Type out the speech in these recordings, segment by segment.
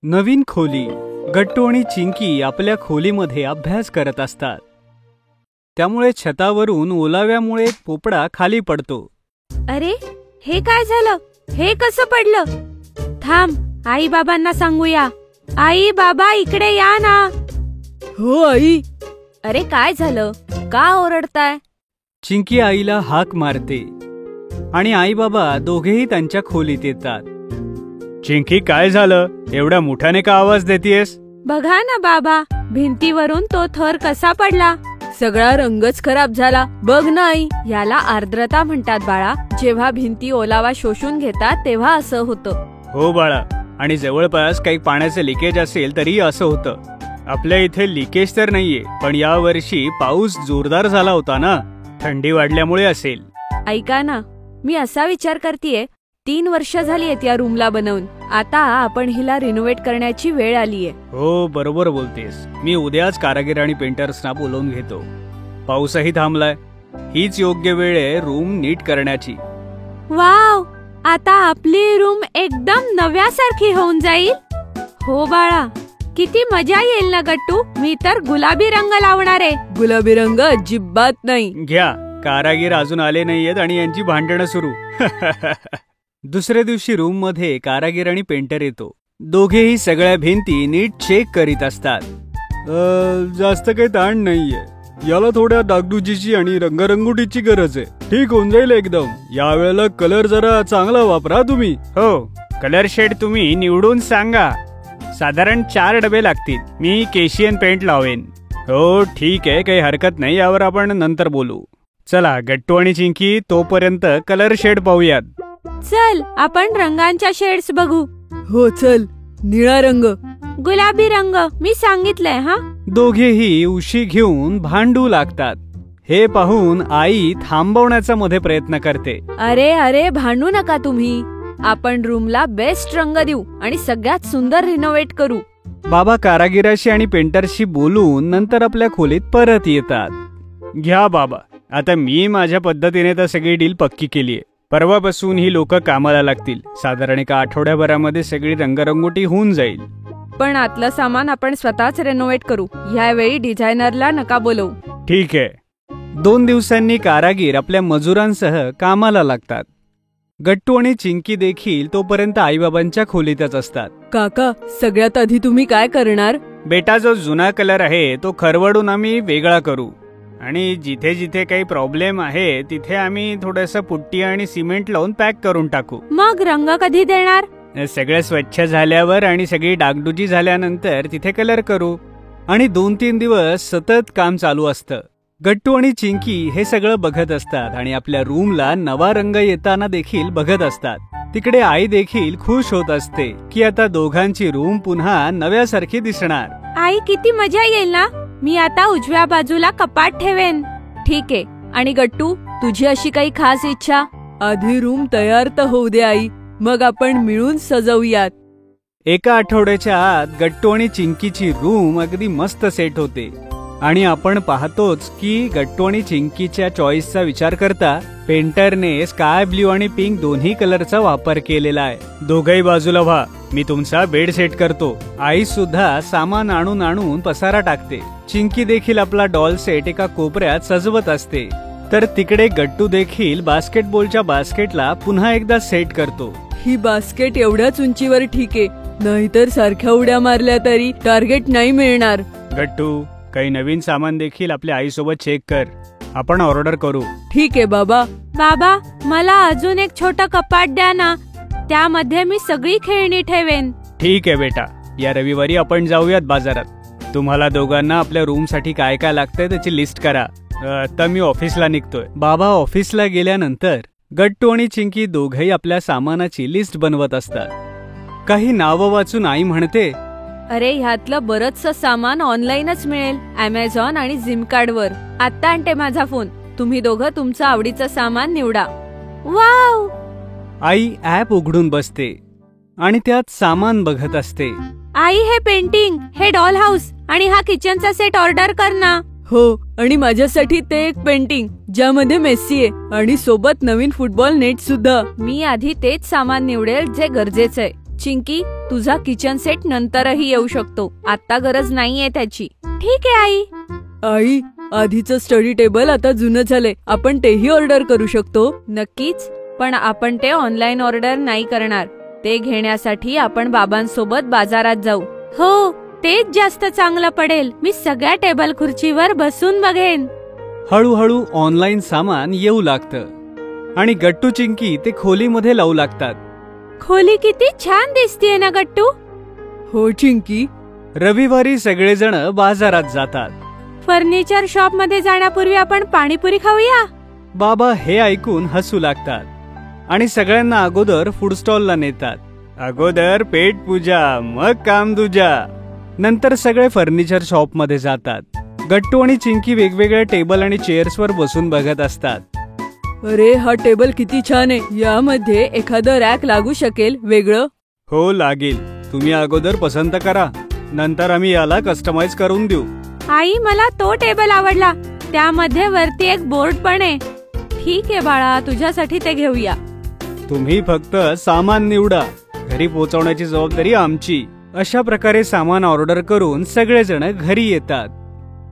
नवीन खोली. गट्टू आणि चिंकी आपल्या खोलीमध्ये अभ्यास करत असतात. त्यामुळे छतावरून ओलाव्यामुळे पोपडा खाली पडतो. अरे, हे काय झालं? हे कसं पडलं? थांब, आई बाबांना सांगूया. आई बाबा, इकडे या ना. हो आई. अरे, काय झालं? का ओरडताय? चिंकी आईला हाक मारते आणि आई बाबा दोघेही त्यांच्या खोलीत येतात. चिंकी, काय झालं? एवढ्या मोठ्याने का आवाज देतेयस? बघा ना बाबा, भिंतीवरून तो थर कसा पडला. सगळा रंगच खराब झाला. बघ ना आई. याला आर्द्रता म्हणतात बाळा. जेव्हा भिंती ओलावा शोषून घेतात तेव्हा असं होतं. हो बाळा, आणि जवळपास काही पाण्याचं लिकेज असेल तरी असं होतं. आपल्या इथे लिकेज तर नाहीये, पण या वर्षी पाऊस जोरदार झाला होता ना, थंडी वाढल्यामुळे असेल. ऐका ना, मी असा विचार करतेय, 3 वर्ष झाली आहेत या रूमला बनवून. आता आपण हिला रिनोव्हेट करण्याची वेळ आलीये. हो, बरोबर बोलतेस. मी उद्याच कारागीर आणि पेंटर्सना बोलवून घेतो. पाऊसही थांबलाय. हीच योग्य वेळ आहे रूम नीट करण्याची. वाव, आता आपली रूम एकदम नव्यासारखी होऊन जाईल. हो बाळा, किती मजा येईल ना गट्टू. मी तर गुलाबी रंग लावणार आहे. गुलाबी रंग अजिबात नाही. घ्या, कारागीर अजून आले नाहीयेत आणि यांची भांडणं सुरू. दुसऱ्या दिवशी रूम मध्ये कारागीर आणि पेंटर येतो. दोघेही सगळ्या भिंती नीट चेक करीत असतात. जास्त काही ताण नाहीये. याला थोड्या डागडुजीची आणि रंगरंगोटीची गरज आहे. ठीक होऊन जाईल एकदम. यावेळेला कलर जरा चांगला वापरा तुम्ही. हो, कलर शेड तुम्ही निवडून सांगा. साधारण 4 डबे लागतील. मी केशियन पेंट लावेन. हो ठीक आहे, काही हरकत नाही. यावर आपण नंतर बोलू. चला गट्टू आणि चिंकी, तोपर्यंत कलर शेड पाहूयात. चल, आपण रंगांच्या शेड्स बघू. हो चल. निळा रंग, गुलाबी रंग, मी सांगितलंय. हा, दोघेही उशी घेऊन भांडू लागतात. हे पाहून आई थांबवण्याचा मध्ये प्रयत्न करते. अरे अरे, भांडू नका तुम्ही. आपण रूमला बेस्ट रंग देऊ आणि सगळ्यात सुंदर रिनोव्हेट करू. बाबा कारागिराशी आणि पेंटरशी बोलून नंतर आपल्या खोलीत परत येतात. घ्या बाबा, आता मी माझ्या पद्धतीने तर सगळी डील पक्की केलीये. परवापासून ही लोक कामाला लागतील. साधारण 1 आठवड्याभरामध्ये सगळी रंगरंगोटी होऊन जाईल. पण आतलं सामान आपण स्वतःच रिनोव्हेट करू. यावेळी डिझायनरला नका बोलवू. ठीक आहे. 2 दिवसांनी कारागीर आपल्या मजुरांसह कामाला लागतात. गट्टू आणि चिंकी देखील तोपर्यंत आईबाबांच्या खोलीतच असतात. काका, सगळ्यात आधी तुम्ही काय करणार? बेटा, जो जुना कलर आहे तो खरवडून आम्ही वेगळा करू आणि जिथे जिथे काही प्रॉब्लेम आहे तिथे आम्ही थोडंसं पुट्टी आणि सिमेंट लावून पॅक करून टाकू. मग रंग कधी देणार? सगळं स्वच्छ झाल्यावर आणि सगळी डागडुजी झाल्यानंतर तिथे कलर करू. आणि 2-3 दिवस सतत काम चालू असतं. गट्टू आणि चिंकी हे सगळं बघत असतात आणि आपल्या रूमला नवा रंग येताना देखील बघत असतात. तिकडे आई देखील खुश होत असते की आता दोघांची रूम पुन्हा नव्यासारखी दिसणार. आई, किती मजा येईल ना. मी आता उजव्या बाजूला कपाट ठेवेन. ठीक आहे. आणि गट्टू, तुझी अशी काही खास इच्छा? आधी रूम तयार तर होऊ दे आई, मग आपण मिळून सजवूयात. 1 आठवड्याच्या आत गट्टू आणि चिंकीची रूम अगदी मस्त सेट होते. आणि आपण पाहतोच की गट्टू आणि चिंकीच्या चॉईसचा विचार करता पेंटरने स्काय ब्ल्यू आणि पिंक दोन्ही कलरचा वापर केलेला आहे. दोघही बाजूला व्हा, मी तुमचा बेड सेट करतो. आई सुद्धा सामान आणून आणून पसारा टाकते. चिंकी देखील आपला डॉल सेट एका कोपऱ्यात सजवत असते. तर तिकडे गट्टू देखील बास्केटबॉलच्या बास्केटला पुन्हा एकदा सेट करतो. ही बास्केट एवढ्याच उंचीवर ठीक आहे, नाहीतर सारख्या उड्या मारल्या तरी टार्गेट नाही मिळणार. गट्टू, काही नवीन सामान देखील आपल्या आईसोबत चेक कर. आपण ऑर्डर करू. ठीक आहे बाबा. बाबा, मला अजून एक छोटं कपाट द्या ना. त्यामध्ये मी सगळी खेळणी ठेवेन. ठीक आहे बेटा, या रविवारी आपण जाऊयात बाजारात. तुम्हाला दोघांना आपल्या रूम साठी काय काय लागतंय त्याची लिस्ट करा. तर मी ऑफिसला निघतोय. बाबा ऑफिसला गेल्यानंतर गट्टू आणि चिंकी दोघेही आपल्या सामानाची लिस्ट बनवत असतात. काही नावं वाचून आई म्हणते, अरे, ह्यातलं बरचसं सामान ऑनलाईनच मिळेल. अमेझॉन आणि झिमकार्ड वर. आता आणते माझा फोन. तुम्ही दोघं तुमचं आवडीचं सामान निवडा. वाव! आई ऍप उघडून बसते आणि त्यात सामान बघत असते. आई, हे पेंटिंग, हे डॉल हाऊस आणि हा किचनचा सेट ऑर्डर कर ना. हो, आणि माझ्यासाठी ते एक पेंटिंग ज्यामध्ये मेसी आहे आणि सोबत नवीन फुटबॉल नेट सुद्धा. मी आधी तेच सामान निवडेल जे गरजेचं आहे. चिंकी, तुझा किचन सेट नंतरही येऊ शकतो, आता गरज नाहीये त्याची. ठीक आहे आई. आई, आधीचं स्टडी टेबल आता जुनं झालंय, आपण तेही ऑर्डर करू शकतो. नक्कीच, पण आपण ते ऑनलाईन ऑर्डर नाही करणार. ते घेण्यासाठी आपण बाबांसोबत बाजारात जाऊ. हो, तेच जास्त चांगलं पडेल. मी सगळ्या टेबल खुर्चीवर बसून बघेन. हळूहळू ऑनलाईन सामान येऊ लागतं आणि गट्टू चिंकी ते खोलीमध्ये लावू लागतात. खोली किती छान दिसतीये ना गट्टू. हो चिंकी. रविवारी सगळेजण बाजारात जातात. फर्निचर शॉप मध्ये जाण्यापूर्वी आपण पाणीपुरी खाऊया. बाबा हे ऐकून हसू लागतात आणि सगळ्यांना अगोदर फूड स्टॉलला नेतात. अगोदर पेट पूजा, मग काम दूजा. नंतर सगळे फर्निचर शॉप मध्ये जातात. गट्टू आणि चिंकी वेगवेगळ्या टेबल आणि चेअर्सवर बसून बघत असतात. अरे, हा टेबल किती छान आहे. यामध्ये एखादं रॅक लागू शकेल वेगळं? हो, लागेल. तुम्ही अगोदर पसंत करा, नंतर आम्ही याला कस्टमाइज करून देऊ. आई, मला तो टेबल आवडला. त्यामध्ये वरती एक बोर्ड पण आहे. ठीक आहे बाळा, तुझ्यासाठी ते घेऊया. तुम्ही फक्त सामान निवडा, घरी पोहोचवण्याची जबाबदारी आमची. अशा प्रकारे सामान ऑर्डर करून सगळेजण घरी येतात.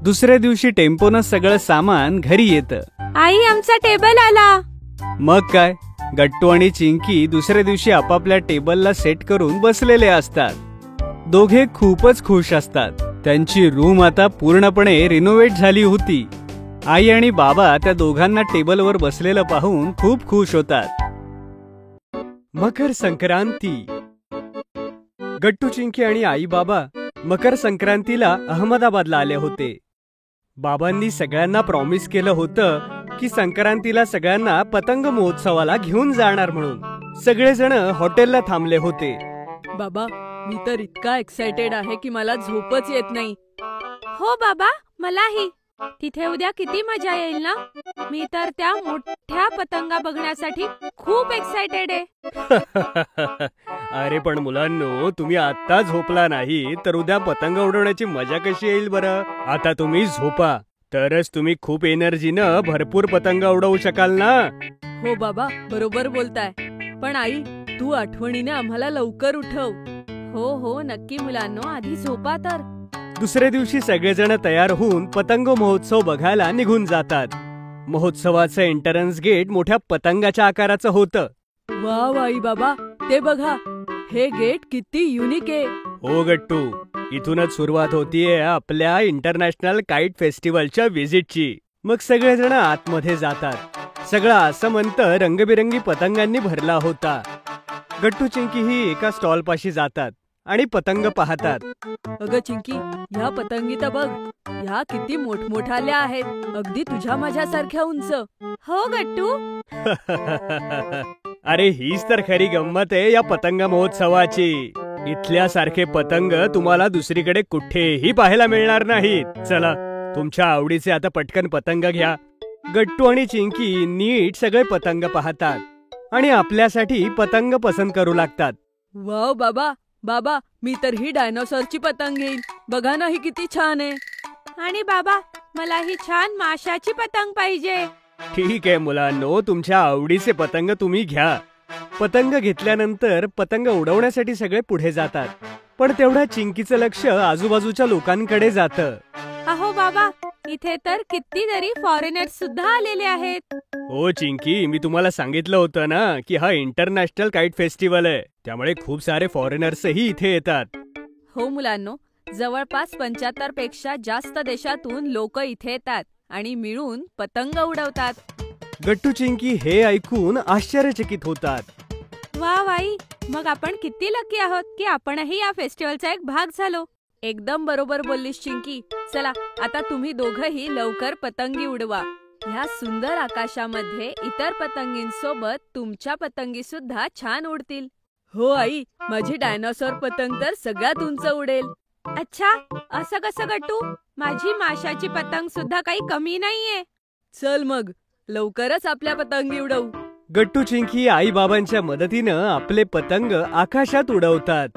दुसऱ्या दिवशी टेम्पोनं सगळं सामान घरी येतं. आई, आमचा टेबल आला. मग काय, गट्टू आणि चिंकी दुसऱ्या दिवशी आपापल्या टेबलला सेट करून बसलेले असतात. दोघे खूपच खुश असतात. त्यांची रूम आता पूर्णपणे रिनोव्हेट झाली होती. आई आणि बाबा त्या दोघांना टेबलवर बसलेलं पाहून खूप खुश होतात. मकर संक्रांती. गट्टू चिंकी आणि आई बाबा मकर संक्रांतीला अहमदाबादला आले होते. बाबांनी सगळ्यांना प्रॉमिस केलं होतं की संक्रांतीला सगळ्यांना पतंग महोत्सवाला घेऊन जाणार म्हणून. सगळेजण हॉटेलला थांबले होते. बाबा, मी तर इतका एक्साइटेड आहे की मला झोपच येत नाही. हो बाबा, मलाही. तिथे उद्या किती मजा येईल ना. मी तर त्या मोठ्या पतंगा बघण्यासाठी खूप एक्साइटेड आहे. अरे पण मुलांनो, तुम्ही आता झोपला नाही तर उद्या पतंग उडवण्याची मजा कशी येईल बरं. आता तुम्ही झोपा, तरच तुम्ही खूप एनर्जीनं भरपूर पतंग उडवू शकाल ना. हो बाबा, बरोबर बोलताय. पण आई, तू आठवणीने आम्हाला लवकर उठव. हो हो, नक्की मुलांनो, आधी झोपा तर. दुसऱ्या दिवशी सगळेजण तयार होऊन पतंग महोत्सव बघायला निघून जातात. महोत्सवाचं एंट्रन्स गेट मोठ्या पतंगाच्या आकाराचं होतं. वा आई बाबा, ते बघा, हे गेट किती युनिक आहे. हो गट्टू, इथूनच सुरुवात होतीये आपल्या इंटरनॅशनल काईट फेस्टिवलच्या व्हिजिटची. मग सगळेजण आतमध्ये जातात. सगळं आसमंत रंगबिरंगी पतंगांनी भरला होता. गट्टू चिंकीही एका स्टॉल पाशी जातात आणि पतंग पाहतात. अगं चिंकी, ह्या पतंगी तर बघ, ह्या किती मोठमोठाल्या आहेत, अगदी तुझ्या माझ्यासारख्या उंच. हो गट्टू. अरे हीच तर खरी गंमत आहे या पतंग महोत्सवाची. इथल्या सारखे पतंग तुम्हाला दुसरीकडे कुठेही पाहायला मिळणार नाहीत. चला, तुमच्या आवडीचे आता पटकन पतंग घ्या. गट्टू आणि चिंकी नीट सगळे पतंग पाहतात आणि आपल्यासाठी पतंग पसंत करू लागतात. वाव बाबा, बाबा, मी तर ही डायनोसॉरची पतंग घेईन. बघा ना, ही किती छान आहे. आणि बाबा, मला ही छान माशाची पतंग पाहिजे. ठीक आहे मुलांनो, तुमच्या आवडीचे पतंग तुम्ही घ्या. पतंग घेतल्यानंतर पतंग उडवण्यासाठी सगळे पुढे जातात. पण तेवढ्या चिंकीचं लक्ष आजूबाजूच्या लोकांकडे जातं. अहो बाबा, इथे तर कितीतरी फॉरेनर्स सुद्धा आलेले आहेत. हो चिंकी, मी तुम्हाला सांगितलं होतं ना की हा इंटरनॅशनल काईट फेस्टिवल आहे, त्यामुळे खूप सारे फॉरेनर्सही इथे येतात. हो मुलांनो, जवळपास 75 पेक्षा जास्त देशातून लोक इथे येतात आणि मिळून पतंग उडवतात. गट्टू चिंकी हे ऐकून आश्चर्यचकित होतात. वा वाई, मग आपण किती लकी आहोत की आपणही या फेस्टिवलचा एक भाग झालो. एकदम बरोबर बोललीस चिंकी. चला, आता तुम्ही दोघंही लवकर पतंगी उडवा. ह्या सुंदर आकाशामध्ये इतर पतंगींसोबत तुमच्या पतंगी सुद्धा छान उडतील. हो आई, माझी डायनोसॉर पतंग तर सगळ्यात उंच उडेल. अच्छा, असं कसं गट्टू? माझी माशाची पतंग सुद्धा काही कमी नाहीये. चल मग, लवकरच आपल्या पतंगी उडवू. गट्टू चिंकी आई बाबांच्या मदतीनं आपले पतंग आकाशात उडवतात.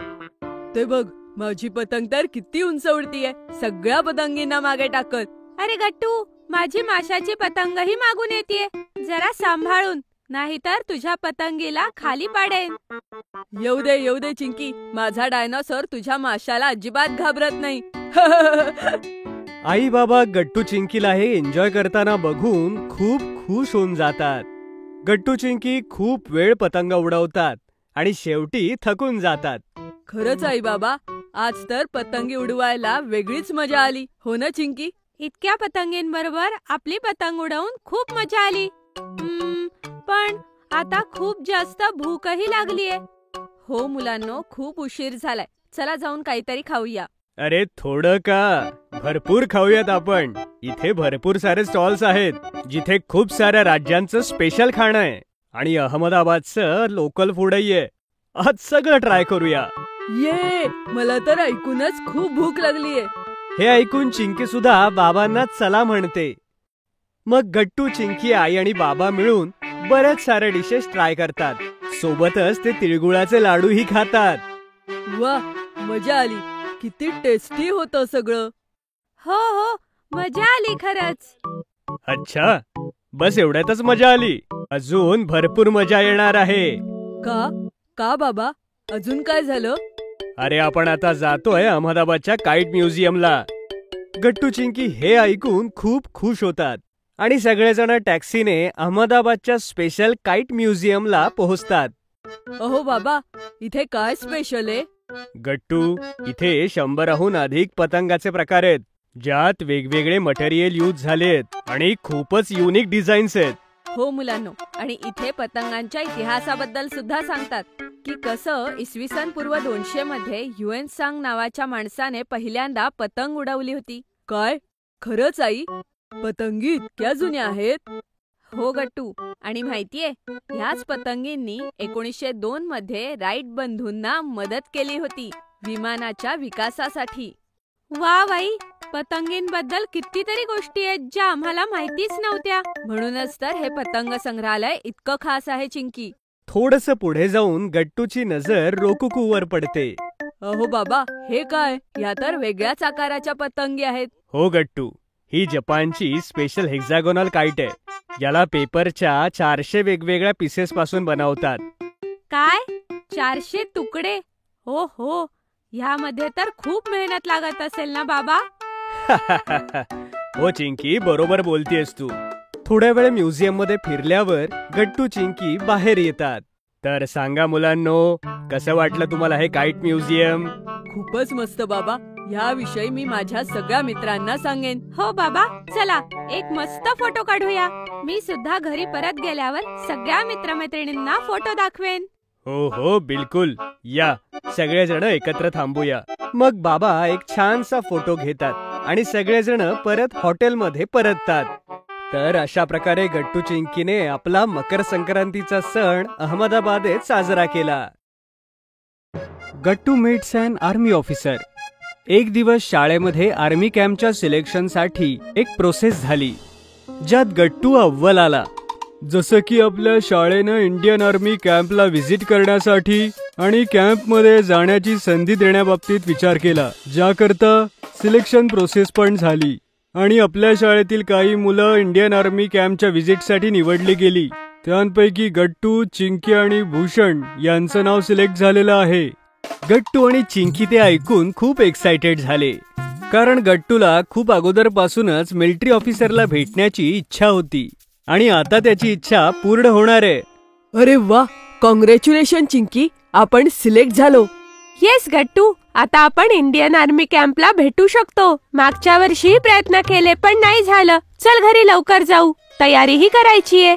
ते बघ, माझी पतंग तर किती उंच उडतीये, सगळ्या पतंगींना मागे टाकत. अरे गट्टू, माझी माशाची पतंगही मागून येतेय. जरा सांभाळून, नाहीतर तुझ्या पतंगीला खाली पाडेन. येऊ दे चिंकी, माझा डायनॉसॉर तुझ्या माशाला अजिबात घाबरत नाही. आई बाबा गट्टू चिंकीला हे एन्जॉय करताना बघून खूप खुश होऊन जातात. गट्टू चिंकी खूप वेळ पतंग उडवतात आणि शेवटी थकून जातात. खरंच आई बाबा, आज तर पतंगी उडवायला वेगळीच मजा आली, हो ना चिंकी? इतक्या पतंगींबरोबर आपली पतंग उडवून खूप मजा आली. पण आता खूप जास्त भूकही लागलीये. हो मुलांनो, खूप उशीर झालाय. चला जाऊन काहीतरी खाऊया. अरे थोडं का, भरपूर खाऊयात आपण. इथे भरपूर सारे स्टॉल्स आहेत जिथे खूप साऱ्या राज्यांचं स्पेशल खाणं आहे आणि अहमदाबादचं लोकल फूडही आहे. आज सगळं ट्राय करूया. ये, मला तर ऐकूनच खूप भूक लागलीये. हे ऐकून चिंकी सुद्धा बाबांना चला म्हणते. मग गट्टू, चिंकी, आई आणि बाबा मिळून बरेच सारे डिशेस ट्राय करतात. सोबतच ते तिळगुळाचे लाडूही खातात. वा, मजा आली. किती टेस्टी होतं सगळं. हो, मजा आली खरंच. अच्छा, बस एवढ्यातच मजा आली? अजून भरपूर मजा येणार आहे. का बाबा, अजून काय झालं? अरे आपण आता जातोय अहमदाबादच्या काईट म्युझियमला. गट्टू, चिंकी हे ऐकून खूप खुश होतात आणि सगळेजण टॅक्सीने अहमदाबादच्या स्पेशल काईट म्युझियमला पोहोचतात. अहो बाबा, इथे काय स्पेशल आहे? गट्टू, इथे 100हून अधिक पतंगाचे प्रकार आहेत ज्यात वेगवेगळे मटेरियल यूज झालेत आणि खूपच युनिक डिझाईन्स आहेत. हो मुलांनो, आणि इथे पतंगांच्या इतिहासाबद्दल सुद्धा सांगतात की कसं इसवी सन पूर्व 200 मध्ये युएन सांग नावाच्या माणसाने पहिल्यांदा पतंग उडवली होती. काय, खरंच आई? पतंगी इतक्या जुन्या आहेत? हो गट्टू, आणि माहितीये, ह्याच पतंगींनी 1902 मध्ये राईट बंधूंना मदत केली होती विमानाच्या विकासासाठी. वा बाई, पतंगींबद्दल कितीतरी गोष्टी आहेत ज्या आम्हाला माहितीच नव्हत्या. म्हणूनच तर हे पतंग संग्रहालय इतकं खास आहे चिंकी. थोडंसं पुढे जाऊन गट्टूची नजर रोकुकूवर पडते. अहो बाबा, हे काय? या तर वेगळ्याच आकाराच्या पतंगी आहेत. हो गट्टू, ही जपानची स्पेशल हेक्सागोनल काईट आहे, ज्याला पेपरच्या 400 वेगवेगळ्या पीसेस पासून बनवतात. काय, 400 तुकडे? हो, ह्यामध्ये तर खूप मेहनत लागत असेल ना बाबा? हो चिंकी, बरोबर बोलतेस तू. थोड्या वेळ म्युझियम मध्ये फिरल्यावर गट्टू, चिंकी बाहेर येतात. तर सांगा मुलांनो, कसं वाटलं तुम्हाला हे काईट म्युझियम? खूपच मस्त बाबा. याविषयी मी माझ्या सगळ्या मित्रांना सांगेन. हो बाबा, चला एक मस्त फोटो काढूया. मी सुद्धा घरी परत गेल्यावर सगळ्या मित्रमैत्रिणींना फोटो दाखवेन. हो बिलकुल. या सगळेजण एकत्र थांबूया. मग बाबा एक छानसा फोटो घेतात आणि सगळेजण परत हॉटेलमध्ये परततात. तर अशा प्रकारे गट्टू, चिंकीने आपला मकर संक्रांतीचा सण अहमदाबादेत साजरा केला. गट्टू मीट्स अन आर्मी ऑफिसर. एक दिवस शाळेमध्ये आर्मी कॅम्पच्या सिलेक्शनसाठी एक प्रोसेस झाली ज्यात गट्टू अव्वल आला. जसं की आपल्या शाळेनं इंडियन आर्मी कॅम्पला व्हिजिट करण्यासाठी आणि कॅम्पमध्ये जाण्याची संधी देण्याबाबतीत विचार केला, ज्याकरता सिलेक्शन प्रोसेस पण झाली आणि आपल्या शाळेतील काही मुलं इंडियन आर्मी कॅम्पच्या व्हिजिटसाठी निवडली गेली. त्यांपैकी गट्टू, चिंकी आणि भूषण यांचं नाव सिलेक्ट झालेलं आहे. गट्टू आणि चिंकी ते ऐकून खूप एक्साइटेड झाले, कारण गट्टूला खूप अगोदरपासूनच मिलिटरी ऑफिसरला भेटण्याची इच्छा होती आणि आता त्याची इच्छा पूर्ण होणार आहे. अरे वा, कॉंग्रॅच्युलेशन चिंकी, आपण सिलेक्ट झालो. येस गट्टू, आता आपण इंडियन आर्मी कॅम्पला भेटू शकतो. मागच्या वर्षी प्रयत्न केले पण नाही झालं. चल घरी लवकर जाऊ, तयारीही करायचीये.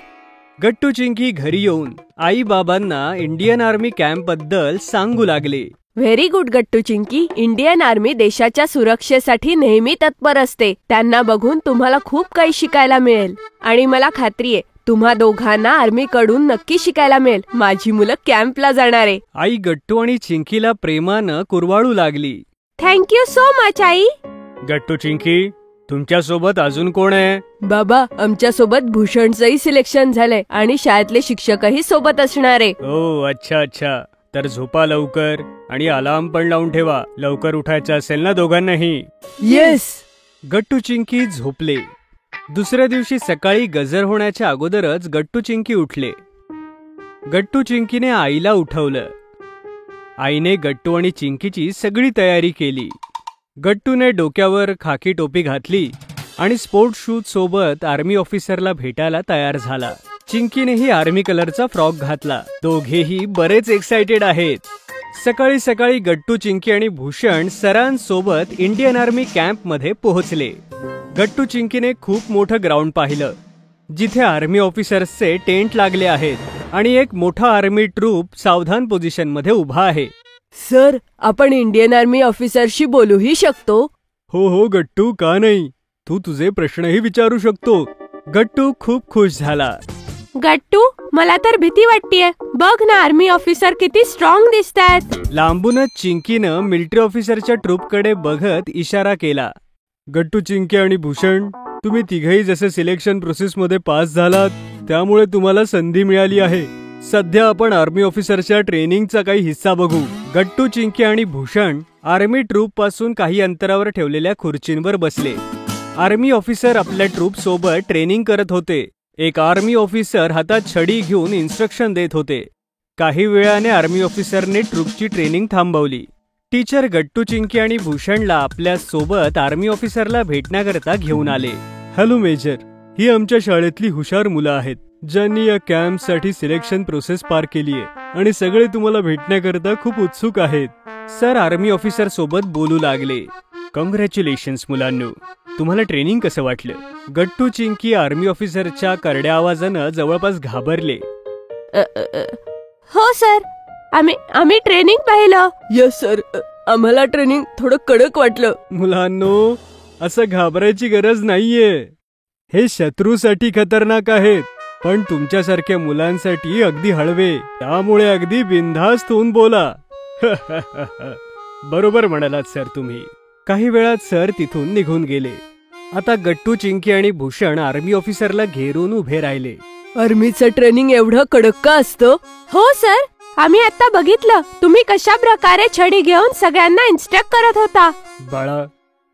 गट्टू, चिंकी घरी येऊन आई बाबांना इंडियन आर्मी कॅम्प बद्दल सांगू लागले. व्हेरी गुड गट्टू, चिंकी. इंडियन आर्मी देशाच्या सुरक्षेसाठी नेहमी तत्पर असते. त्यांना बघून तुम्हाला खूप काही शिकायला मिळेल आणि मला खात्री आहे तुम्हा दोघांना आर्मी कडून नक्की शिकायला मिळेल. माझी मुलं कॅम्पला जाणार आहे. आई गट्टू आणि चिंकीला प्रेमानं कुरवाळू लागली. थँक्यू सो मच आई. गट्टू, चिंकी तुमच्या सोबत अजून कोण आहे? बाबा, आमच्या सोबत भूषणचंही सिलेक्शन झालंय आणि शाळेतले शिक्षकही सोबत असणार आहे. ओ अच्छा. तर झोपा लवकर आणि अलार्म पण लावून ठेवा. लवकर उठायचं असेल ना दोघांनाही? येस. गट्टू, चिंकी झोपले. दुसऱ्या दिवशी सकाळी गजर होण्याच्या अगोदरच गट्टू, चिंकी उठले गट्टू चिंकीने आईला उठवलं. आईने गट्टू आणि चिंकीची सगळी तयारी केली. गट्टूने डोक्यावर खाकी टोपी घातली आणि स्पोर्ट शूज सोबत आर्मी ऑफिसरला भेटायला तयार झाला. चिंकीनेही आर्मी कलरचा फ्रॉक घातला. दोघेही बरेच एक्साइटेड आहेत. सकाळी सकाळी गट्टू, चिंकी आणि भूषण सरांसोबत इंडियन आर्मी कॅम्प मध्ये पोहोचले. गट्टू चिंकीने खूप मोठं ग्राउंड पाहिलं, जिथे आर्मी ऑफिसर्सचे टेंट लागले आहेत आणि एक मोठा आर्मी ट्रूप सावधान पोझिशन मध्ये उभा आहे. सर, आपण इंडियन आर्मी ऑफिसरशी बोलूही शकतो? हो हो गट्टू, का नाही. तू तुझे प्रश्नही विचारू शकतो. गट्टू खूप खुश झाला. गट्टू, मला तर भीती वाटतेय. बघ ना, आर्मी ऑफिसर किती स्ट्रॉंग दिसतायत. लांबूनच चिंकीनं मिलिटरी ऑफिसरच्या ट्रूपकडे बघत इशारा केला. गट्टू, चिंकी आणि भूषण, तुम्ही तिघही जसे सिलेक्शन प्रोसेस मध्ये पास झालात, त्यामुळे तुम्हाला संधी मिळाली आहे. सध्या आपण आर्मी ऑफिसरच्या ट्रेनिंगचा काही हिस्सा बघू. गट्टू, चिंकी आणि भूषण आर्मी ट्रूप पासून काही अंतरावर ठेवलेल्या खुर्चींवर बसले. आर्मी ऑफिसर आपल्या ट्रूप सोबत ट्रेनिंग करत होते. एक आर्मी ऑफिसर हातात छडी घेऊन इन्स्ट्रक्शन देत होते. काही वेळाने आर्मी ऑफिसरने ट्रूपची ट्रेनिंग थांबवली. टीचर गट्टू, चिंकी आणि भूषणला आपल्या सोबत आर्मी ऑफिसरला भेटण्याकरता घेऊन आले. हॅलो मेजर, ही आमच्या शाळेतली हुशार मुलं आहेत, ज्यांनी या कॅम्पसाठी सिलेक्शन प्रोसेस पार केली आहे आणि सगळे तुम्हाला भेटण्याकरता खूप उत्सुक आहेत. सर आर्मी ऑफिसर सोबत बोलू लागले. कॉंग्रॅच्युलेशन्स मुलांनो, तुम्हाला ट्रेनिंग कसं वाटलं? गट्टू, चिंकी आर्मी ऑफिसरच्या करड्या आवाजानं जवळपास घाबरले. हो सर, आम्ही ट्रेनिंग पाहिलं. यस सर, आम्हाला ट्रेनिंग थोडं कडक वाटलं. मुलांनो, असं घाबरायची गरज नाहीये. हे शत्रूसाठी खतरनाक आहेत, पण तुमच्यासारख्या मुलांसाठी अगदी हळवे. त्यामुळे अगदी बिनधास्त होऊन बोला. बरोबर म्हणालात सर तुम्ही. काही वेळात सर तिथून निघून गेले. आता गट्टू, चिंकी आणि भूषण आर्मी ऑफिसरला घेरून उभे राहिले. आर्मीचं ट्रेनिंग एवढं कडक का असतं? हो सर, आम्ही आता बघितलं तुम्ही कशा प्रकारे छडी घेऊन सगळ्यांना इन्स्ट्रक्ट करत होता. बाळा,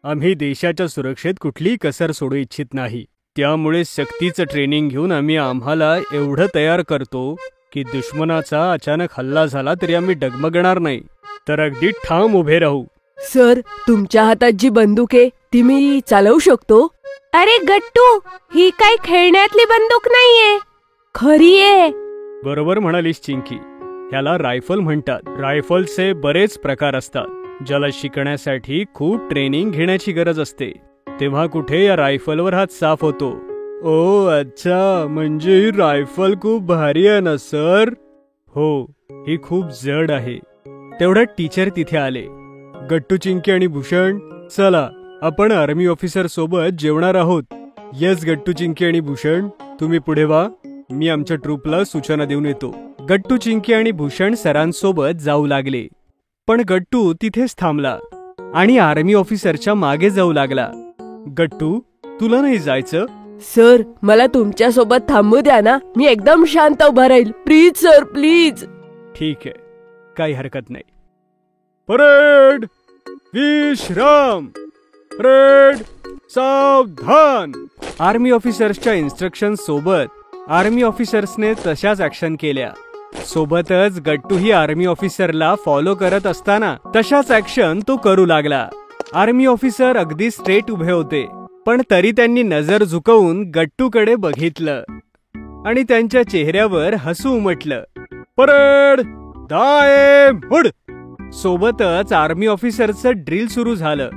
आम्ही देशाच्या सुरक्षेत कुठलीही कसर सोडू इच्छित नाही. त्यामुळे सक्तीचं ट्रेनिंग घेऊन आम्ही आम्हाला एवढं तयार करतो की दुश्मनाचा अचानक हल्ला झाला तरी आम्ही डगमगणार नाही, तर अगदी ठाम उभे राहू. सर, तुमच्या हातात जी बंदूक आहे ती मी चालवू शकतो? अरे गट्टू, ही काही खेळण्यातली बंदूक नाहीये, खरी आहे. बरोबर म्हणालीस चिंकी. ह्याला रायफल म्हणतात. रायफलचे बरेच प्रकार असतात, ज्याला शिकण्यासाठी खूप ट्रेनिंग घेण्याची गरज असते. तेव्हा कुठे या रायफलवर हात साफ होतो. ओ अच्छा, म्हणजे ही रायफल खूप भारी आहे ना सर? हो, ही खूप जड आहे. तेवढ्यात टीचर तिथे आले. गट्टू, चिंकी आणि भूषण, चला आपण आर्मी ऑफिसर सोबत जेवणार आहोत. येस गट्टू, चिंकी आणि भूषण, तुम्ही पुढे वा. मी आमच्या ट्रूपला सूचना देऊन येतो. गट्टू, चिंकी आणि भूषण सरांसोबत जाऊ लागले. पण गट्टू तिथेच थांबला आणि आर्मी ऑफिसरच्या मागे जाऊ लागला. गट्टू, तुला नाही जायचं? सर, मला तुमच्या सोबत थांबू द्या ना. मी एकदम शांत उभा राहील. Please sir, please. ठीक आहे, काही हरकत नाही. परेड, विश्राम, परेड, सावधान. आर्मी ऑफिसर्सच्या इन्स्ट्रक्शन सोबत आर्मी ऑफिसर्सने तशाच ऍक्शन केल्या. सोबतच गट्टूही आर्मी ऑफिसरला फॉलो करत असताना तशाच ऍक्शन तो करू लागला. आर्मी ऑफिसर अगदी स्ट्रेट उभे होते, पण तरी त्यांनी नजर झुकवून गट्टूकडे बघितलं आणि त्यांच्या चेहऱ्यावर हसू उमटलं. परेड, दाए मुड. सोबतच आर्मी ऑफिसरचं ड्रिल सुरू झालं.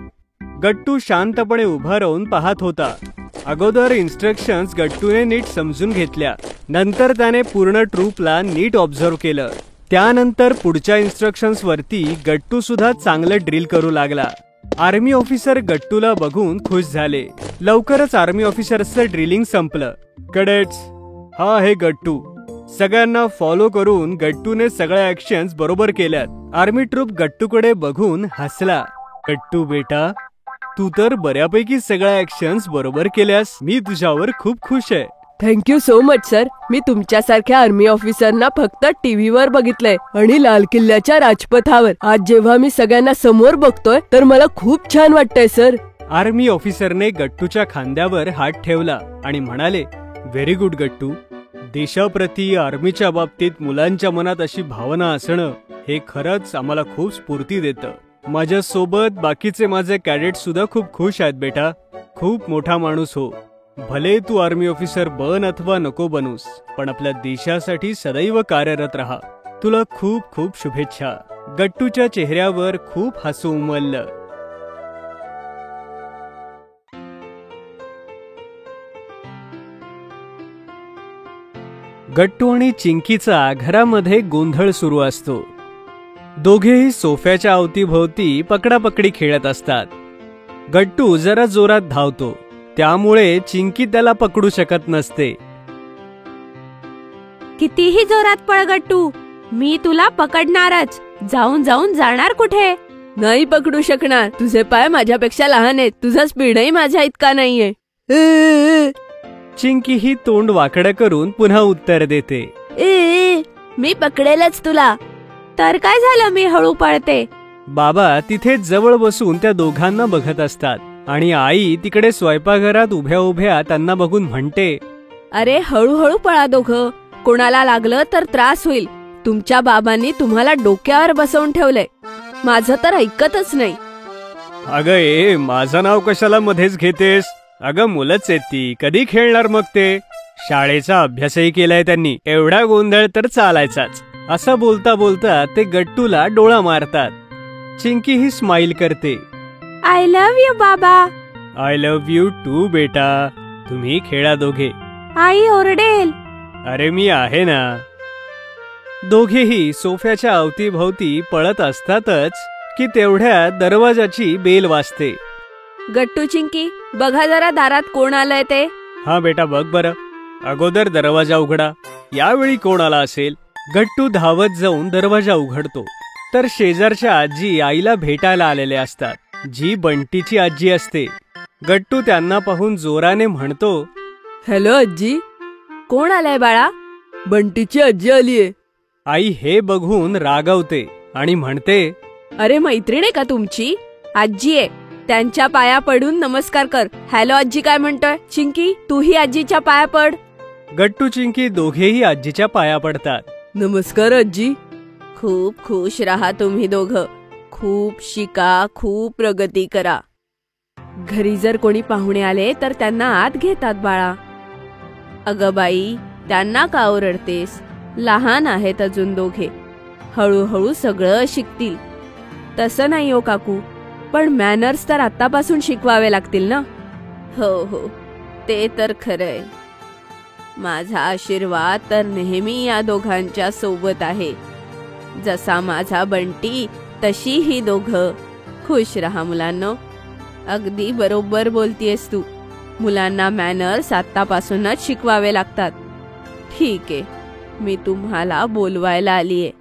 गट्टू शांतपणे उभा राहून पाहत होता. अगोदर इन्स्ट्रक्शन्स गट्टूने नीट समजून घेतल्या. नंतर त्याने पूर्ण ट्रूपला नीट ऑब्झर्व केलं. त्यानंतर पुढच्या इन्स्ट्रक्शन्स वरती गट्टू सुद्धा चांगलं ड्रिल करू लागला. आर्मी ऑफिसर गट्टूला बघून खुश झाले. लवकरच आर्मी ऑफिसरचं ड्रिलिंग संपलं. कडेट्स, हा आहे गट्टू. सगळ्यांना फॉलो करून गट्टूने सगळ्या ऍक्शन्स बरोबर केल्यात. आर्मी ट्रूप गट्टूकडे बघून हसला. गट्टू बेटा, तू तर बऱ्यापैकी सगळ्या ऍक्शन्स बरोबर केल्यास. मी तुझ्यावर खूप खुश आहे. Thank you so much sir. मी तुमच्यासारख्या आर्मी ऑफिसरना फक्त टीव्हीवर बघितलंय आणि लाल किल्ल्याच्या राजपथावर. आज जेव्हा मी सगळ्यांना समोर बघतोय तर मला खूप छान वाटतंय सर. आर्मी ऑफिसरने गट्टूच्या खांद्यावर हात ठेवला आणि म्हणाले, व्हेरी गुड गट्टू, देशाप्रती आर्मीच्या बाबतीत मुलांच्या मनात अशी भावना असणं हे खरंच आम्हाला खूप स्फूर्ती देतं. माझ्या सोबत बाकीचे माझे कॅडेट सुद्धा खूप खुश आहेत बेटा. खूप मोठा माणूस हो. भले तू आर्मी ऑफिसर बन अथवा नको बनूस, पण आपल्या देशासाठी सदैव कार्यरत राहा. तुला खूप खूप शुभेच्छा. गट्टूच्या चेहऱ्यावर खूप हसू उमललं. गट्टू आणि चिंकीचा घरामध्ये गोंधळ सुरू असतो. दोघेही सोफ्याच्या अवतीभोवती पकडापकडी खेळत असतात. गट्टू जरा जोरात धावतो, त्यामुळे चिंकी त्याला पकडू शकत नसते. कितीही जोरात पळ गट्टू, मी तुला पकडणारच. जाऊन जाऊन जाणार कुठे? नाही पकडू शकणार. तुझे पाय माझ्यापेक्षा लहान आहेत. तुझा स्पीडही माझ्या इतका नाहीये. चिंकी ही तोंड वाकडं करून पुन्हा उत्तर देते. मी पकडेलच तुला. तर काय झालं, मी हळू पळते. बाबा तिथे जवळ बसून त्या दोघांना बघत असतात आणि आई तिकडे स्वयंपाकघरात उभ्या उभ्या त्यांना बघून म्हणते, अरे हळूहळू पळा दोघं. कोणाला लागलं तर त्रास होईल. तुमच्या बाबांनी तुम्हाला डोक्यावर बसवून ठेवलंय. माझं तर ऐकतच नाही. अगं माझं नाव कशाला मध्येच घेतेस? अगं मुलंच आहेत ती, कधी खेळणार मग ते? शाळेचा अभ्यासही केलाय त्यांनी, एवढा गोंधळ तर चालायचाच. असं बोलता बोलता ते गट्टूला डोळा मारतात. चिंकी ही स्माइल करते. आय लव्ह यू बाबा. आय लव्ह यू टू बेटा. तुम्ही खेळा दोघे. आई ओरडेल. अरे मी आहे ना. दोघेही सोफ्याच्या अवतीभोवती पळत असतातच की तेवढ्या दरवाजाची बेल वाजते. गट्टू चिंकी बघा जरा दारात कोण आलंय ते. हा बेटा बघ बरं. अगोदर दरवाजा उघडा. यावेळी कोण आला असेल? गट्टू धावत जाऊन दरवाजा उघडतो तर शेजारच्या आजी आईला भेटायला आलेले असतात, जी बंटीची आजी असते. गट्टू त्यांना पाहून जोराने म्हणतो, हॅलो आजी. कोण आलाय बाळा? बंटीची आजी आलीये. आई हे बघून रागावते आणि म्हणते, अरे मैत्रीण आहे का तुमची? आजी आहे, त्यांच्या पाया पडून नमस्कार कर. हॅलो आजी काय म्हणतोय? चिंकी तूही आजीच्या पाया पड. गट्टू चिंकी दोघेही आजीच्या पाया पडतात. नमस्कार आजी. खूप खुश राहा तुम्ही दोघं. खूप शिका, खूप प्रगती करा. घरी जर कोणी पाहुणे आले तर त्यांना आत घेतात बाळा. अगं बाई, त्यांना का ओरडतेस? लहान आहेत अजून दोघे, हळूहळू सगळं शिकतील. तसं नाही हो काकू, पण मॅनर्स तर आतापासून शिकवावे लागतील ना. हो हो, ते तर खरंय. माझा आशीर्वाद तर नेहमी या दोघांच्या सोबत आहे. जसा माझा बंटी तशी ही दोघं. खुश राहा मुलांनो. अगदी बरोबर बोलतीयस तू. मुलांना मॅनर्स आतापासूनच शिकवावे लागतात. ठीक आहे, मी तुम्हाला बोलवायला आलीये.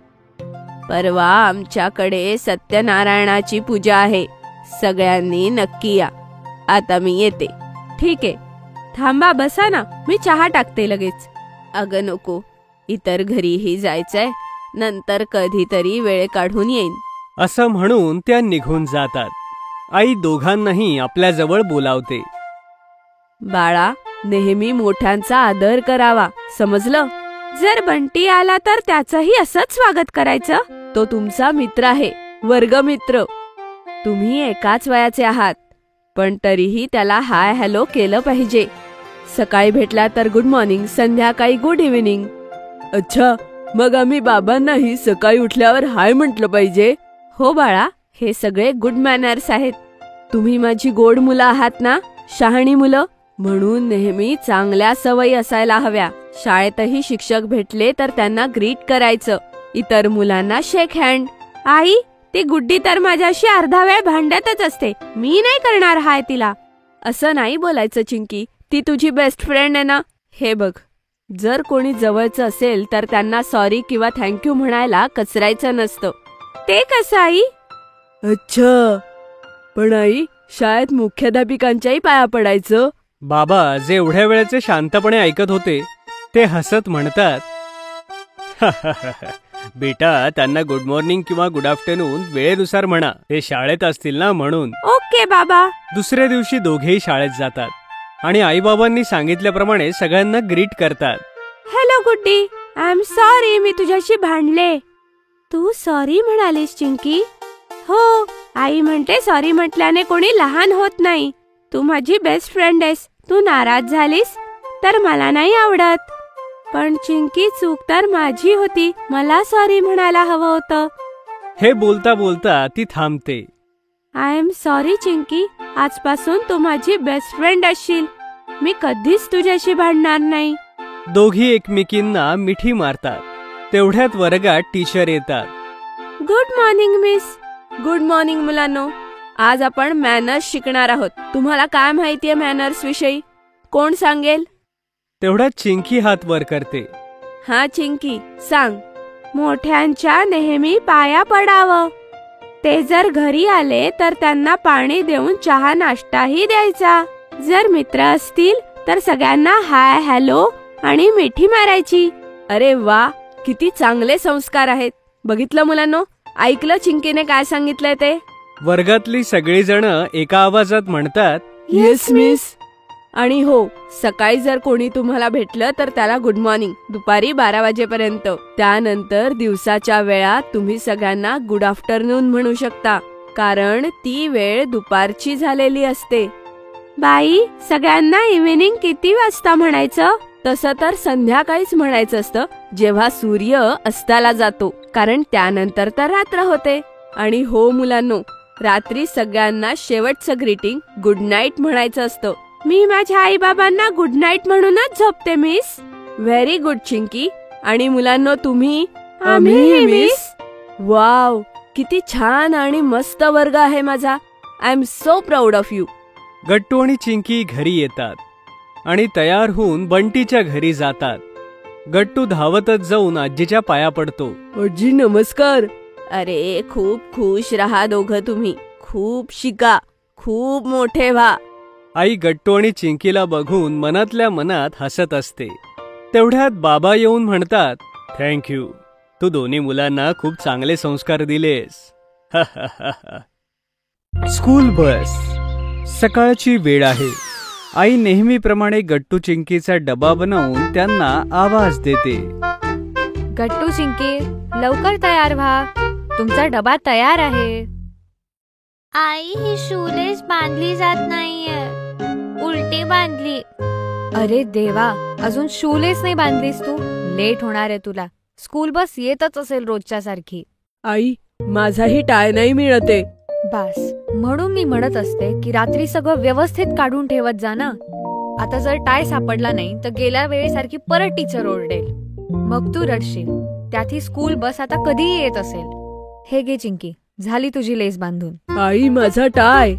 परवा आमच्याकडे सत्यनारायणाची पूजा आहे. सगळ्यांनी नक्की या. आता मी येते. ठीक आहे, थांबा बसा ना, मी चहा टाकते लगेच. अगं नको, इतर घरीही जायचंय. नंतर कधीतरी वेळ काढून येईन. असं म्हणून त्या निघून जातात. आई दोघांनाही आपल्याजवळ बोलावते. बाळा, नेहमी मोठ्यांचा आदर करावा, समजलं? जर बंटी आला तर त्याचंही असंच स्वागत करायचं. तो तुमचा मित्र आहे, वर्गमित्र. तुम्ही एकाच वयाचे आहात, पण तरीही त्याला हाय हॅलो केलं पाहिजे. सकाळी भेटला तर गुड मॉर्निंग, संध्याकाळी गुड इव्हिनिंग. अच्छा, मग आम्ही बाबांनाही सकाळी उठल्यावर हाय म्हटलं पाहिजे? हो बाळा, हे सगळे गुड मॅनर्स आहेत. तुम्ही माझी गोड मुलं आहात ना, शहाणी मुलं. म्हणून नेहमी चांगल्या सवयी असायला हव्या. शाळेतही शिक्षक भेटले तर त्यांना ग्रीट करायचं. इतर मुलांना शेक हँड. आई, ती गुड्डी तर माझ्याशी अर्धा वेळ भांडतच असते. मी नाही करणार हाय तिला. असं नाही बोलायचं चिंकी, ती तुझी बेस्ट फ्रेंड आहे ना. हे बघ, जर कोणी जवळचं असेल तर त्यांना सॉरी किंवा थँक्यू म्हणायला कचरायचं नसतं. ते कसं आई? अच्छा, पण आई, शाळेत मुख्याध्यापिकांच्याही पाया पडायचं. बाबा जे एवढ्या वेळेचे शांतपणे ऐकत होते ते हसत म्हणतात, बेटा त्यांना गुड मॉर्निंग किंवा गुड आफ्टरनून वेळेनुसार म्हणा. ते शाळेत असतील ना म्हणून. ओके बाबा. दुसऱ्या दिवशी दोघेही शाळेत जातात आणि आईबाबांनी सांगितल्याप्रमाणे सगळ्यांना ग्रीट करतात. Hello Guddi, I am sorry मी तुझ्याशी भांडले. तू सॉरी म्हणालीस चिंकी? हो, आई म्हणते सॉरी म्हटल्याने कोणी लहान होत नाही. तू माझी बेस्ट फ्रेंड आहेस. तू नाराज झालीस तर मला नाही आवडत. पण चिंकी, चूक तर माझी होती. मला सॉरी म्हणायला हवं होतं. हे बोलता बोलता ती थांबते. I am sorry Chinki. आजपासून तू माझी बेस्ट फ्रेंड असशील. मी कधीच तुझ्याशी भांडणार नाही. दोघी एकमेकींना मिठी मारतात. तेवढ्यात वर्गात टीचर येतात. Good morning miss. Good morning मुलांनो. आज आपण मॅनर्स शिकणार आहोत. तुम्हाला काय माहितीये मॅनर्स विषयी? कोण सांगेल? तेवढ्यात चिंकी हात वर करते. हा चिंकी, सांग. मोठ्यांच्या नेहमी पाया पडावं. ते जर घरी आले तर त्यांना पाणी देऊन चहा नाश्ताही द्यायचा. जर मित्र असतील तर सगळ्यांना हाय हॅलो आणि मिठी मारायची. अरे वा, किती चांगले संस्कार आहेत. बघितलं मुलांनो, ऐकलं चिंकीने काय सांगितलंय ते? वर्गातली सगळी जण एका आवाजात म्हणतात, येस मिस. आणि हो, सकाळी जर कोणी तुम्हाला भेटलं तर त्याला गुड मॉर्निंग. दुपारी 12 वाजेपर्यंत. त्यानंतर दिवसाच्या वेळात तुम्ही सगळ्यांना गुड आफ्टरनून म्हणू शकता, कारण ती वेळ दुपारची झालेली असते. बाई, सगळ्यांना इव्हिनिंग किती वाजता म्हणायचं? तसं तर संध्याकाळीच म्हणायचं असतं, जेव्हा सूर्य अस्ताला जातो, कारण त्यानंतर तर रात्र होते. आणि हो मुलांनो, रात्री सगळ्यांना शेवटचं ग्रीटिंग गुड नाईट म्हणायचं असतं. मी माझ्या आई बाबांना गुड नाईट म्हणूनच झोपते मिस. Very good Chinki. आणि मुलांनो, तुम्ही? आम्हीही मिस. वाव, किती छान आणि मस्त वर्ग आहे माझा. I am so proud of you. Gattu आणि चिंकी घरी येतात आणि तयार होऊन बंटीच्या घरी जातात. गट्टू धावतच जाऊन आजीच्या पाया पडतो. आजी नमस्कार. अरे, खूप खुश राहा दोघं तुम्ही. खूप शिका, खूप मोठे व्हा. आई गट्टू आणि चिंकीला बघून मनातल्या मनात हसत असते. तेवढ्यात बाबा येऊन म्हणतात, थँक्यू, तू दोन्ही मुलांना खूप चांगले संस्कार दिलेस. School bus. सकाळची वेळ आहे. आई नेहमीप्रमाणे गट्टू चिंकीचा डबा बनवून त्यांना आवाज देते. गट्टू चिंकी, लवकर तयार व्हा. तुमचा डबा तयार आहे. आई, ही शूलेस बांधली जात नाहीये. उलटी बांधली. अरे देवा, अजून शूलेस नाही बांधलीस तू. लेट होणार आहे तुला. स्कूल बस येतच असेल रोजच्या सारखी. आई, माझाही टाय नाही मिळते. बास, म्हणून मी म्हणत असते की रात्री सगळं व्यवस्थित काढून ठेवत जा ना. आता जर टाय सापडला नाही तर गेल्या वेळेसारखी परत टीचर ओरडेल. मग तू रडशील. त्यात ही स्कूल बस आता कधीही येत असेल. हे घे चिंकी, झाली तुझी लेस बांधून. आई, माझा टाय.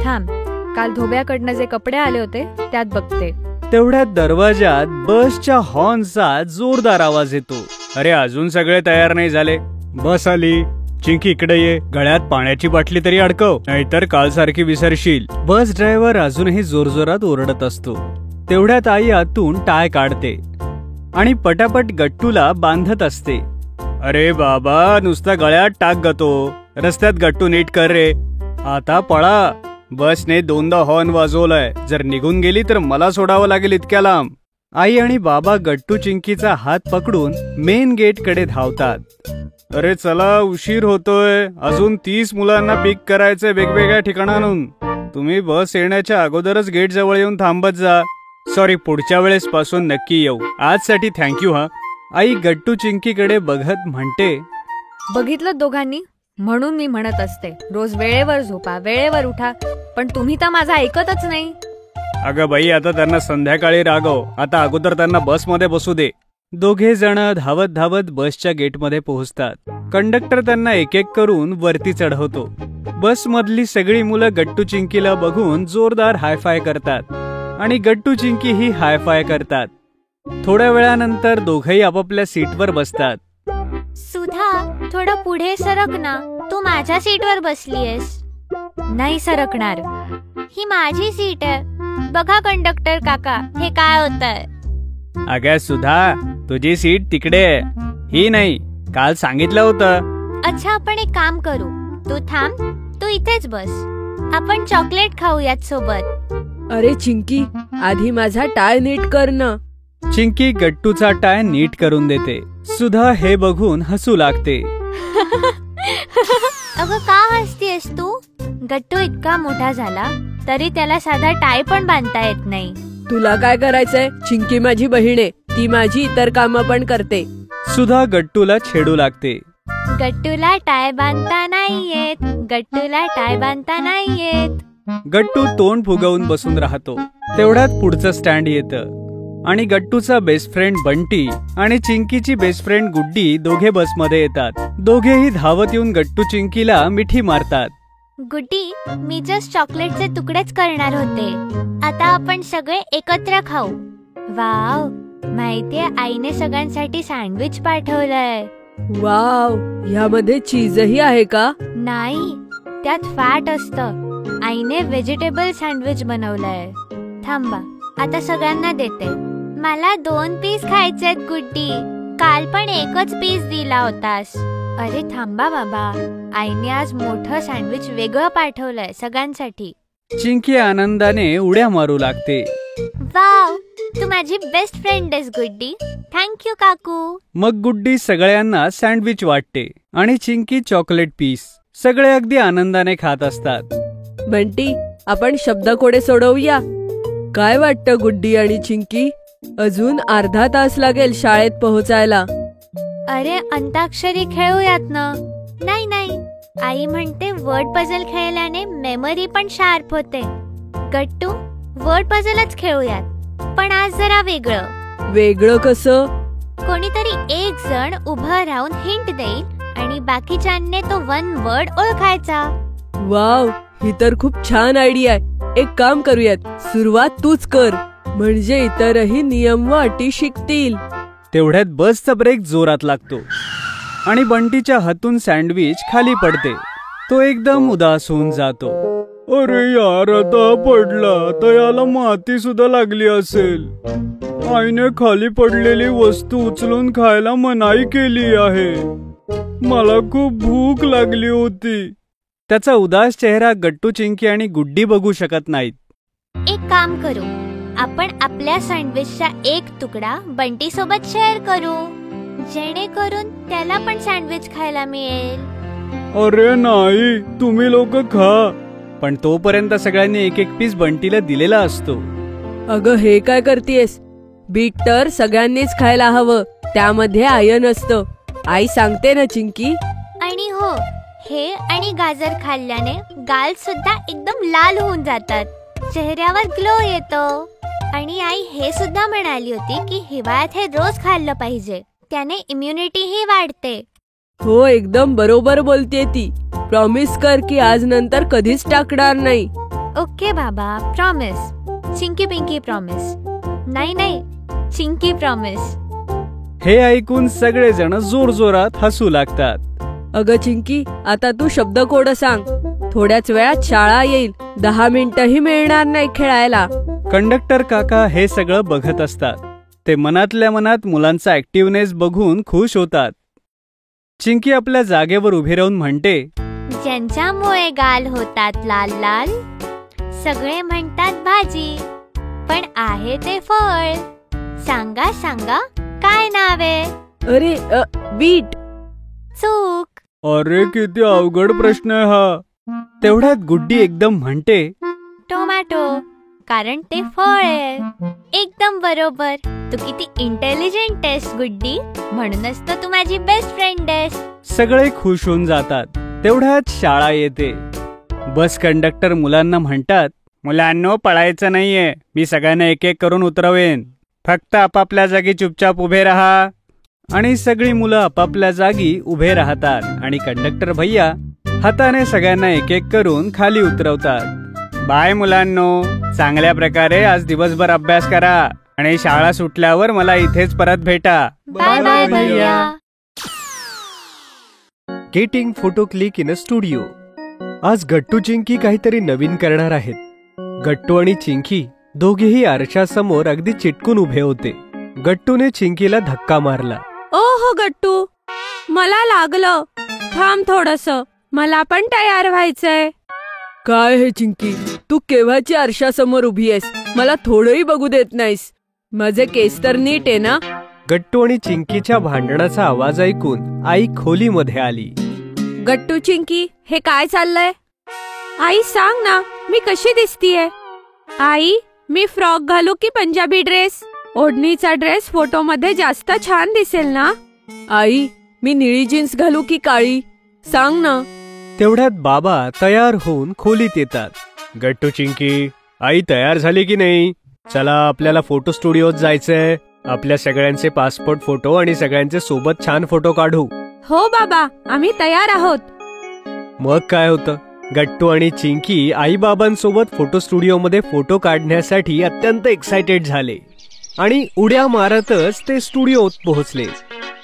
थांब, काल धोब्याकडनं जे कपडे आले होते त्यात बघते. तेवढ्यात दरवाजात बसच्या हॉर्नचा जोरदार आवाज येतो. अरे, अजून सगळे तयार नाही झाले. बस आली. चिंकी, इकडे ये. गळ्यात पाण्याची बाटली तरी अडकव, नाहीतर काल सारखी विसरशील. बस ड्रायव्हर अजूनही जोरजोरात ओरडत असतो. तेवढ्यात आई आतून टाय काढते आणि पटापट गट्टूला बांधत असते. अरे बाबा, नुसता गळ्यात टाक गतो. रस्त्यात गट्टू नीट कर रे. आता पळा. बसने 2दा हॉर्न वाजवलाय. जर निघून गेली तर मला सोडावं लागेल इतक्या लांब. आई आणि बाबा गट्टू चिंकीचा हात पकडून मेन गेट कडे धावतात. अरे चला, उशीर होतोय. अजून 30 मुलांना पिक करायचंय वेगवेगळ्या ठिकाणांहून. तुम्ही बस येण्याच्या अगोदरच गेट जवळ येऊन थांबत जा. सॉरी, पुढच्या वेळेस पासून नक्की येऊ. आजसाठी थँक्यू हा. आई गट्टू चिंकीकडे बघत म्हणते. बघितलं दोघांनी, म्हणून मी म्हणत असते रोज वेळेवर झोपा, वेळेवर उठा. पण तुम्ही तर माझा ऐकतच नाही. अगं बाई, आता त्यांना संध्याकाळी रागव. आता अगोदर त्यांना बसमध्ये बसू दे. दोघे जण धावत धावत बसच्या गेटमध्ये पोहोचतात. कंडक्टर त्यांना एक एक करून वरती चढवतो. बस मधली सगळी मुलं गट्टू चिंकीला बघून जोरदार हायफाय करतात आणि गट्टू चिंकी ही हायफाय करतात. थोड्या वेळानंतर दोघेही आपापल्या सीटवर बसतात. सुधा, थोडं पुढे सरक ना. तू माझ्या सीटवर बसलीयस. नाही सरकणार. ही माझी सीट आहे. बघा कंडक्टर काका, हे काय होतंय? अगं सुधा, तुझी सीट तिकडे आहे, ही नाही. काल सांगितलं होतं. अच्छा, आपण एक काम करू. तू थांब, तू इथेच बस. आपण चॉकलेट खाऊयात सोबत. अरे चिंकी, आधी माझा टाय नीट कर ना. चिंकी गट्टूचा टाय नीट करून देते. सुधा हे बघून हसू लागते. अगं का हसतेस तू? गट्टू इतका मोठा झाला तरी त्याला साधा टाय पण बांधता येत नाही. तुला काय करायचंय? चिंकी माझी बहीण आहे, ती माझी इतर कामं पण करते. सुधा गट्टूला छेडू लागते. गट्टूला टाय बांधता नाही येत, गट्टूला टाय बांधता नाही येत. गट्टू तोंड फुगवून बसून राहतो. तेवढ्यात पुढचं स्टँड येतं आणि गट्टूचा बेस्ट फ्रेंड बंटी आणि चिंकीची बेस्ट फ्रेंड गुड्डी दोघे बसमध्ये येतात. दोघेही धावत येऊन गट्टू चिंकीला मिठी मारतात. गुड्डी, मी जस्ट चॉकलेटचे तुकडेच करणार होते. आता आपण सगळे एकत्र खाऊ. वाव, माहितीये आईने सगळ्यांसाठी सँडविच पाठवलंय. वाव, ह्यामध्ये चीजही आहे का? नाही, त्यात फॅट असतं. आईने व्हेजिटेबल सँडविच बनवलंय. थांबा, आता सगळ्यांना देते. मला 2 पीस खायचेत गुड्डी. काल पण एकच पीस दिला होतास. अरे थांबा बाबा, आईने आज मोठं सँडविच वेगळं पाठवलंय सगळ्यांसाठी. चिंकी आनंदाने उड्या मारू लागते. वाव, तू माझी बेस्ट फ्रेंड आहेस गुड्डी. थँक्यू काकू. मग गुड्डी सगळ्यांना सँडविच वाटते आणि चिंकी चॉकलेट पीस. सगळे अगदी आनंदाने खात असतात. बंटी, आपण शब्दकोडे सोडवूया. काय वाटतं गुड्डी आणि चिंकी? अजून अर्धा तास लागेल शाळेत पोहोचायला. अरे अंताक्षरी खेळूयात ना. नाही नाही, आई म्हणते वर्ड पझल खेळल्याने मेमरी पण शार्प होते. गट्टू, वर्ड पझलच खेळूयात, पण आज जरा वेगळं. वेगळं कसं? कोणीतरी एक जण उभं राहून हिंट देईल आणि बाकीच्यांनी तो 1 वर्ड ओळखायचा. वाव, ही तर खूप छान आयडिया आहे. एक काम करूयात, सुरुवात तूच कर, म्हणजे इतरही नियम व अटी शिकतील. तेवढ्यात बसचा ब्रेक जोरात लागतो आणि बंटीच्या हातून सँडविच खाली पडते. तो एकदम उदास होऊन जातो. अरे यार, आता पडला तर याला माती सुद्धा लागली असेल. आईने खाली पडलेली वस्तू उचलून खायला मनाई केली आहे. मला खूप भूक लागली होती. त्याचा उदास चेहरा गट्टू, चिंकी आणि गुड्डी बघू शकत नाहीत. एक काम करू, आपण आपल्या सँडविचचा एक तुकडा बंटी सोबत शेअर करू, जेणेकरून त्याला पण सँडविच खायला मिळेल. अरे नाही, तुम्ही लोक खा. पण तोपर्यंत सगळ्यांनी एक एक पीस बंटीला दिलेला असतो. अगं हे काय करतेस? बीट तर सगळ्यांनीच खायला हवं, त्यामध्ये आयर्न असतं. आई सांगते ना चिंकी. आणि हो, हे आणि गाजर खाल्ल्याने गाल सुद्धा एकदम लाल होऊन जातात, चेहऱ्यावर ग्लो येतो. आणि आई हे सुद्धा म्हणाली होती की हिवाळ्यात हे रोज खाल्लं पाहिजे, त्याने इम्युनिटी ही वाढते. हो, एकदम बरोबर बोलते ती. प्रॉमिस कर की आज नंतर कधीच टाकणार नाही. ओके बाबा, प्रॉमिस. Chinki pinky promise. नाही नाही, चिंकी प्रॉमिस. हे ऐकून सगळेजण जोरजोरात हसू लागतात. अगं चिंकी, आता तू शब्दकोड सांग. थोड्याच वेळात शाळा येईल, 10 मिनिटंही मिळणार नाही खेळायला. कंडक्टर काका हे सगळं बघत असतात. ते मनातल्या मनात मुलांचा ऍक्टिव्हनेस बघून खुश होतात. चिंकी आपल्या जागेवर उभी राहून म्हणते, ज्यांच्यामुळे गाल होतात लाल लाल, सगळे म्हणतात भाजी, पण आहे ते फळ. सांगा सांगा, काय नावे? अरे बीट. चूक. अरे किती अवघड प्रश्न आहे हा. तेवढ्यात गुड्डी एकदम म्हणते, टोमॅटो, कारण ते फळ आहे. एकदम बरोबर. तू किती इंटेलिजंट आहेस गुड्डी, म्हणूनच तर तू माझी बेस्ट फ्रेंड आहेस. सगळे खुश होऊन जातात. तेवढ्यात शाळा येते. बस कंडक्टर मुलांना म्हणतात, मुलांनो पळायचं नाहीये, मी सगळ्यांना एक एक करून उतरवेन, फक्त आपापल्या जागी चुपचाप उभे राहा. आणि सगळी मुलं आपापल्या जागी उभे राहतात आणि कंडक्टर भैया हाताने सगळ्यांना एक एक करून खाली उतरवतात. बाय मुलांनो, चांगल्या प्रकारे आज दिवसभर अभ्यास करा आणि शाळा सुटल्यावर मला इथेच परत भेटा. बाय बाय भैया. Getting photo click in a studio. आज गट्टू चिंकी काहीतरी नवीन करणार आहेत. गट्टू आणि चिंकी दोघेही आरशासमोर अगदी चिटकून उभे होते. गट्टूने चिंकीला धक्का मारला. ओ हो गट्टू, मला लागलं. थांब थोडस, मला पण तयार व्हायचंय. काय हे चिंकी, तू केव्हाची आरशासमोर उभी आहेस? मला थोडंही बघू देत नाहीस. माझे केस तर नीट आहे ना? गट्टू आणि चिंकीच्या भांडणाचा आवाज ऐकून आई खोलीमध्ये आली. गट्टू चिंकी, हे काय चाललंय? आई सांग ना, मी कशी दिसतीये? आई, मी फ्रॉक घालू की पंजाबी ड्रेस? ओढणीचा ड्रेस फोटोमध्ये जास्त छान दिसेल ना? आई, मी निळी जीन्स घालू की काळी? सांग ना. तेवढ्यात बाबा तयार होऊन खोलीत येतात. गट्टू चिंकी, आई तयार झाली की नाही? चला आपल्याला फोटो स्टुडिओत जायचंय. आपल्या सगळ्यांचे पासपोर्ट फोटो आणि सगळ्यांचे सोबत छान फोटो काढू. हो बाबा, आम्ही तयार आहोत. मग काय होतं, गट्टू आणि चिंकी आई बाबांसोबत फोटो स्टुडिओमध्ये फोटो काढण्यासाठी अत्यंत एक्सायटेड झाले आणि उड्या मारतच ते स्टुडिओत पोहोचले.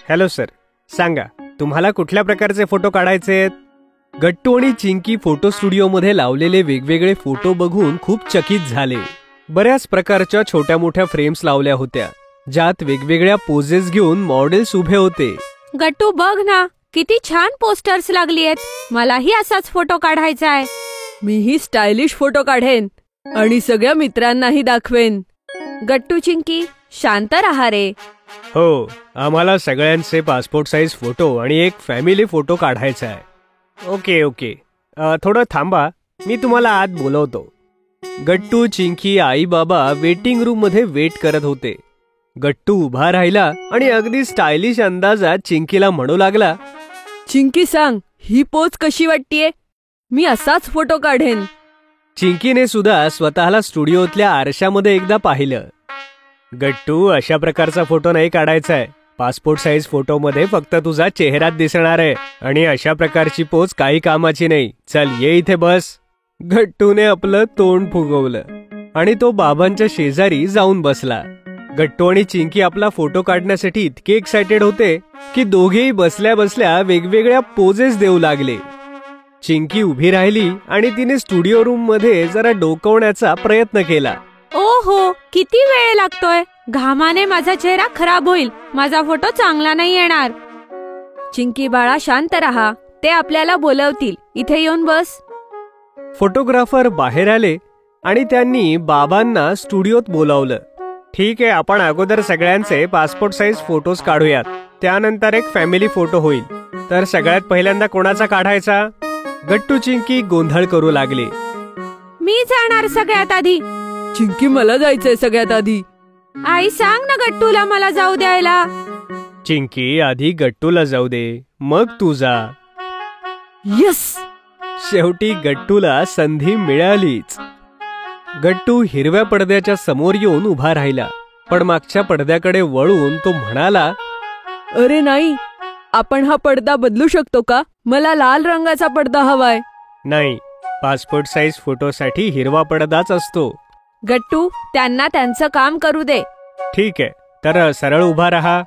हॅलो सर, सांगा तुम्हाला कुठल्या प्रकारचे फोटो काढायचे? गट्टू आणि चिंकी फोटो स्टुडिओमध्ये लावलेले वेगवेगळे फोटो बघून खूप चकित झाले. बऱ्याच प्रकारच्या छोट्या मोठ्या फ्रेम्स लावल्या होत्या, ज्यात वेगवेगळ्या पोजेस घेऊन मॉडेल्स उभे होते. गट्टू बघ ना, किती छान पोस्टर्स लागली आहेत. मलाही असाच फोटो काढायचा आहे. मीही स्टायलिश फोटो काढेन आणि सगळ्या मित्रांनाही दाखवेन. गट्टू चिंकी, शांत राहा रे. हो, आम्हाला सगळ्यांचे पासपोर्ट साईज फोटो आणि एक फॅमिली फोटो काढायचा आहे. ओके, थोडं थांबा, मी तुम्हाला आत बोलवतो. गट्टू, चिंकी, आई बाबा वेटिंग रूम मध्ये वेट करत होते. गट्टू उभा राहिला आणि अगदी स्टायलिश अंदाजात चिंकीला म्हणू लागला, चिंकी सांग, ही पोच कशी वाटतेय? मी असाच फोटो काढेन. चिंकीने सुद्धा स्वतःला स्टुडिओतल्या आरशामध्ये एकदा पाहिलं. गट्टू, अशा प्रकारचा फोटो नाही काढायचाय. पासपोर्ट साईज फोटोमध्ये फक्त तुझा चेहराच दिसणार आहे आणि अशा प्रकारची पोच काही कामाची नाही. चल ये इथे बस. गट्टूने आपलं तोंड फुगवलं आणि तो बाबांच्या शेजारी जाऊन बसला. गट्टू आणि चिंकी आपला फोटो काढण्यासाठी इतके एक्सायटेड होते की दोघेही बसल्या बसल्या वेगवेगळ्या पोजेस देऊ लागले. चिंकी उभी राहिली आणि तिने स्टुडिओ रूम मध्ये जरा डोकवण्याचा प्रयत्न केला. ओहो, किती वेळ लागतोय. घामाने माझा चेहरा खराब होईल. माझा फोटो चांगला नाही येणार. चिंकी बाळा, शांत राहा. ते आपल्याला बोलवतील. इथे येऊन बस. फोटोग्राफर बाहेर आले आणि त्यांनी बाबांना स्टुडिओत बोलावलं. ठीक आहे, आपण अगोदर सगळ्यांचे पासपोर्ट साईज फोटोज काढूयात. त्यानंतर एक फॅमिली फोटो होईल. तर सगळ्यात पहिल्यांदा कोणाचा काढायचा? गट्टू चिंकी गोंधळ करू लागले. मी जाणार सगळ्यात आधी. चिंकी, मला जायचंय सगळ्यात आधी. आई सांग ना गट्टूला मला जाऊ द्यायला. चिंकी, आधी गट्टूला जाऊ दे, मग तू जा. यस. शेवटी गट्टूला संधी मिळालीच. गट्टू हिरव्या पडद्याच्या समोर येऊन उभा राहिला, पण मागच्या पडद्याकडे वळून तो म्हणाला, अरे नाही, आपण हा पडदा बदलू शकतो का? मला लाल रंगाचा पडदा हवाय. नाही, पासपोर्ट साईज फोटोसाठी हिरवा पडदाच असतो. गट्टू, त्यांना त्यांचं काम करू दे. ठीक आहे, तर सरळ उभा राहा.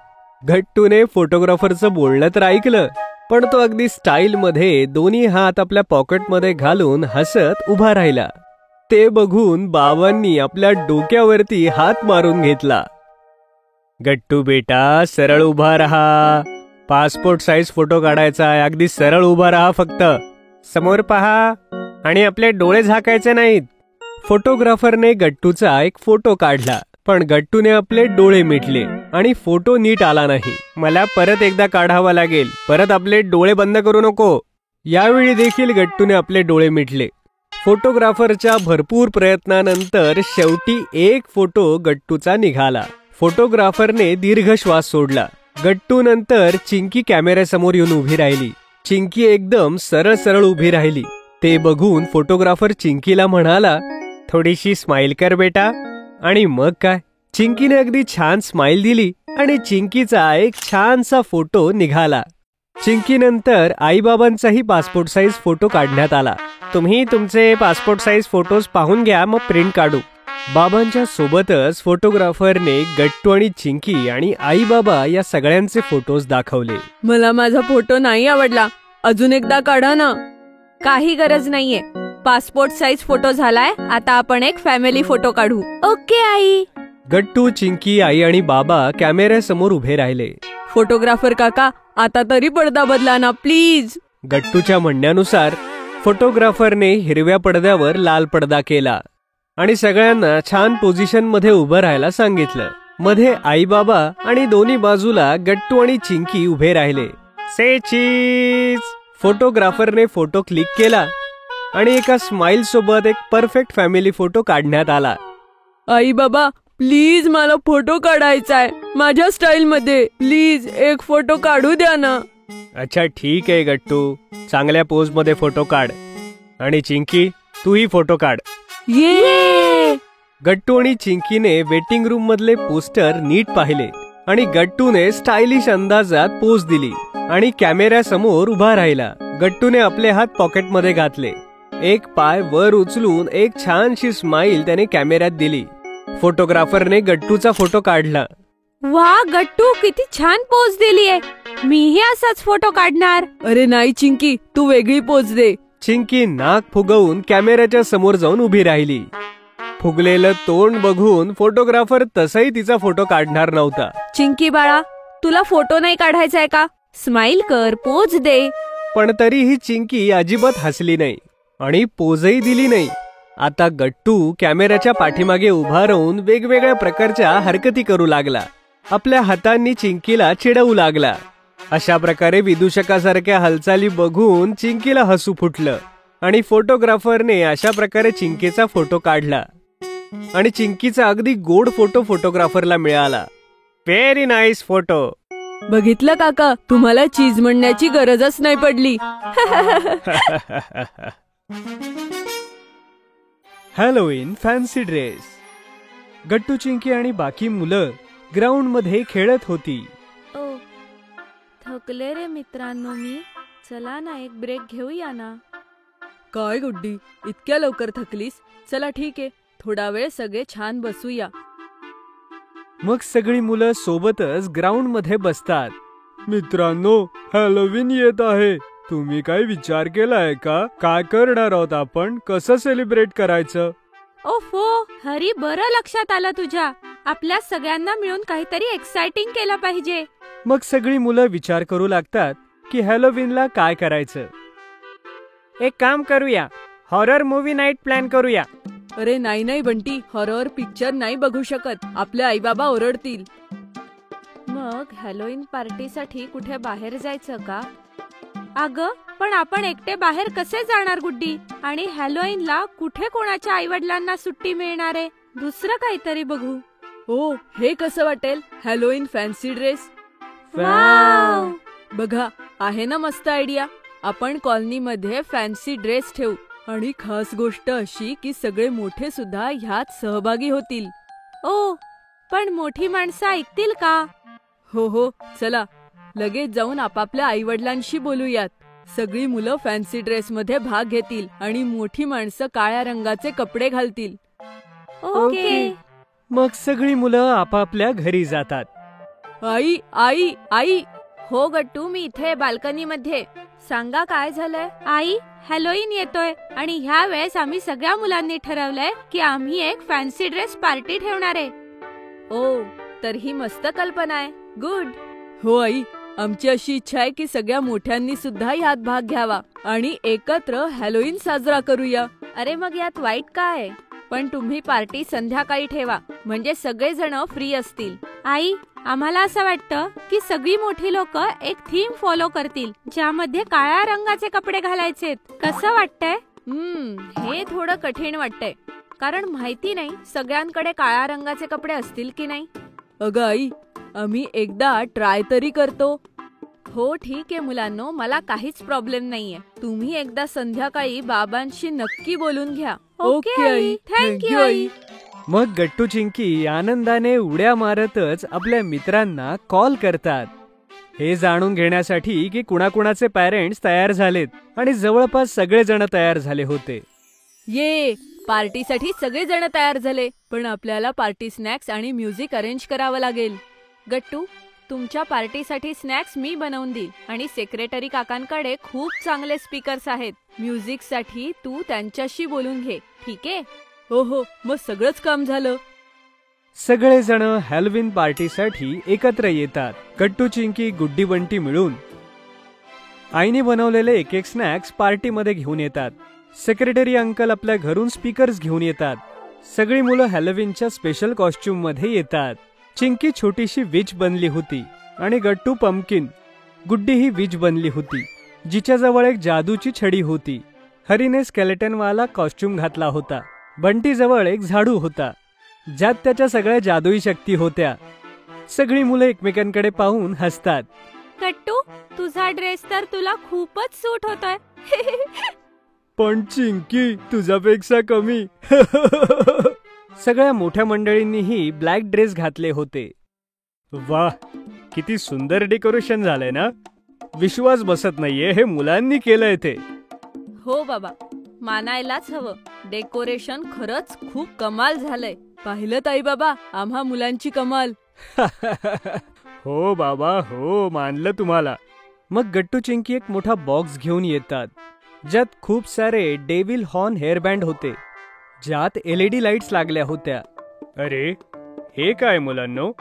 गट्टूने फोटोग्राफरचं बोलणं तर ऐकलं, पण तो अगदी स्टाईल मध्ये दोन्ही हात आपल्या पॉकेटमध्ये घालून हसत उभा राहिला. ते बघून बाबांनी आपल्या डोक्यावरती हात मारून घेतला. गट्टू बेटा, सरळ उभा राहा. पासपोर्ट साईज फोटो काढायचा आहे. अगदी सरळ उभा राहा. फक्त समोर पहा आणि आपले डोळे झाकायचे नाहीत. फोटोग्राफरने गट्टूचा एक फोटो काढला, पण गट्टूने आपले डोळे मिटले आणि फोटो नीट आला नाही. मला परत एकदा काढावा लागेल. परत आपले डोळे बंद करू नको. यावेळी देखील गट्टूने आपले डोळे मिटले. फोटोग्राफरच्या भरपूर प्रयत्नानंतर शेवटी एक फोटो गट्टूचा निघाला. फोटोग्राफरने दीर्घ श्वास सोडला. गट्टू नंतर चिंकी कॅमेऱ्यासमोर येऊन उभी राहिली. चिंकी एकदम सरळ सरळ उभी राहिली. ते बघून फोटोग्राफर चिंकीला म्हणाला, थोडीशी स्माइल कर बेटा. आणि मग काय, चिंकीने अगदी छान स्माइल दिली आणि चिंकीचा एक छानसा फोटो निघाला. चिंकी नंतर आईबाबांचाही पासपोर्ट साईज फोटो काढण्यात आला. तुम्ही तुमचे पासपोर्ट साईज फोटोज पाहून घ्या, मग प्रिंट काढू. बाबांच्या सोबतच फोटोग्राफरने गट्टू आणि चिंकी आणि आई बाबा या सगळ्यांचे फोटोज दाखवले. मला माझा फोटो नाही आवडला. अजून एकदा काढा ना. काही गरज नाहीये. पासपोर्ट साईज फोटो झालाय. आता आपण एक फॅमिली फोटो काढू. ओके आई. गट्टू, चिंकी, आई आणि बाबा कॅमेऱ्यासमोर उभे राहिले. फोटोग्राफर काका, आता तरी पडदा बदला ना प्लीज. गट्टूच्या म्हणण्यानुसार फोटोग्राफरने हिरव्या पडद्यावर लाल पडदा केला आणि सगळ्यांना छान पोझिशन मध्ये उभं राहायला सांगितलं. मध्ये आई बाबा आणि दोन्ही बाजूला गट्टू आणि चिंकी उभे राहिले. से चीज. फोटोग्राफरने फोटो क्लिक केला आणि एका स्माइल सोबत एक परफेक्ट फॅमिली फोटो काढण्यात आला. आई बाबा प्लीज मला फोटो काढायचाय माझ्या स्टाईल मध्ये. प्लीज एक फोटो काढू द्या ना. अच्छा ठीक आहे गट्टू, चांगल्या पोज मध्ये फोटो काढ. आणि चिंकी तूही फोटो काढ. ये. गट्टू आणि चिंकीने वेटिंग रूम मधले पोस्टर नीट पाहिले आणि गट्टूने स्टायलिश अंदाजात पोज दिली आणि कॅमेऱ्यासमोर उभा राहिला. गट्टूने आपले हात पॉकेटमध्ये घातले. एक पाय वर उचलून एक छानशी स्माइल त्याने कॅमेऱ्यात दिली. फोटोग्राफरने गट्टूचा फोटो काढला. वा गट्टू, किती छान पोज दिलीये. मीही असाच फोटो काढणार. अरे नाही चिंकी, तू वेगळी पोज दे. चिंकी नाक फुगवून कॅमेऱ्याच्या समोर जाऊन उभी राहिली. फुगलेलं तोंड बघून फोटोग्राफर तसाही तिचा फोटो काढणार नव्हता. चिंकी बाळा, तुला फोटो नाही काढायचाय का? स्माइल कर, पोज दे. पण तरीही चिंकी अजिबात हसली नाही आणि पोजही दिली नाही. आता गट्टू कॅमेऱ्याच्या पाठीमागे उभा राहून वेगवेगळ्या प्रकारच्या हरकती करू लागला. आपल्या हातांनी चिंकीला चिडवू लागला. अशा प्रकारे विदूषकासारख्या हालचाली बघून चिंकीला हसू फुटलं आणि फोटोग्राफरने अशा प्रकारे चिंकीचा फोटो काढला आणि चिंकीचा अगदी गोड फोटो फोटोग्राफरला मिळाला. Very nice photo. बघितलं काका, तुम्हाला चीज म्हणण्याची गरजच नाही पडली. Halloween fancy dress. Gattu, Chinki आणि बाकी मुलं ग्राउंड मध्ये खेळत होती. ओ थकले रे मित्रांनो मी. चला ना एक ब्रेक घेऊया ना. काय गुड्डी, इतक्या लवकर थकलीस? चला ठीक आहे, थोडा वेळ सगळे छान बसूया. मग सगळी मुलं सोबतच ग्राउंड मध्ये बसतात. मित्रांनो, हॅलोवीन येत आहे. तुम्ही काय विचार केलाय का? काय करणार आहोत आपण? कसं सेलिब्रेट करायचं? ओफो हरी, बरं लक्षात आलं तुझ्या. आपल्या सगळ्यांना मिळून काहीतरी एक्साइटिंग केलं पाहिजे. मग सगळी मुलं विचार करू लागतात की हॅलोवीनला काय करायचं. एक काम करूया, हॉरर मूवी नाईट प्लॅन करूया. अरे नाही नाही बंटी, हॉरर पिक्चर नाही बघू शकत. आपले आई बाबा ओरडतील. मग हॅलोईन पार्टीसाठी कुठे बाहेर जायचं का? अगं पण आपण एकटे बाहेर कसे जाणार गुड्डी? आणि हॅलोईनला कुठे कोणाच्या आईवडिलांना सुट्टी मिळणार आहे? दुसरं काहीतरी बघू. हो, हे कसं वाटेल? हॅलोईन फॅन्सी ड्रेस. वाव! बघा, आहे ना मस्त आयडिया. आपण कॉलनीमध्ये फॅन्सी ड्रेस ठेवू आणि खास गोष्ट अशी की सगळे मोठे सुद्धा ह्यात सहभागी होतील. ओ पण मोठी माणसं ऐकतील का? हो हो, चला लगेच जाऊन आपापल्या आई वडिलांशी बोलूयात. सगळी मुलं फॅन्सी ड्रेस मध्ये भाग घेतील आणि मोठी माणसं काळ्या रंगाचे कपडे घालतील. ओके. मग सगळी मुलं आपापल्या घरी जातात. आई आई आई. हो गट्टू, मी इथे बाल्कनी मध्ये. सांगा काय झालंय? आई, हॅलोईन येतोय आणि ह्या वेळेस आम्ही सगळ्या मुलांनी ठरवलंय की आम्ही एक फॅन्सी ड्रेस पार्टी ठेवणार आहे. ओ, तर ही मस्त कल्पना आहे. गुड. हो आई, आमची अशी इच्छा आहे की सगळ्या मोठ्यांनी सुद्धा यात भाग घ्यावा आणि एकत्र हॅलोईन साजरा करूया. अरे मग यात वाईट काय? पण तुम्ही पार्टी संध्याकाळी ठेवा म्हणजे सगळेजण फ्री असतील. आई, आम्हाला असं वाटतं की सगळी मोठी लोक एक थीम फॉलो करतील ज्यामध्ये काळ्या रंगाचे कपडे घालायचेत. कसं वाटतंय? हे थोडं कठीण वाटतंय कारण माहिती नाही सगळ्यांकडे काळ्या रंगाचे कपडे असतील की नाही. अगं आई, आम्ही एकदा ट्राय तरी करतो. हो ठीक आहे मुलांनो, मला काहीच प्रॉब्लेम नाहीये. तुम्ही एकदा संध्याकाळी बाबांशी नक्की बोलून घ्या. Okay I. थँक्यू आई. मग गट्टू, चिंकी आनंदाने उड्या मारतच आपल्या मित्रांना कॉल करतात. हे जाणून घेण्यासाठी की कुणाकुणाचे पॅरेंट्स तयार झालेत आणि जवळपास सगळेजण तयार झाले होते. ये, पार्टीसाठी सगळेजण तयार झाले, पण आपल्याला पार्टी स्नॅक्स आणि म्युझिक अरेंज करावं लागेल. गट्टू, तुमच्या पार्टीसाठी स्नॅक्स मी बनवून देईल आणि सेक्रेटरी काकांकडे खूप चांगले स्पीकर्स आहेत. म्युझिकसाठी तू त्यांच्याशी बोलून घे, ठीक आहे? हो हो, मग सगळंच काम झालं. सगळेजण हॅलोवीन पार्टीसाठी एकत्र येतात. गट्टू, चिंकी, गुड्डी, बंटी मिळून आईने बनवलेले एक एक स्नॅक्स पार्टीमध्ये घेऊन येतात. सेक्रेटरी अंकल आपल्या घरून स्पीकर्स घेऊन येतात. सगळी मुलं हॅलोवीनच्या स्पेशल कॉस्ट्युम मध्ये येतात. चिंकी छोटीशी विच बनली होती आणि गट्टू पंपकिन, गुड्डी ही विच बनली होती, जिच्याजवळ एक जादूची छडी होती. हरीने स्केलेटनवाला कॉस्ट्युम घातला होता. बंटीजवळ एक झाडू होता, ज्यात त्याच्या सगळ्या जादुई शक्ती होत्या. सगळी मुलं एकमेकांकडे पाहून हसतात. गट्टू, तुझा ड्रेस तर तुला खूपच सूट होतोय. पण चिंकी तुझ्यापेक्षा कमी. सगळ्या मोठ्या मंडळींनीही ब्लॅक ड्रेस घातले होते. वाह, किती सुंदर डेकोरेशन झालंय ना. विश्वास बसत नाहीये, हे मुलांनी केलंय ते. हो बाबा, मानायलाच हवं. डेकोरेशन खरंच खूप कमाल झालंय. पाहिलं ताई बाबा, आम्हा मुलांची कमाल. हो बाबा हो, मानलं तुम्हाला. मग गट्टू चिंकी एक मोठा बॉक्स घेऊन येतात, ज्यात खूप सारे डेव्हिल हॉर्न हेअरबँड होते, ज्यात LED लाईट्स लागल्या होत्या. अरे, हे काय मुलांनो?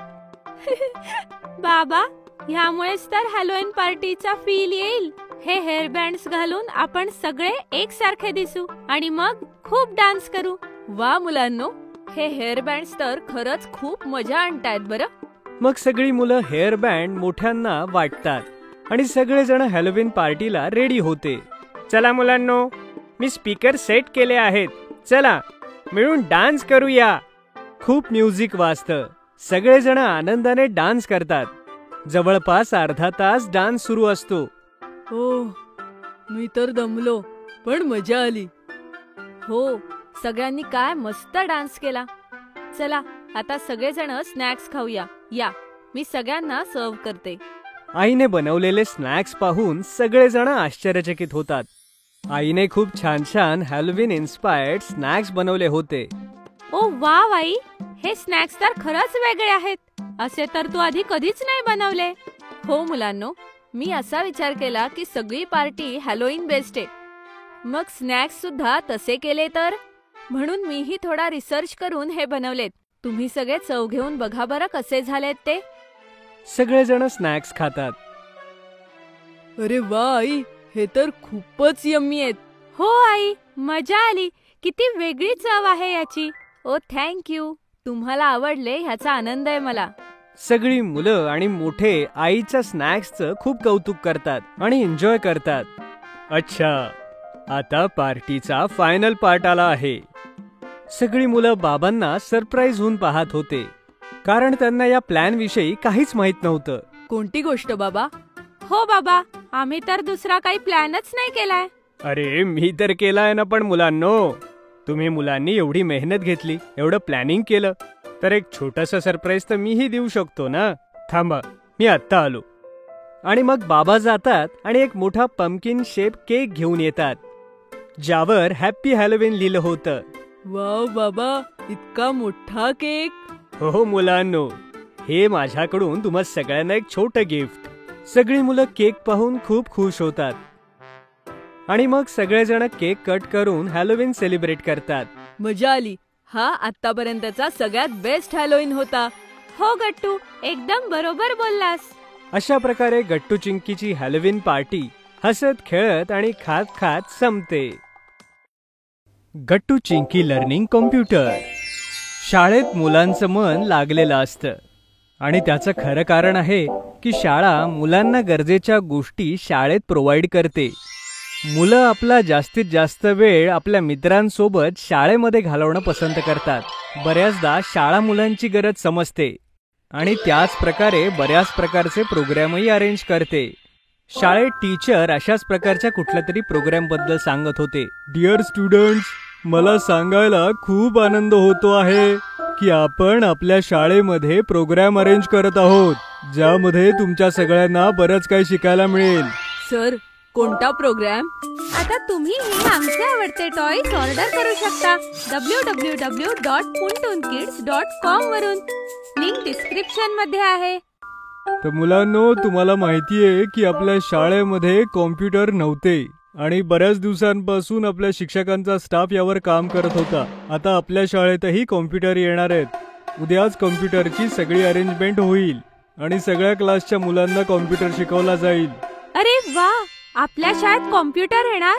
बाबा, ह्यामुळेच तर हॅलोवीन पार्टीचा फील येईल. हे हेअरबँड्स घालून आपण सगळे एकसारखे दिसू आणि मग खूप डान्स करू. वा मुलांनो, हे हेअरबँड्स तर खरंच खूप मजा आणतायत बरं. मग सगळी मुलं हेअरबँड मोठ्यांना वाटतात आणि सगळेजण हॅलोवीन पार्टीला रेडी होते. चला मुलांनो, मी स्पीकर सेट केले आहेत. चला मिळून डान्स करूया. खूप म्युझिक वाजतं. सगळेजण आनंदाने डान्स करतात. जवळपास अर्धा तास डान्स सुरू असतो. हो, मी तर दमलो, पण मजा आली. हो, सगळ्यांनी काय मस्त डान्स केला. चला आता सगळेजण स्नॅक्स खाऊया. या, मी सगळ्यांना सर्व करते. आईने बनवलेले स्नॅक्स पाहून सगळेजण आश्चर्यचकित होतात. आईने खूप छान छान हॅलोवीन इन्स्पायर्ड स्नॅक्स बनवले होते. ओ वाव आई, हे स्नॅक्स तर खरंच वेगळे आहेत. असे तर तू आधी कधीच नाही बनवले. हो मुलांनो, मी असा विचार केला की सगळी पार्टी हॅलोवीन बेस्ड आहे, मग स्नॅक्स सुद्धा तसे केले तर, म्हणून मीही थोडा रिसर्च करून हे बनवलेत. तुम्ही सगळे चव घेऊन बघा बरं कसे झालेत ते. सगळेजण स्नॅक्स खातात. अरे वा आई, हे तर खूपच यम्मी आहेत. हो आई, मजा आली. किती वेगळी चव आहे याची. ओ थँक्यू. तुम्हाला आवडले ह्याचा आनंद आहे मला. सगळी मुलं आणि मोठे आईच्या स्नॅक्सचं खूप कौतुक करतात आणि एन्जॉय करतात. अच्छा, आता पार्टीचा फायनल पार्ट आला आहे. सगळी मुलं बाबांना सरप्राईज होऊन पाहत होते, कारण त्यांना या प्लॅन विषयी काहीच माहित नव्हतं. कोणती गोष्ट बाबा? हो बाबा, आम्ही तर दुसरा काही प्लॅनच नाही केलाय. अरे, मी तर केलाय ना. पण मुलांनो, तुम्ही मुलांनी एवढी मेहनत घेतली, एवढं प्लॅनिंग केलं, तर एक छोटंसं सरप्राईज तर मीही देऊ शकतो ना. थांबा, मी आत्ता आलो. आणि मग बाबा जातात आणि एक मोठा पंपकिन शेप केक घेऊन येतात, ज्यावर हॅपी हॅलोवीन लिहिलं होतं. वाव बाबा, इतका मोठा केक. हो मुलांनो, हे माझ्याकडून तुम्हा सगळ्यांना एक छोटं गिफ्ट. सगळी मुलं केक पाहून खूप खुश होतात आणि मग सगळेजण केक कट करून हॅलोवीन सेलिब्रेट करतात. मजा आली. हा आतापर्यंतचा सगळ्यात बेस्ट हॅलोवीन होता. हो गट्टू, एकदम बरोबर बोललास. अशा प्रकारे गट्टू चिंकीची हॅलोवीन पार्टी हसत खेळत आणि खात खात संपते. गट्टू चिंकी लर्निंग कॉम्प्युटर. शाळेत मुलांचं मन लागलेलं असतं आणि त्याचं खरं कारण आहे की शाळा मुलांना गरजेच्या गोष्टी शाळेत प्रोव्हाइड करते. मुलं आपला जास्तीत जास्त वेळ आपल्या मित्रांसोबत शाळेमध्ये घालवणं पसंत करतात. बऱ्याचदा शाळा मुलांची गरज समजते आणि त्याच प्रकारे बऱ्याच प्रकारचे प्रोग्रामही अरेंज करते. शाळेत टीचर अशाच प्रकारच्या कुठल्या तरी प्रोग्राम बद्दल सांगत होते. डिअर स्टुडंट्स, मला सांगायला खूप आनंद होतो आहे की आपण आपल्या शाळेमध्ये प्रोग्राम अरेंज करत आहोत, ज्यामध्ये तुमच्या सगळ्यांना बरंच काही शिकायला मिळेल. सर, कोणता प्रोग्राम? आता तुम्ही आमचे आवडते टॉयज ऑर्डर करू शकता www.puntoonkids.com वरून. लिंक डिस्क्रिप्शन मध्ये आहे. तर मुलांनो, तुम्हाला माहितीये की आपल्या शाळेमध्ये कॉम्प्युटर नव्हते आणि बऱ्याच दिवसांपासून आपल्या शिक्षकांचा स्टाफ यावर काम करत होता. आता आपल्या शाळेतही कॉम्प्युटर येणार आहेत. उद्याच कॉम्प्युटरची सगळी अरेंजमेंट होईल आणि सगळ्या क्लासच्या मुलांना कॉम्प्युटर शिकवला जाईल. अरे वा, आपल्या शाळेत कॉम्प्युटर येणार?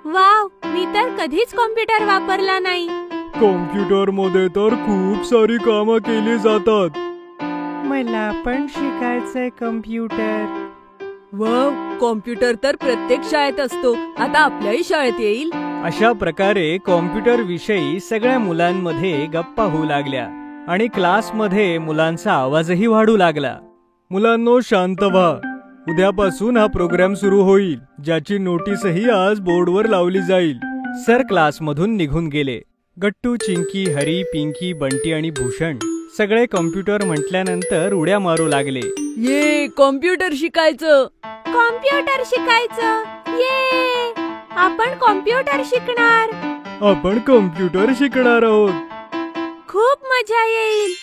वाव, मी तर कधीच कॉम्प्युटर वापरला नाही. कॉम्प्युटर मध्ये तर खूप सारी कामं केली जातात. मला पण शिकायचंय कम्प्युटर. वाव, कॉम्प्युटर तर प्रत्येक शाळेत असतो. आता आपल्याही शाळेत येईल. अशा प्रकारे कॉम्प्युटर विषयी सगळ्या मुलांमध्ये गप्पा होऊ लागल्या आणि क्लासमध्ये मुलांचा आवाजही वाढू लागला. मुलांनो, शांत व्हा. उद्यापासून हा प्रोग्राम सुरू होईल, ज्याची नोटीसही आज बोर्डवर लावली जाईल. सर क्लासमधून निघून गेले. गट्टू, चिंकी, हरी, पिंकी, बंटी आणि भूषण सगळे कॉम्प्युटर म्हटल्यानंतर उड्या मारू लागले. ये, कॉम्प्युटर शिकायचं. कॉम्प्युटर शिकायचं. ये, आपण कॉम्प्युटर शिकणार. आपण कॉम्प्युटर शिकणार आहोत. खूप मजा येईल.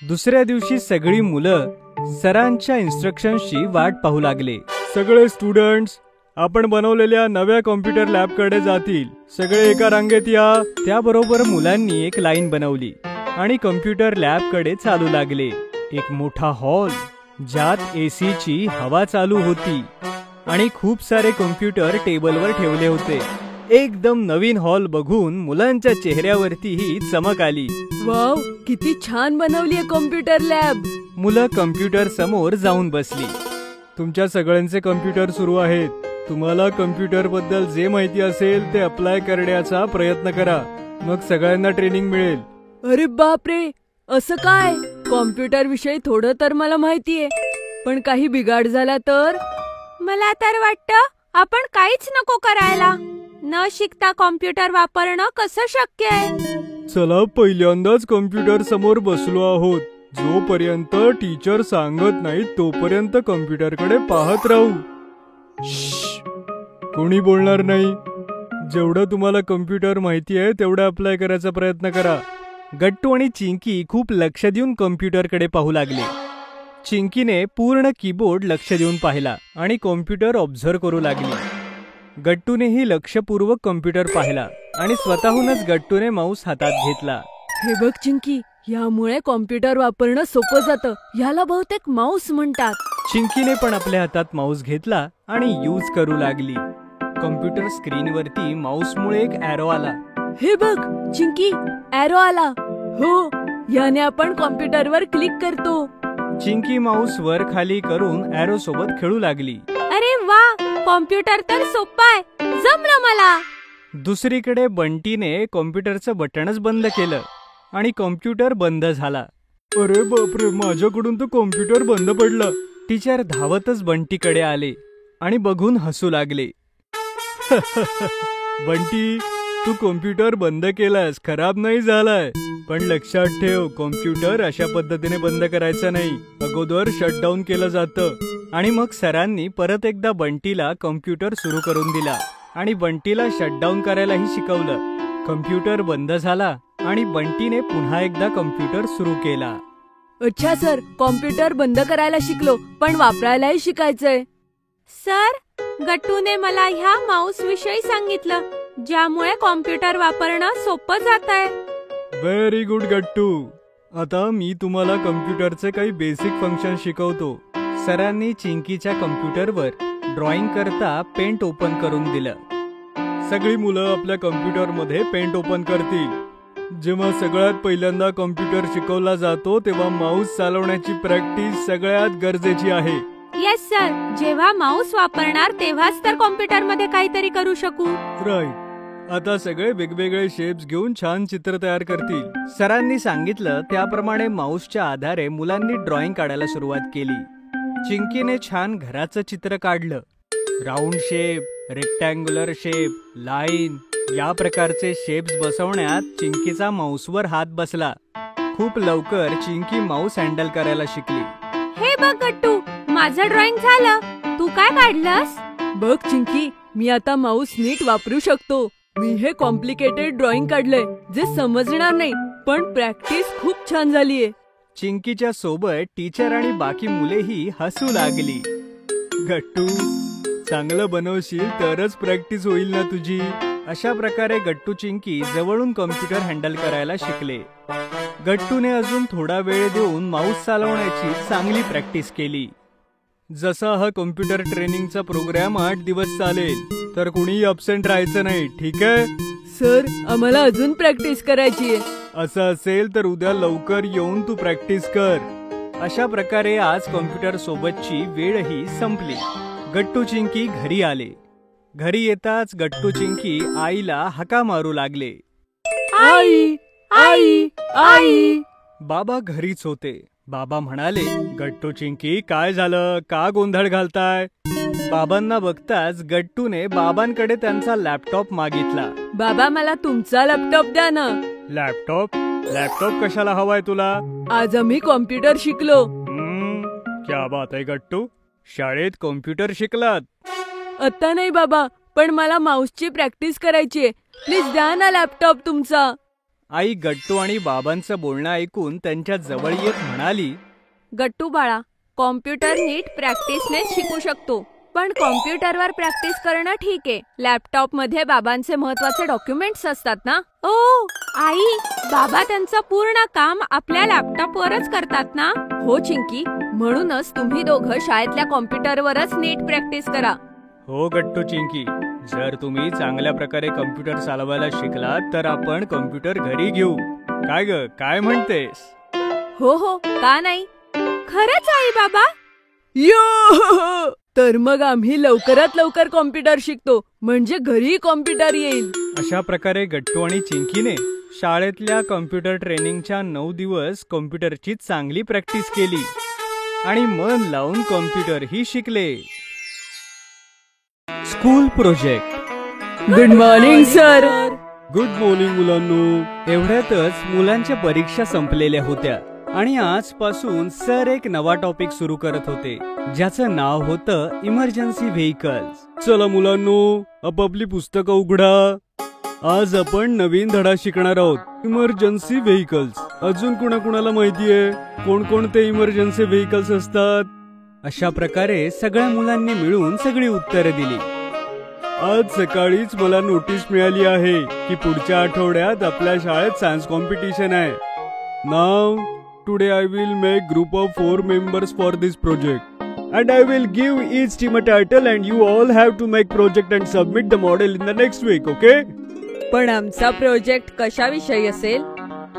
दुसऱ्या दिवशी सगळी मुलं सरांच्या इन्स्ट्रक्शन्सची वाट पाहू लागले. सगळे स्टुडंट्स आपण बनवलेल्या नव्या कॉम्प्युटर लॅबकडे जातील. सगळे एका रांगेत या. त्याबरोबर मुलांनी एक लाईन बनवली आणि कॉम्प्युटर लॅबकडे चालू लागले. एक मोठा हॉल, ज्यात AC ची हवा चालू होती आणि खूप सारे कॉम्प्युटर टेबलवर ठेवले होते. एकदम नवीन हॉल बघून मुलांच्या चेहऱ्यावरतीही चमक आली. वाव, किती छान बनवलीये कॉम्प्युटर लॅब. मुलं कॉम्प्युटर समोर जाऊन बसली. तुमच्या सगळ्यांचे कॉम्प्युटर सुरू आहेत. तुम्हाला कॉम्प्युटर बद्दल जे माहिती असेल ते अप्लाय करण्याचा प्रयत्न करा. मग सगळ्यांना ट्रेनिंग मिळेल. अरे बापरे, असं काय? कॉम्प्युटर विषयी थोडं तर मला माहितीये, पण काही बिघाड झाला तर? मला तर वाटतं आपण काहीच नको करायला. न शिकता कॉम्प्युटर वापरणं कसं शक्य आहे? चला, पहिल्यांदाच कॉम्प्युटर समोर बसलो आहोत. जोपर्यंत टीचर सांगत नाही तोपर्यंत कॉम्प्युटरकडे पाहत राहू. कोणी बोलणार नाही. जेवढं तुम्हाला कॉम्प्युटर माहिती आहे तेवढं अप्लाय करायचा प्रयत्न करा. गट्टू आणि चिंकी खूप लक्ष देऊन कॉम्प्युटरकडे पाहू लागले. चिंकीने पूर्ण कीबोर्ड लक्ष देऊन पाहिला आणि कॉम्प्युटर ऑब्झर्व करू लागली. गट्टूनेही लक्षपूर्वक कॉम्प्युटर पाहिला आणि स्वतःहूनच गट्टूने माऊस हातात घेतला. हे बघ चिंकी, यामुळे कॉम्प्युटर वापरणं सोपं जातं. याला बहुतेक माऊस म्हणतात. चिंकीने पण आपल्या हातात माऊस घेतला आणि यूज करू लागली. कॉम्प्युटर स्क्रीनवरती माऊसमुळे एक ॲरो आला. हे बघ चिंकी, ॲरो आला. हो, याने आपण कॉम्प्युटरवर क्लिक करतो. चिंकी माऊस वर खाली करून ॲरो सोबत खेळू लागली. अरे वा, कॉम्प्युटर तर सोपा आहे. जमलं मला. दुसरीकडे बंटीने कॉम्प्युटरचं बटणच बंद केलं आणि कॉम्प्युटर बंद झाला. अरे बापरे, माझ्याकडून तर कॉम्प्युटर बंद पडला. टीचर धावतच बंटीकडे आले आणि बघून हसू लागले. बंटी, तू कॉम्प्युटर बंद केलास, खराब नाही झालाय. पण लक्षात ठेव, कॉम्प्युटर अशा पद्धतीने बंद करायचा नाही. अगोदर शटडाऊन केलं जातं. आणि मग सरांनी परत एकदा बंटीला कॉम्प्युटर सुरू करून दिला आणि बंटीला शटडाऊन करायलाही शिकवलं. कॉम्प्युटर बंद झाला आणि बंटीने पुन्हा एकदा कॉम्प्युटर सुरू केला. अच्छा सर, कॉम्प्युटर बंद करायला शिकलो, पण वापरायलाही शिकायचंय. सर, गट्टूने मला ह्या माऊस विषयी सांगितलं, ज्यामुळे कॉम्प्युटर वापरणं सोपं जात आहे. व्हेरी गुड गट्टू. आता मी तुम्हाला कॉम्प्युटरचे काही बेसिक फंक्शन शिकवतो. सरांनी चिंकीच्या कॉम्प्युटरवर ड्रॉइंग करता पेंट ओपन करून दिलं. सगळी मुलं आपल्या कॉम्प्युटरमध्ये पेंट ओपन करतील. जेव्हा सगळ्यात पहिल्यांदा कॉम्प्युटर शिकवला जातो तेव्हा माऊस चालवण्याची प्रॅक्टिस सगळ्यात गरजेची आहे. येस सर, जेव्हा माऊस वापरणार तेव्हाच तर कॉम्प्युटर मध्ये काहीतरी करू शकू. राईट. आता सगळे वेगवेगळे शेप्स घेऊन छान चित्र तयार करतील. सरांनी सांगितलं त्याप्रमाणे माऊसच्या आधारे मुलांनी ड्रॉइंग काढायला सुरुवात केली. चिंकीने छान घराचं चित्र काढलं. Round shape, rectangular shape, line या प्रकारचे शेप्स बसवण्यात चिंकीचा माऊसवर हात बसला. खूप लवकर चिंकी माऊस हँडल करायला शिकली. हे बघ गट्टू, माझं ड्रॉइंग झालं. तू काय काढलंस? बघ चिंकी, मी आता माऊस नीट वापरू शकतो. मी हे कॉम्प्लिकेटेड ड्रॉइंग काढलंय जे समजणार नाही, पण प्रॅक्टिस खूप छान झालीये. चिंकीच्या सोबत टीचर आणि बाकी मुलेही हसू लागली. गट्टू, चांगलं बनवशील तरच प्रॅक्टिस होईल ना तुझी. अशा प्रकारे गट्टू चिंकी जवळून कॉम्प्युटर हँडल करायला शिकले. गट्टूने अजून थोडा वेळ देऊन माऊस चालवण्याची चांगली प्रॅक्टिस केली. जसा हा कॉम्प्युटर ट्रेनिंगचा प्रोग्राम 8 दिवस चालेल, तर कुणी अब्सेंट राहायचं नाही, ठीक आहे? सर, आम्हाला अजून प्रॅक्टिस करायची आहे. असं असेल तर उद्या लवकर येऊन तू प्रॅक्टिस कर. अशा प्रकारे आज कॉम्प्युटर सोबतची वेळही संपली. गट्टू चिंकी घरी आले. घरी येताच गट्टू चिंकी आईला हाका मारू लागले. आई आई आई. बाबा घरीच होते. बाबा म्हणाले, गट्टू चिंकी काय झालं, का गोंधळ घालताय? बाबांना बघताच गट्टूने बाबांकडे त्यांचा लॅपटॉप मागितला. बाबा मला तुमचा लॅपटॉप द्या ना. लॅपटॉप? लॅपटॉप कशाला हवाय तुला? आज आम्ही कॉम्प्युटर शिकलो. क्या बात आहे गट्टू, शाळेत कॉम्प्युटर शिकलात? आता नाही बाबा, पण मला माऊसची प्रॅक्टिस करायची. प्लीज द्या ना लॅपटॉप तुमचा. आई गट्टू आणि बाबांचं बोलणं ऐकून त्यांच्या जवळ येत म्हणाली, गट्टू बाळा, कॉम्प्युटर नीट प्रॅक्टिसने शिकू शकतो, पण कॉम्प्युटरवर प्रॅक्टिस करणं ठीक आहे. लॅपटॉप मध्ये बाबांचे महत्वाचे डॉक्युमेंट्स असतात ना. ओ आई, बाबा त्यांचं पूर्ण काम आपल्या लॅपटॉपवरच करतात ना. हो चिंकी, म्हणूनच तुम्ही दोघं शाळेतल्या कॉम्प्युटरवरच नीट प्रॅक्टिस करा. हो गट्टू चिंकी, जर तुम्ही चांगल्या प्रकारे कॉम्प्युटर चालवायला शिकलात तर आपण कॉम्प्युटर घरी घेऊ. काय ग, काय म्हणतेस? हो हो, का नाही. खरंच आई बाबा? यो, तर मग आम्ही लवकरात लवकर कॉम्प्युटर शिकतो, म्हणजे घरी कॉम्प्युटर येईल. अशा प्रकारे गट्टू आणि चिंकीने शाळेतल्या कॉम्प्युटर ट्रेनिंगच्या 9 दिवस कॉम्प्युटरची चांगली प्रॅक्टिस केली आणि मन लावून कॉम्प्युटर ही शिकले. School project. Good morning sir. Good morning मुलांनो. एवढ्यातच मुलांच्या परीक्षा संपलेल्या होत्या आणि आजपासून सर एक नवा टॉपिक सुरू करत होते, ज्याचं नाव होतं इमर्जन्सी व्हेइकल्स. चला मुलांनो, आपापली पुस्तकं उघडा. आज आपण नवीन धडा शिकणार आहोत, इमर्जन्सी व्हेइकल्स. अजून कुणाकुणाला माहितीये कोणकोणते इमर्जन्सी व्हेइकल्स असतात? अशा प्रकारे सगळ्या मुलांनी मिळून सगळी उत्तरं दिली. आज सकाळीच मला नोटीस मिळाली आहे की पुढच्या आठवड्यात आपल्या शाळेत सायन्स कॉम्पिटिशन आहे. नाव today I will make group of 4 members for this project and I will give each team a title and you all have to make project and submit the model in the next week, okay? पण आमचा project कशाविषयी असेल?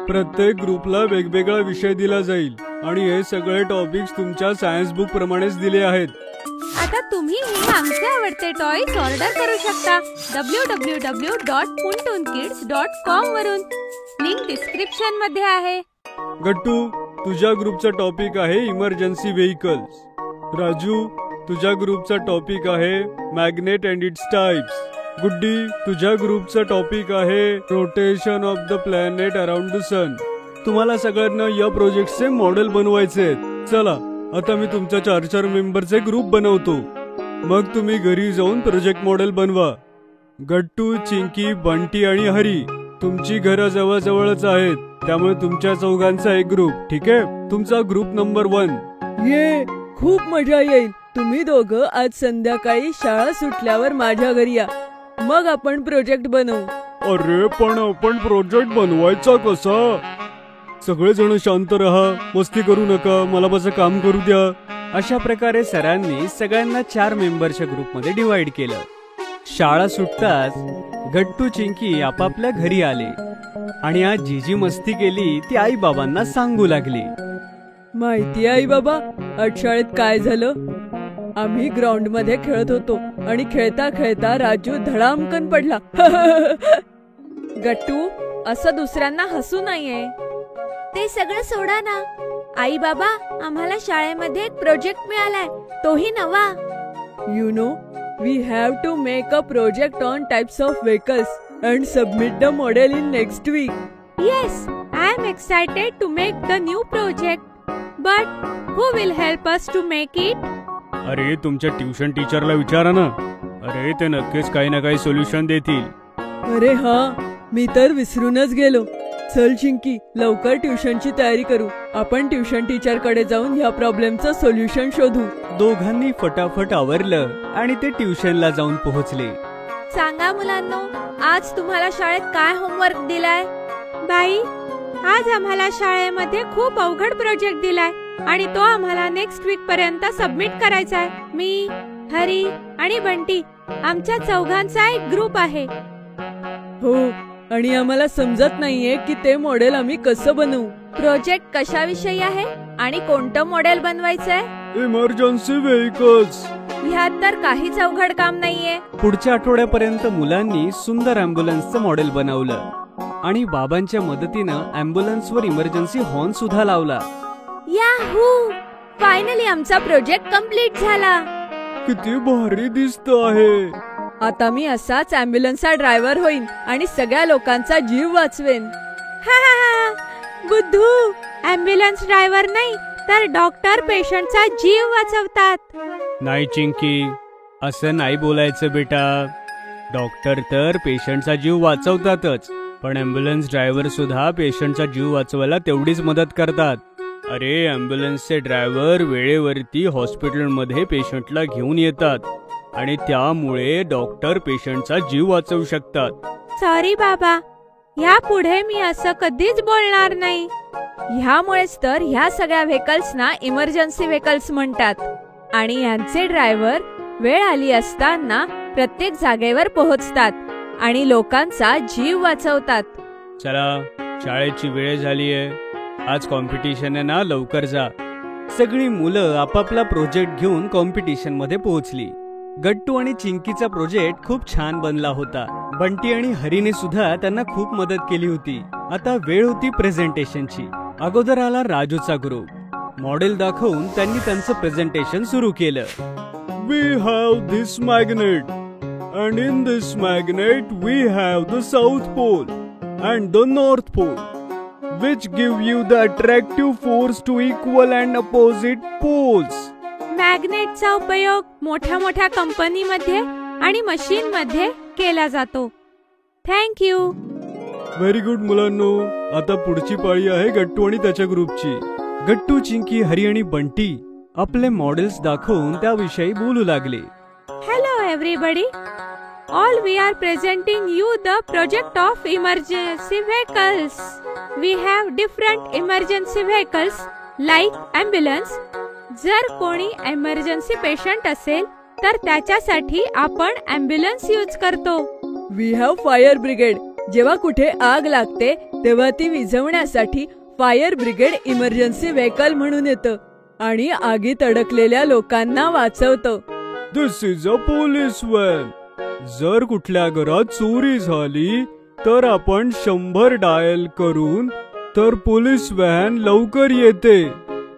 प्रत्येक ग्रुपला वेगवेगळा विषय दिला जाईल आणि हे सगळे टॉपिक्स तुमच्या सायन्स बुक प्रमाणेच दिले आहेत. आता तुम्ही हे आमचे आवडते टॉयज ऑर्डर करू शकता www.puntunkids.com वरून. लिंक डिस्क्रिप्शन मध्ये आहे. गट्टू, तुझ्या ग्रुपचा टॉपिक आहे इमर्जन्सी व्हेइकल्स. राजू, तुझ्या ग्रुपचा टॉपिक आहे magnet and its types. Guddi, तुझ्या ग्रुपचा टॉपिक आहे rotation of the planet around the sun. तुम्हाला सगळ्यांना या प्रोजेक्टचे मॉडेल बनवायचे. चला, आता मी तुमच्या 4 मेंबरचे ग्रुप बनवतो, मग तुम्ही घरी जाऊन प्रोजेक्ट मॉडेल बनवा. गट्टू, चिंकी, बंटी आणि हरी तुमची घरं जवळजवळच आहेत, त्यामुळे तुमच्या चौघांचा एक ग्रुप. ठीक आहे? तुमचा ग्रुप नंबर 1. ये, खूप मजा येईल. तुम्ही दोघं आज संध्याकाळी शाळा सुटल्यावर माझ्या घरी या, मग आपण प्रोजेक्ट बनवू. अरे पण आपण प्रोजेक्ट बनवायचा कसा? सगळेजण शांत राहा, मस्ती करू नका, मला माझं काम करू द्या. अशा प्रकारे सरांनी सगळ्यांना 4 मेंबरच्या ग्रुपमध्ये डिवाइड केलं. शाळा सुटताच गट्टू, चिंकी आपापल्या घरी आले आणि आज जी जी मस्ती केली ती आई बाबांना सांगू लागली. माहिती आई बाबा, आज शाळेत काय झालं? आम्ही ग्राउंड मध्ये खेळत होतो आणि खेळता खेळता राजू धडामकन पडला. गट्टू, असं दुसऱ्यांना हसू नाहीये. ते सगळं सोडा ना. आई बाबा, आम्हाला शाळेमध्ये एक प्रोजेक्ट मिळालाय, तोही नवा. You know, we have to make a project on types of vehicles and submit the model in next week. Yes, I am excited to make the new project. But who will help us to make it? अरे, तुमच्या tuition टीचरला विचारा ना. अरे, ते नक्कीच काही ना काही सोल्युशन देतील. अरे हा, मी तर विसरूनच गेलो. चल चिंकी, लवकर ट्युशनची तयारी करू. आपण ट्युशन टीचर कडे जाऊन ह्या प्रॉब्लेमचं सोल्युशन शोधू. दोघांनी फटाफट आवरलं आणि ते ट्युशनला जाऊन पोहोचले. सांगा मुलांनो, आज तुम्हाला शाळेत काय होमवर्क दिलाय? बाई, आज आम्हाला शाळेमध्ये खूप अवघड प्रोजेक्ट दिलाय आणि तो आम्हाला नेक्स्ट वीक पर्यंत सबमिट करायचा आहे. मी, हरी आणि बंटी आमच्या चौघांचा एक ग्रुप आहे. हो, आणि आम्हाला समजत नाहीये की ते मॉडेल आम्ही कसं बनवू. प्रोजेक्ट कशाविषयी आहे आणि कोणतं मॉडेल बनवायचंय? Emergency vehicles. ह्यात तर काहीच अवघड काम नाहीये. पुढच्या आठवड्यापर्यंत मुलांनी सुंदर अँब्युलन्सचं मॉडेल बनवलं आणि बाबांच्या मदतीनं अँब्युलन्सवर इमर्जन्सी हॉर्न सुद्धा लावला. याहू, फायनली आमचा प्रोजेक्ट कम्प्लीट झाला. किती भारी दिसत आहे. आता मी असाच अँब्युलन्सचा ड्रायव्हर होईन आणि सगळ्या लोकांचा जीव वाचवेन. बुद्धू, अँब्युलन्स ड्रायव्हर नाही तर डॉक्टर पेशंटचा जीव वाचवतात. नाही चिंकी, असं नाही बोलायचं बेटा. डॉक्टर तर पेशंटचा जीव वाचवतातच, पण अँब्युलन्स ड्रायव्हर सुद्धा पेशंटचा जीव वाचवायला तेवढीच मदत करतात. अरे, अँब्युलन्सचे ड्रायव्हर वेळेवरती हॉस्पिटलमध्ये पेशंटला घेऊन येतात आणि त्यामुळे डॉक्टर पेशंटचा जीव वाचवू शकतात. सॉरी बाबा, यापुढे मी असं कधीच बोलणार नाही. ह्यामुळेच तर ह्या सगळ्या व्हेकल्सना इमर्जन्सी व्हेकल्स म्हणतात आणि यांचे ड्रायव्हर वेळ आली असताना प्रत्येक जागेवर पोहोचतात आणि लोकांचा जीव वाचवतात. चला, शाळेची वेळ झालीये. आज कॉम्पिटिशन आहे ना, लवकर जा. सगळी मुलं आपापला प्रोजेक्ट घेऊन कॉम्पिटिशन मध्ये पोहोचली. गट्टू आणि चिंकीचा प्रोजेक्ट खूप छान बनला होता. बंटी आणि हरीने सुद्धा त्यांना खूप मदत केली होती. आता वेळ होती प्रेझेंटेशनची. अगोदर आला राजूचा ग्रुप. मॉडेल दाखवून त्यांनी त्यांचं प्रेझेंटेशन सुरू केलं. We have this magnet and in this magnet we have the south pole and the north pole which give you the attractive force to equal and opposite poles. मॅग्नेटचा उपयोग मोठ्या मोठ्या कंपनीमध्ये आणि मशीन मध्ये केला जातो. Thank you. व्हेरी गुड मुलांनो. आता पुढची पाळी आहे गट्टू आणि त्याच्या ग्रुपची. गट्टू, चिंकी, हरी आणि बंटी आपले मॉडेल्स दाखवून त्याविषयी बोलू लागले. Hello everybody. All we are presenting you the project of emergency vehicles. We have different emergency vehicles like ambulance. जर कोणी emergency patient असेल तर त्याच्यासाठी आपण ambulance यूज करतो. We have fire brigade. जेव्हा कुठे आग लागते तेव्हा ती विझवण्यासाठी फायर ब्रिगेड इमर्जन्सी व्हेकल म्हणून येतं आणि आगीत अडकलेल्या लोकांना वाचवतं. This is a police van. जर कुठल्या घरात चोरी झाली तर आपण 100 डायल करून तर पोलीस व्हॅन लवकर येते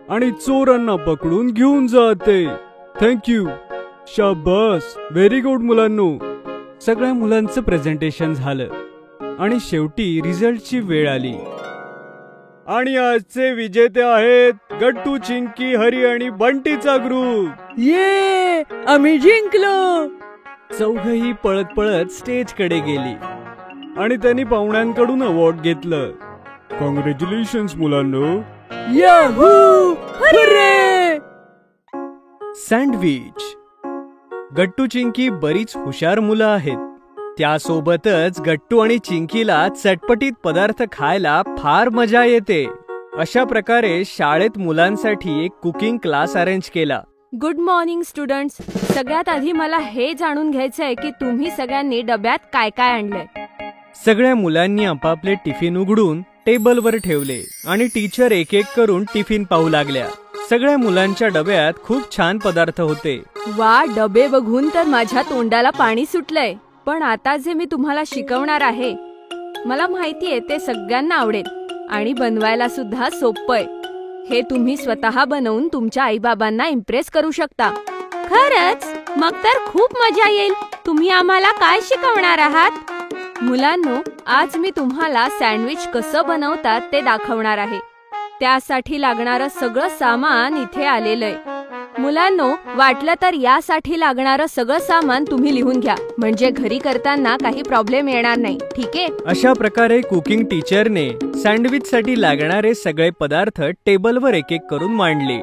आणि चोरांना पकडून घेऊन जाते. थँक्यू. शाबास. व्हेरी गुड मुलांनो. सगळ्या मुलांचं प्रेझेंटेशन झालं आणि शेवटी रिझल्टची वेळ आली. आणि आजचे विजेते आहेत गट्टू, चिंकी, हरी आणि बंटीचा ग्रुप. ये, आम्ही जिंकलो. चौघही पळत पळत स्टेज कडे गेली आणि त्यांनी पाहुण्यांकडून अवॉर्ड घेतलं. कॉंग्रॅच्युलेशन्स मुलांनो. Yahoo, hurray. सँडविच. गट्टू, चिंकी बरीच हुशार मुलं आहेत. त्यासोबतच गट्टू आणि चिंकीला चटपटीत पदार्थ खायला फार मजा येते. अशा प्रकारे शाळेत मुलांसाठी एक कुकिंग क्लास अरेंज केला. Good morning students. सगळ्यात आधी मला हे जाणून घ्यायचंय की तुम्ही सगळ्यांनी डब्यात काय काय आणलंय. सगळ्या मुलांनी आपापले टिफिन उघडून टेबलवर ठेवले आणि टीचर एक एक करून टिफिन पाहू लागल्या. सगळ्या मुलांच्या डब्यात खूप छान पदार्थ होते. वा, डबे बघून तर माझ्या तोंडाला पाणी सुटलंय. पण आता जे मी तुम्हाला शिकवणार आहे मला माहितीये ते सगळ्यांना आवडेल आणि बनवायला सुद्धा सोपंय. हे तुम्ही स्वतः बनवून तुमच्या आई बाबांना इम्प्रेस करू शकता. खरंच? मग तर खूप मजा येईल. तुम्ही आम्हाला काय शिकवणार आहात? मुलांनो, आज मी तुम्हाला सँडविच कसं बनवतात ते दाखवणार आहे. त्यासाठी लागणारं सगळं सामान इथे आलेलंय. मुलांनो, वाटलं तर यासाठी लागणारं सगळं सामान तुम्ही लिहून घ्या, म्हणजे घरी करताना काही प्रॉब्लेम येणार नाही. ठीक आहे? अशा प्रकारे कुकिंग टीचरने सँडविच साठी लागणारे सगळे पदार्थ टेबलवर एक एक करून मांडले.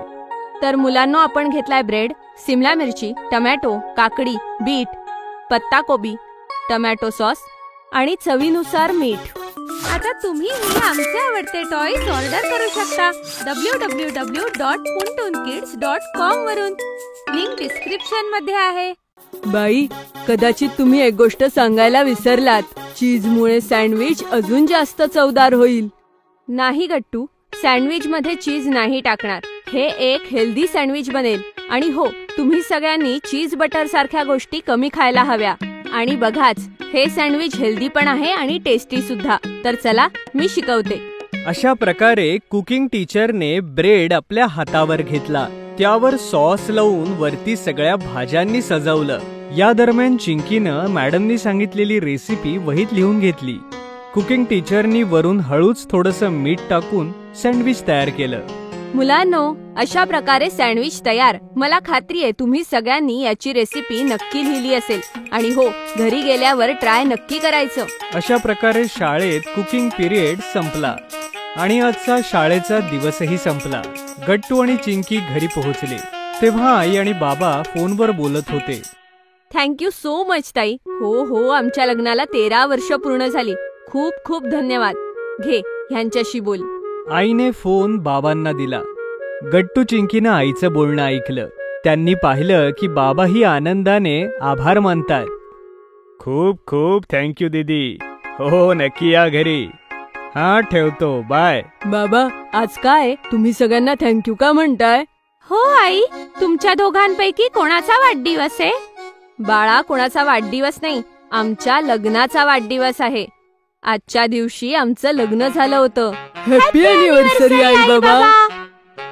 तर मुलांनो, आपण घेतलाय ब्रेड, सिमला मिरची, टमॅटो, काकडी, बीट, पत्ताकोबी, टमॅटो सॉस आणि चवीनुसार मीठ. आता तुम्ही आमचे आवडते टॉयज ऑर्डर करू शकता www.puntunkids.com वरून. लिंक डिस्क्रिप्शन मध्ये आहे. बाई, कदाचित तुम्ही एक गोष्ट सांगायला विसरलात. चीजमुळे सँडविच अजून जास्त चवदार होईल. नाही गट्टू, सँडविच मध्ये चीज नाही टाकणार. हे एक हेल्दी सँडविच बनेल. आणि हो, तुम्ही सगळ्यांनी चीज बटर सारख्या गोष्टी कमी खायला हव्या. आणि बघाच, हे सँडविच हेल्दी पण आहे आणि टेस्टी सुद्धा. तर चला, मी शिकवते. अशा प्रकारे कुकिंग टीचरने ब्रेड आपल्या हातावर घेतला. त्यावर सॉस लावून वरती सगळ्या भाज्यांनी सजवलं. या दरम्यान चिंकीनं मॅडमनी सांगितलेली रेसिपी वहीत लिहून घेतली. कुकिंग टीचरनी वरून हळूच थोडंसं मीठ टाकून सँडविच तयार केलं. मुलांनो, अशा प्रकारे सँडविच तयार. मला खात्री आहे तुम्ही सगळ्यांनी याची रेसिपी नक्की लिहिली असेल. आणि हो, घरी गेल्यावर ट्राय नक्की करायचं. अशा प्रकारे शाळेत कुकिंग पिरियड संपला आणि आजचा शाळेचा दिवसही संपला. गट्टू आणि चिंकी घरी पोहोचले तेव्हा आई आणि बाबा फोनवर बोलत होते. थँक्यू सो मच ताई. हो, आमच्या लग्नाला 13 वर्ष पूर्ण झाली. खूप खूप धन्यवाद. घे, ह्यांच्याशी बोल. आईने फोन बाबांना दिला. गट्टू चिंकीनं आईचं बोलणं ऐकलं. त्यांनी पाहिलं की बाबाही आनंदाने आभार मानतात. खूप खूप थँक्यू दीदी. हो, नक्की या घरी. हा, ठेवतो, बाय. बाबा, आज काय तुम्ही सगळ्यांना थँक्यू का म्हणताय? हो आई, तुमच्या दोघांपैकी कोणाचा वाढदिवस आहे? बाळा, कोणाचा वाढदिवस नाही, आमच्या लग्नाचा वाढदिवस आहे. आजच्या दिवशी आमचं लग्न झालं होतं. हॅपी अॅनिव्हर्सरी आई बाबा.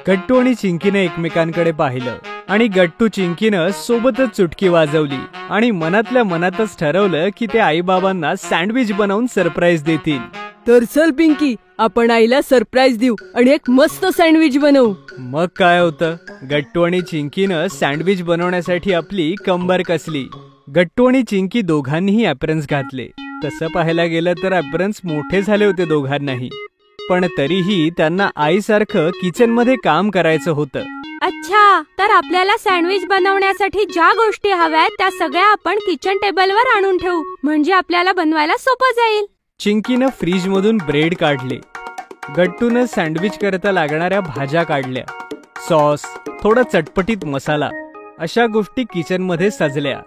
गट्टू आणि चिंकीने एकमेकांकडे पाहिलं आणि गट्टू चिंकीनं सोबतच चुटकी वाजवली आणि मनातल्या मनातच ठरवलं की ते आई बाबांना सँडविच बनवून सरप्राईज देतील. तर चल पिंकी, आपण आईला सरप्राईज देऊ आणि एक मस्त सँडविच बनवू. मग काय होतं, गट्टू आणि चिंकीनं सँडविच बनवण्यासाठी आपली कंबर कसली. गट्टू आणि चिंकी दोघांनीही ॲप्रन्स घातले. तसं पाहायला गेलं तर ॲप्रन्स मोठे झाले होते दोघांनाही, पण तरीही त्यांना आईसारखं किचनमध्ये काम करायचं होतं. अच्छा, तर आपल्याला सँडविच बनवण्यासाठी ज्या गोष्टी हव्यात त्या सगळ्या आपण किचन टेबलवर आणून ठेवू, म्हणजे आपल्याला बनवायला सोपं जाईल. चिंकीनं फ्रीजमधून ब्रेड काढले. गट्टूनं सँडविच करता लागणाऱ्या भाज्या काढल्या. सॉस, थोडा चटपटीत मसाला, अशा गोष्टी किचनमध्ये सजल्या.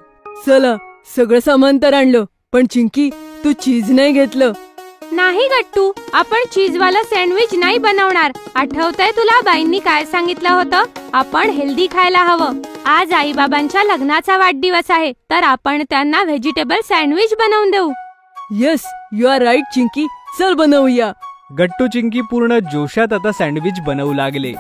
चला, सगळं सामान तर आणलं, पण चिंकी, तू चीज नाही घेतलं. नाही गट्टू, आपण चीजवाला सँडविच नाही बनवणार. आठवतंय तुला बाईंनी काय सांगितलं होतं? आपण हेल्दी खायला हवं. आज आई बाबांच्या लग्नाचा वाढदिवस आहे, तर आपण त्यांना व्हेजिटेबल सँडविच बनवून देऊ. Yes, you are right Chinki. चल बनवूया. गट्टू चिंकी पूर्ण जोशात आता सँडविच बनवू लागले.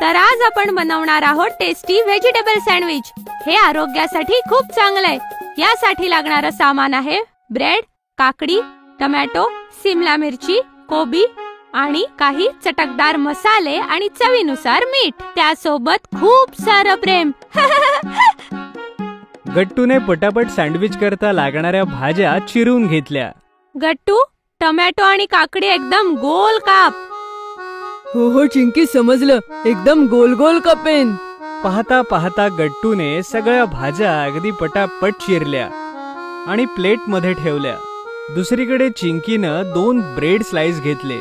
तर आज आपण बनवणार आहोत टेस्टी व्हेजिटेबल सँडविच. हे आरोग्यासाठी खूप चांगलं आहे. यासाठी लागणारं सामान आहे ब्रेड, काकडी, टोमॅटो, सिमला मिरची, कोबी आणि काही चटकदार मसाले आणि चवीनुसार मीठ. त्यासोबत खूप सारं प्रेम. गट्टूने पटापट सँडविच करता लागणाऱ्या भाज्या चिरून घेतल्या. गट्टू, टोमॅटो आणि काकडी एकदम गोल काप. हो चिंकी, समजलं. एकदम गोल गोल कापेन. पाहता पाहता गट्टूने सगळ्या भाज्या अगदी पटापट चिरल्या आणि प्लेटमध्ये ठेवल्या. दुसरीकडे चिंकीनं 2 ब्रेड स्लाइस घेतले.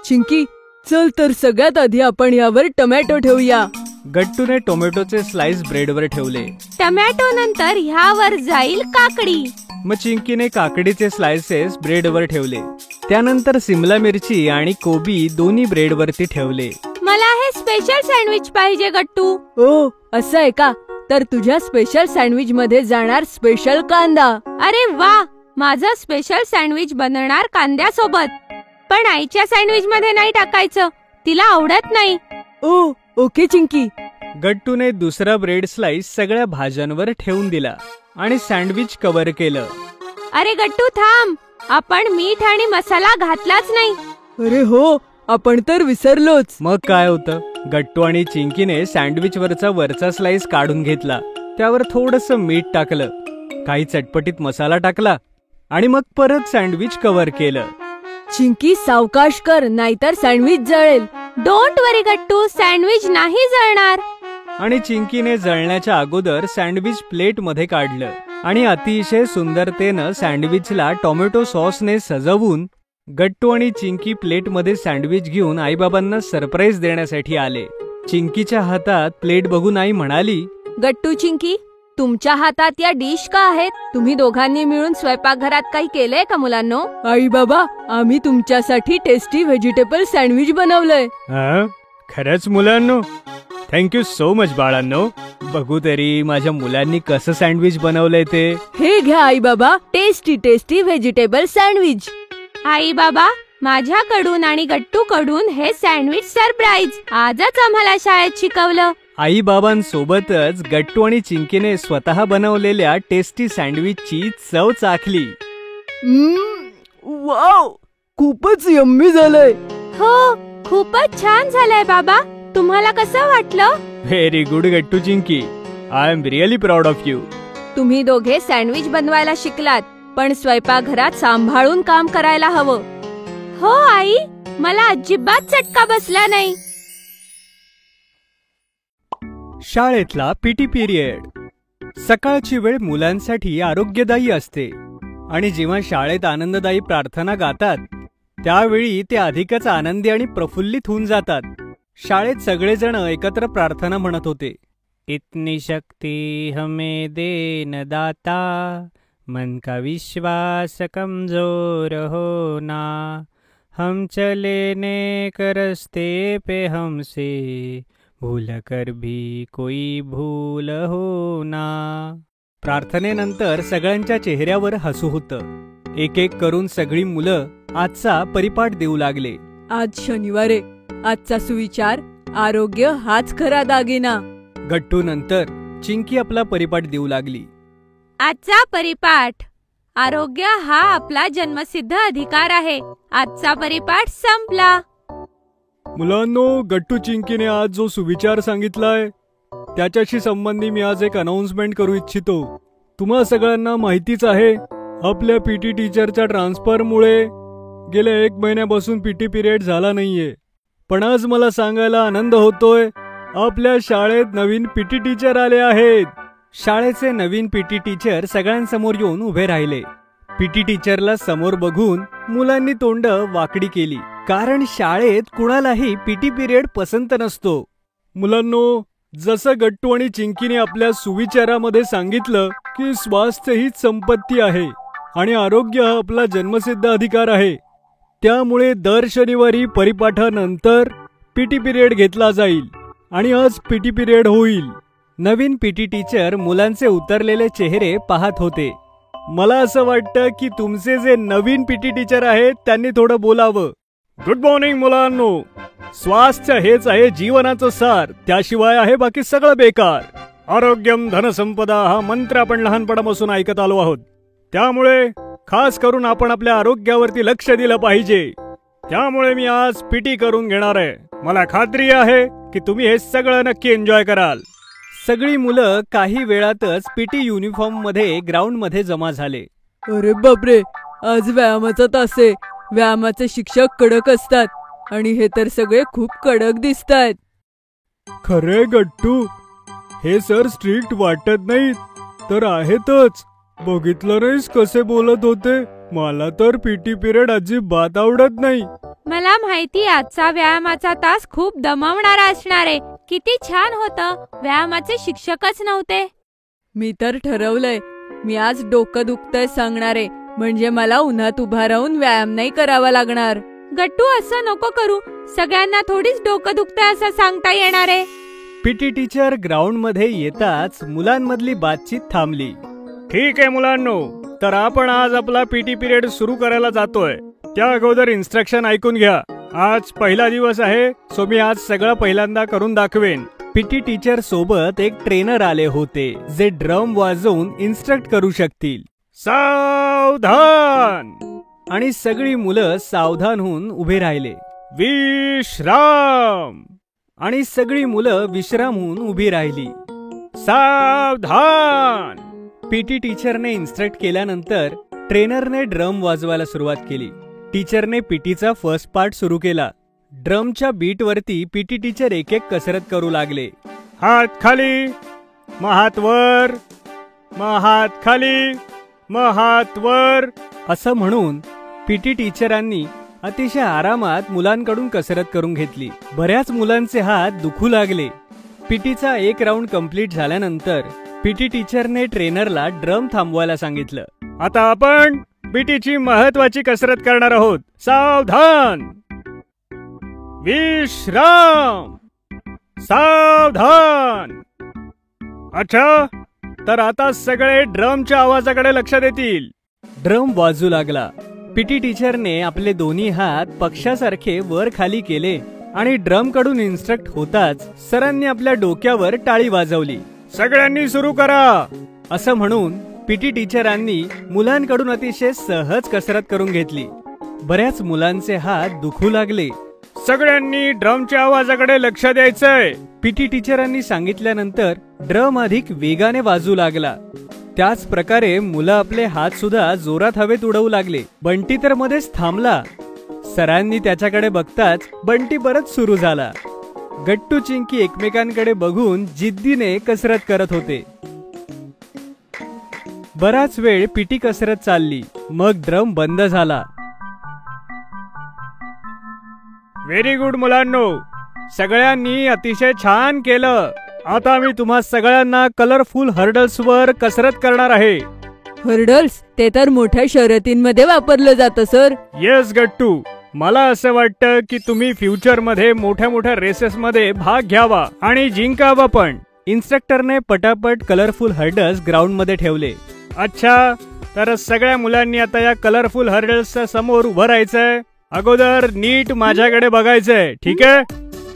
चिंकी, चल तर सगळ्यात आधी आपण यावर टोमॅटो ठेवूया. गट्टूने टोमॅटोचे स्लाइस ब्रेडवर ठेवले. टोमॅटो नंतर ह्यावर जाईल काकडी. मग चिंकीने काकडीचे स्लाइसेस ब्रेडवर ठेवले. त्यानंतर सिमला मिरची आणि कोबी दोन्ही ब्रेडवरती ठेवले. मला हे स्पेशल सँडविच पाहिजे गट्टू. ओ, असं आहे का? तर तुझ्या स्पेशल सँडविच मध्ये जाणार स्पेशल कांदा. अरे वा, माझं स्पेशल सँडविच बनणार कांद्यासोबत. पण आईच्या सँडविच मध्ये नाही टाकायचं, तिला आवडत नाही. ओ, ओके चिंकी. गट्टूने दुसरा ब्रेड स्लाइस सगळ्या भाज्यांवर ठेवून दिला आणि सँडविच कव्हर केलं. अरे गट्टू थांब, आपण मीठ आणि मसाला घातलाच नाही. अरे हो, आपण तर विसरलोच. मग काय होतं, गट्टू आणि चिंकीने सँडविच वरचा स्लाइस काढून घेतला. त्यावर थोडंसं मीठ टाकलं, काही चटपटीत मसाला टाकला आणि मग परत सँडविच कव्हर केलं. चिंकी, सावकाश कर, नाहीतर सँडविच जळेल. डोंट वरी गट्टू, सँडविच नाही जळणार. आणि चिंकीने जळण्याच्या अगोदर सँडविच प्लेट मध्ये काढलं आणि अतिशय सुंदरतेनं सँडविचला टोमॅटो सॉसने सजवून गट्टू आणि चिंकी प्लेट मध्ये सँडविच घेऊन आईबाबांना सरप्राईज देण्यासाठी आले. चिंकीच्या हातात प्लेट बघून आई म्हणाली, गट्टू चिंकी, तुमच्या हातात या डिश का आहेत? तुम्ही दोघांनी मिळून स्वयंपाकघरात काही केलंय का मुलांनो? आई बाबा, आम्ही तुमच्यासाठी टेस्टी व्हेजिटेबल सँडविच बनवलंय. खरंच मुलांनो, थँक्यू सो मच बाळांनो. बघू तरी माझ्या मुलांनी कसं सँडविच बनवलंय ते. हे घ्या आई बाबा, टेस्टी टेस्टी व्हेजिटेबल सँडविच. आई बाबा, माझ्याकडून आणि गट्टूकडून हे सँडविच सरप्राईज. आजच आम्हाला शाळेत शिकवलं. आई बाबांसोबतच गट्टू आणि चिंकीने स्वतः बनवलेल्या टेस्टी सँडविचची चव चाखली. वाव, खूपच यम्मी झालंय. हो, खूपच छान झालंय बाबा. तुम्हाला कसं वाटलं? Very good Gattu Chinki. I am really proud of you. तुम्ही दोघे सँडविच बनवायला शिकलात, पण स्वयंपाकघरात सांभाळून काम करायला हवं. हो आई, मला अजिबात चटका बसला नाही. शाळेतला पीटी पिरियड. सकाळची वेळ मुलांसाठी आरोग्यदायी असते आणि जेव्हा शाळेत आनंददायी प्रार्थना गातात त्यावेळी ते अधिकच आनंदी आणि प्रफुल्लित होऊन जातात. शाळेत सगळेजण एकत्र प्रार्थना म्हणत होते. इतनी शक्ति हमें दे न दाता, मन का विश्वास कमजोर होना, हम चले नेक रस्ते पे हमसे भूल कर भी कोई भूल होना. प्रार्थनेनंतर सगळ्यांच्या चेहऱ्यावर हसू होतं. एक एक करून सगळी मुलं आजचा परिपाठ देऊ लागले. आज शनिवार आहे. आजचा सुविचार, आरोग्य हाच खरा दागिना. गट्टू नंतर चिंकी आपला परिपाठ देऊ लागली. आजचा परिपाठ, आरोग्य हा आपला जन्मसिद्ध अधिकार आहे. आजचा परिपाठ संपला. मुलांनो, गट्टू चिंकीने आज जो सुविचार सांगितलाय त्याच्याशी संबंधी मी आज एक अनाउन्समेंट करू इच्छितो. तुम्हा सगळ्यांना माहितीच आहे, आपल्या पीटी टीचरच्या ट्रान्सफरमुळे गेल्या 1 महिन्यापासून पीटी पिरियड झाला नाहीये. पण आज मला सांगायला आनंद होतोय, आपल्या शाळेत नवीन पीटी टीचर आले आहेत. शाळेचे नवीन पीटी टीचर सगळ्यांसमोर येऊन उभे राहिले. पीटी टीचरला समोर बघून मुलांनी तोंड वाकडी केली, कारण शाळेत कुणालाही पीटी पिरियड पसंत नसतो. मुलांनो, जसं गट्टू आणि चिंकीने आपल्या सुविचारामध्ये सांगितलं की स्वास्थ्य हीच संपत्ती आहे आणि आरोग्य हा आपला जन्मसिद्ध अधिकार आहे, त्यामुळे दर शनिवारी परिपाठानंतर पीटी पिरियड घेतला जाईल आणि आज पीटी पिरियड होईल. नवीन पीटी टीचर मुलांचे उतरलेले चेहरे पाहत होते. मला असं वाटतं की तुमचे जे नवीन पीटी टीचर आहेत त्यांनी थोडं बोलावं. गुड मॉर्निंग मुलांनो. स्वास्थ्य हेच आहे जीवनाचं सार, त्याशिवाय आहे बाकी सगळं बेकार. आरोग्यम धनसंपदा हा मंत्र आपण लहानपणापासून ऐकत आलो आहोत, त्यामुळे खास करून आपण आपल्या आरोग्यावरती लक्ष दिलं पाहिजे. त्यामुळे मी आज पीटी करून घेणार आहे. मला खात्री आहे की तुम्ही हे सगळं नक्की एन्जॉय कराल. सगळी मुलं काही वेळातच पीटी युनिफॉर्म मध्ये ग्राउंड मध्ये जमा झाले. अरे बापरे, आज व्यायामाचा तास आहे. व्यायामाचे शिक्षक कडक असतात आणि हे तर सगळे खूप कडक दिसतायत. खरे गट्टू, हे सर स्ट्रिक्ट वाटत नाहीत तर आहेतच. बघितलं नाहीस कसे बोलत होते. मला तर पीटी पिरियड अजिबात आवडत नाही. मला माहिती, आजचा व्यायामाचा तास खूप दमवणारा असणार आहे. किती छान होतं, व्यायामाचे शिक्षकच नव्हते. मी तर ठरवलंय, मी आज डोकं दुखतंय सांगणारे, म्हणजे मला उन्हात उभा राहून व्यायाम नाही करावा लागणार. गट्टू, असं नको करू. सगळ्यांना थोडीच डोकं दुखतंय असं सांगता येणार आहे. पीटी टीचर ग्राउंड मध्ये येताच मुलांमधली बातचीत थांबली. ठीक आहे मुलांनो, तर आपण आज आपला पीटी पिरियड सुरू करायला जातोय. त्या अगोदर इन्स्ट्रक्शन ऐकून घ्या. आज पहिला दिवस आहे, सो मी आज सगळं पहिल्यांदा करून दाखवेन. पीटी टीचर सोबत एक ट्रेनर आले होते जे ड्रम वाजवून इन्स्ट्रक्ट करू शकतील. सावधान. आणि सगळी मुलं सावधान होऊन उभे राहिले. विश्राम. आणि सगळी मुलं विश्राम होऊन उभी राहिली. सावधान. पीटी टीचरने इन्स्ट्रक्ट केल्यानंतर ट्रेनरने ड्रम वाजवायला सुरुवात केली. टीचरने पीटीचा फर्स्ट पार्ट सुरू केला. ड्रमच्या बीट वरती पीटी टीचर एक एक कसरत करू लागले. हात खाली, मग हात वर, मग हात खाली, मग हात वर, असं म्हणून पीटी टीचरांनी अतिशय आरामात मुलांकडून कसरत करून घेतली. बऱ्याच मुलांचे हात दुखू लागले. पीटीचा एक राऊंड कंप्लीट झाल्यानंतर पीटी टीचरने ट्रेनरला ड्रम थांबवायला सांगितलं. आता आपण पीटीची महत्वाची कसरत करणार आहोत. सावधान, विश्राम, सावधान. अच्छा, तर आता सगळे ड्रमच्या आवाजाकडे लक्ष देतील. ड्रम वाजू लागला. पीटी टीचरने आपले दोन्ही हात पक्षासारखे वर खाली केले आणि ड्रम कडून इन्स्ट्रक्ट होताच सरांनी आपल्या डोक्यावर टाळी वाजवली. सगळ्यांनी सुरू करा असं म्हणून पीटी टीचरांनी मुलांकडून अतिशय सहज कसरत करून घेतली. बऱ्याच मुलांचे हात दुखू लागले. सगळ्यांनी ड्रमच्या आवाजाकडे लक्ष द्यायचंय. पीटी टीचरांनी सांगितल्यानंतर ड्रम अधिक वेगाने वाजू लागला. त्याच प्रकारे मुलं आपले हात सुद्धा जोरात हवेत उडवू लागले. बंटी तर मध्येच थांबला. सरांनी त्याच्याकडे बघताच बंटी परत सुरू झाला. गट्टू चिंकी एकमेकांकडे बघून जिद्दीने कसरत करत होते. बराच वेळ पीटी कसरत चालली. मग ड्रम बंद झाला. व्हेरी गुड मुलांनो, सगळ्यांनी अतिशय छान केलं. आता मी तुम्हा सगळ्यांना कलरफुल हर्डल्स वर कसरत करणार आहे. हर्डल्स ते तर मोठ्या शर्यतींमध्ये वापरलं जातं सर. येस गट्टू, मला असं वाटतं की तुम्ही फ्युचर मध्ये मोठ्या मोठ्या रेसेस मध्ये भाग घ्यावा आणि जिंकावा पण. इन्स्ट्रक्टरने पटापट कलरफुल हर्डल्स ग्राउंड मध्ये ठेवले. अच्छा, तर सगळ्या मुलांनी आता या कलरफुल हर्डल्सच्या समोर उभं राहायचंय. अगोदर नीट माझ्याकडे बघायचंय, ठीक आहे?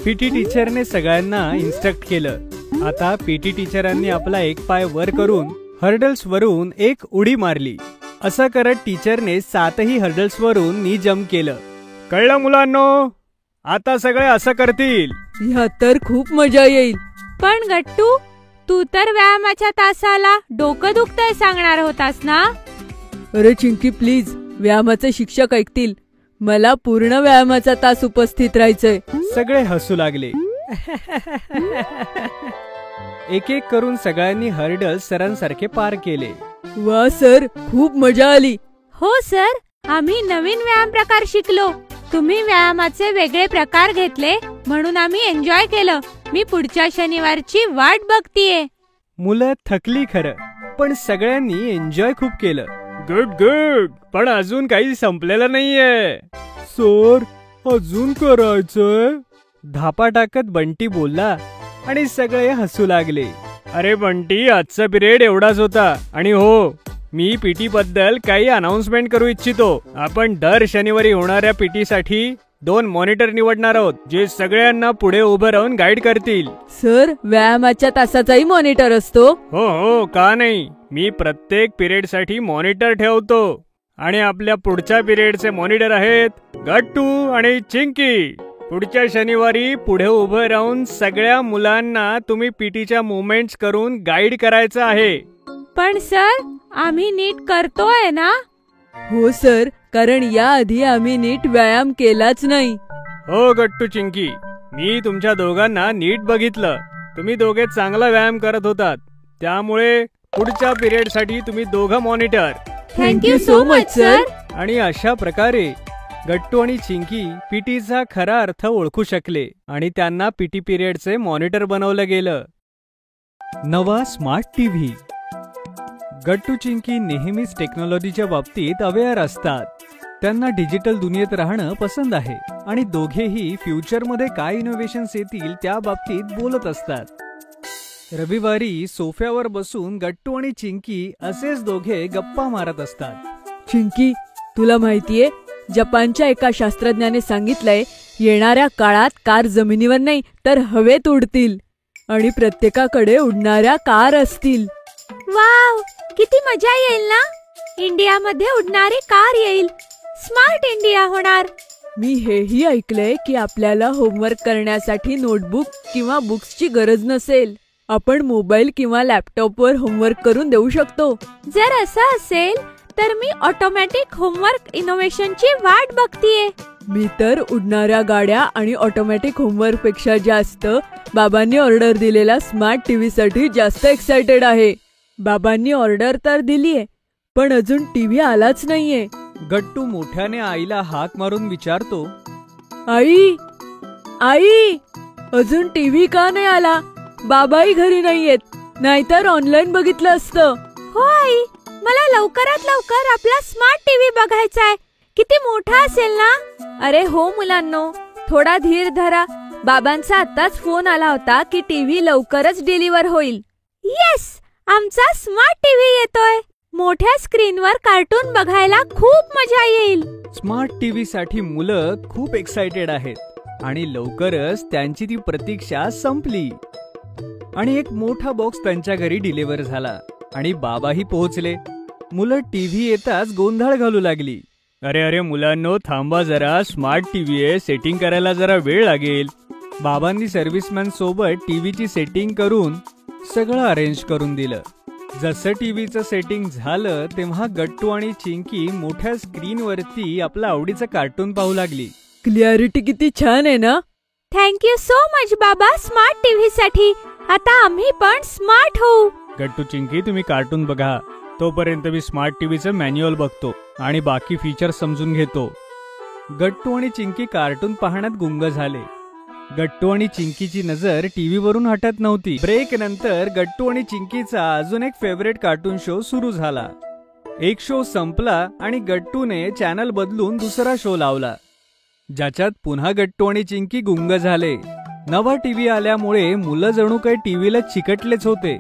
पीटी टीचरने सगळ्यांना इन्स्ट्रक्ट केलं. आता पीटी टीचरांनी आपला एक पाय वर करून हर्डल्स वरून एक उडी मारली. असं करत टीचरने 7ही हर्डल्स वरून नी जम्प केलं. कळलं मुलांनो? आता सगळे असं करतील. ह्यात तर खूप मजा येईल. पण गट्टू, तू तर व्यायामाच्या तासाला डोकं दुखतंय सांगणार होतास ना? अरे चिंकी प्लीज, व्यायामाचे शिक्षक ऐकतील. मला पूर्ण व्यायामाचा तास उपस्थित राहायचंय. सगळे हसू लागले. एक एक करून सगळ्यांनी हर्डल्स सरांसारखे पार केले. वा सर, खूप मजा आली. हो सर, आम्ही नवीन व्यायाम प्रकार शिकलो. तुम्ही व्यायामाचे वेगळे प्रकार घेतले म्हणून आम्ही एन्जॉय केलं. मी पुढच्या शनिवारची वाट बघतीये. मुलं थकली खरं, पण सगळ्यांनी एन्जॉय खूप केलं. गुड गुड, पण अजून काही संपलेलं नाहीये. सर, अजून करायचंय? धापा टाकत बंटी बोलला आणि सगळे हसू लागले. अरे बंटी, आजचा पिरियड एवढाच होता. आणि हो, मी पीटी बद्दल काही अनाउन्समेंट करू इच्छितो. आपण दर शनिवारी होणाऱ्या पीटी साठी 2 मॉनिटर निवडणार आहोत, जे सगळ्यांना पुढे उभं राहून गाईड करतील. सर, व्यायामाच्या तासाचाही मॉनिटर असतो? हो हो, का नाही. मी प्रत्येक पिरियड साठी मॉनिटर ठेवतो. आणि आपल्या पुढच्या पिरियडचे मॉनिटर आहेत गट्टू आणि चिंकी. पुढच्या शनिवारी पुढे उभं राहून सगळ्या मुलांना तुम्ही पीटीच्या मुवमेंट्स करून गाईड करायचं आहे. पण सर, आम्ही नीट करतोय ना? हो सर, कारण याआधी आम्ही नीट व्यायाम केलाच नाही. हो गट्टू चिंकी, मी तुमच्या दोघांना नीट बघितलं. तुम्ही दोघे चांगला व्यायाम करत होतात. त्यामुळे पुढच्या पिरियड साठी तुम्ही दोघं monitor. Thank you so much sir. आणि अशा प्रकारे गट्टू आणि चिंकी पीटीचा खरा अर्थ ओळखू शकले आणि त्यांना पीटी पिरियडचे मॉनिटर बनवलं गेलं. नवा स्मार्ट टीव्ही. गट्टू चिंकी नेहमीच टेक्नॉलॉजीच्या बाबतीत अवेअर असतात. त्यांना डिजिटल दुनियेत राहणं पसंत आहे आणि दोघेही फ्युचरमध्ये काय इनोव्हेशन्स येतील त्या बाबतीत बोलत असतात. रविवारी सोफ्यावर बसून गट्टू आणि चिंकी असेच दोघे गप्पा मारत असतात. चिंकी, तुला माहितीये, जपानच्या एका शास्त्रज्ञाने सांगितलंय, येणाऱ्या काळात कार जमिनीवर नाही तर हवेत उडतील आणि प्रत्येकाकडे उडणाऱ्या कार असतील. वाव, किती मजा येईल ना. इंडियामध्ये उडणारी कार येईल. स्मार्ट इंडिया होणार. मी हेही ऐकलंय की आपल्याला होमवर्क करण्यासाठी नोटबुक किंवा बुक्सची गरज नसेल. आपण मोबाईल किंवा लॅपटॉपवर होमवर्क करून देऊ शकतो. जर असं असेल तर मी ऑटोमॅटिक होमवर्क इनोव्हेशनची वाट बघतीये. मी तर उडणाऱ्या गाड्या आणि ऑटोमॅटिक होमवर्क पेक्षा जास्त बाबांनी ऑर्डर दिलेल्या स्मार्ट टीव्ही साठी जास्त एक्साइटेड आहे. बाबांनी ऑर्डर तर दिलीये, पण अजून टीव्ही आलाच नाहीये. गट्टू मोठ्याने आईला हाक मारून विचारतो, आई, आई, अजून टीव्ही का नाही आला? बाबाही घरी नाहीयेत. नाहीतर ऑनलाईन बघितलं असतं. हो आई, मला लवकरात लवकर आपला स्मार्ट टीव्ही बघायचा आहे. किती मोठा असेल ना? अरे हो मुलांनो, थोडा धीर धरा. बाबांचा आत्ताच फोन आला होता की टीव्ही लवकरच डिलिव्हर होईल. येस, आमचा स्मार्ट टीव्ही येतोय. मोठ्या स्क्रीनवर कार्टून बघायला खूप मजा येईल. स्मार्ट टीव्ही साठी मुलं खूप एक्साइटेड आहेत आणि लवकरच त्यांची ती प्रतीक्षा संपली. आणि एक मोठा बॉक्स त्यांच्या घरी डिलिव्हर झाला आणि बाबाही पोहोचले. मुलं टीव्ही येताच गोंधळ घालू लागली. अरे अरे मुलांनो, थांबा जरा, स्मार्ट टीव्ही आहे, सेटिंग करायला जरा वेळ लागेल. बाबांनी सर्व्हिसमॅन सोबत टीव्हीची सेटिंग करून सगळं अरेंज करून दिलं. जसं टीव्हीचं सेटिंग झालं तेव्हा गट्टू आणि चिंकी मोठ्या स्क्रीनवरती आपलं आवडीचं कार्टून पाहू लागली. क्लिअरिटी किती छान आहे ना? थँक्यू सो मच बाबा स्मार्ट टीव्ही साठी. आता आम्ही पण स्मार्ट होऊ. गट्टू चिंकी, तुम्ही कार्टून बघा, तोपर्यंत मी स्मार्ट टीव्हीचं मॅन्युअल बघतो आणि बाकी फीचर्स समजून घेतो. गट्टू आणि चिंकी कार्टून पाहण्यात गुंग झाले. गट्टू आणि चिंकीची नजर टीव्हीवरून हटत नव्हती. ब्रेक नंतर गट्टू आणि चिंकीचा अजून एक फेवरेट कार्टून शो सुरू झाला. एक शो संपला आणि गट्टूने चॅनल बदलून दुसरा शो लावला, ज्याच्यात पुन्हा गट्टू आणि चिंकी गुंग झाले. नवा टीव्ही आल्यामुळे मुलं जणू काही टीव्हीला चिकटलेच होते.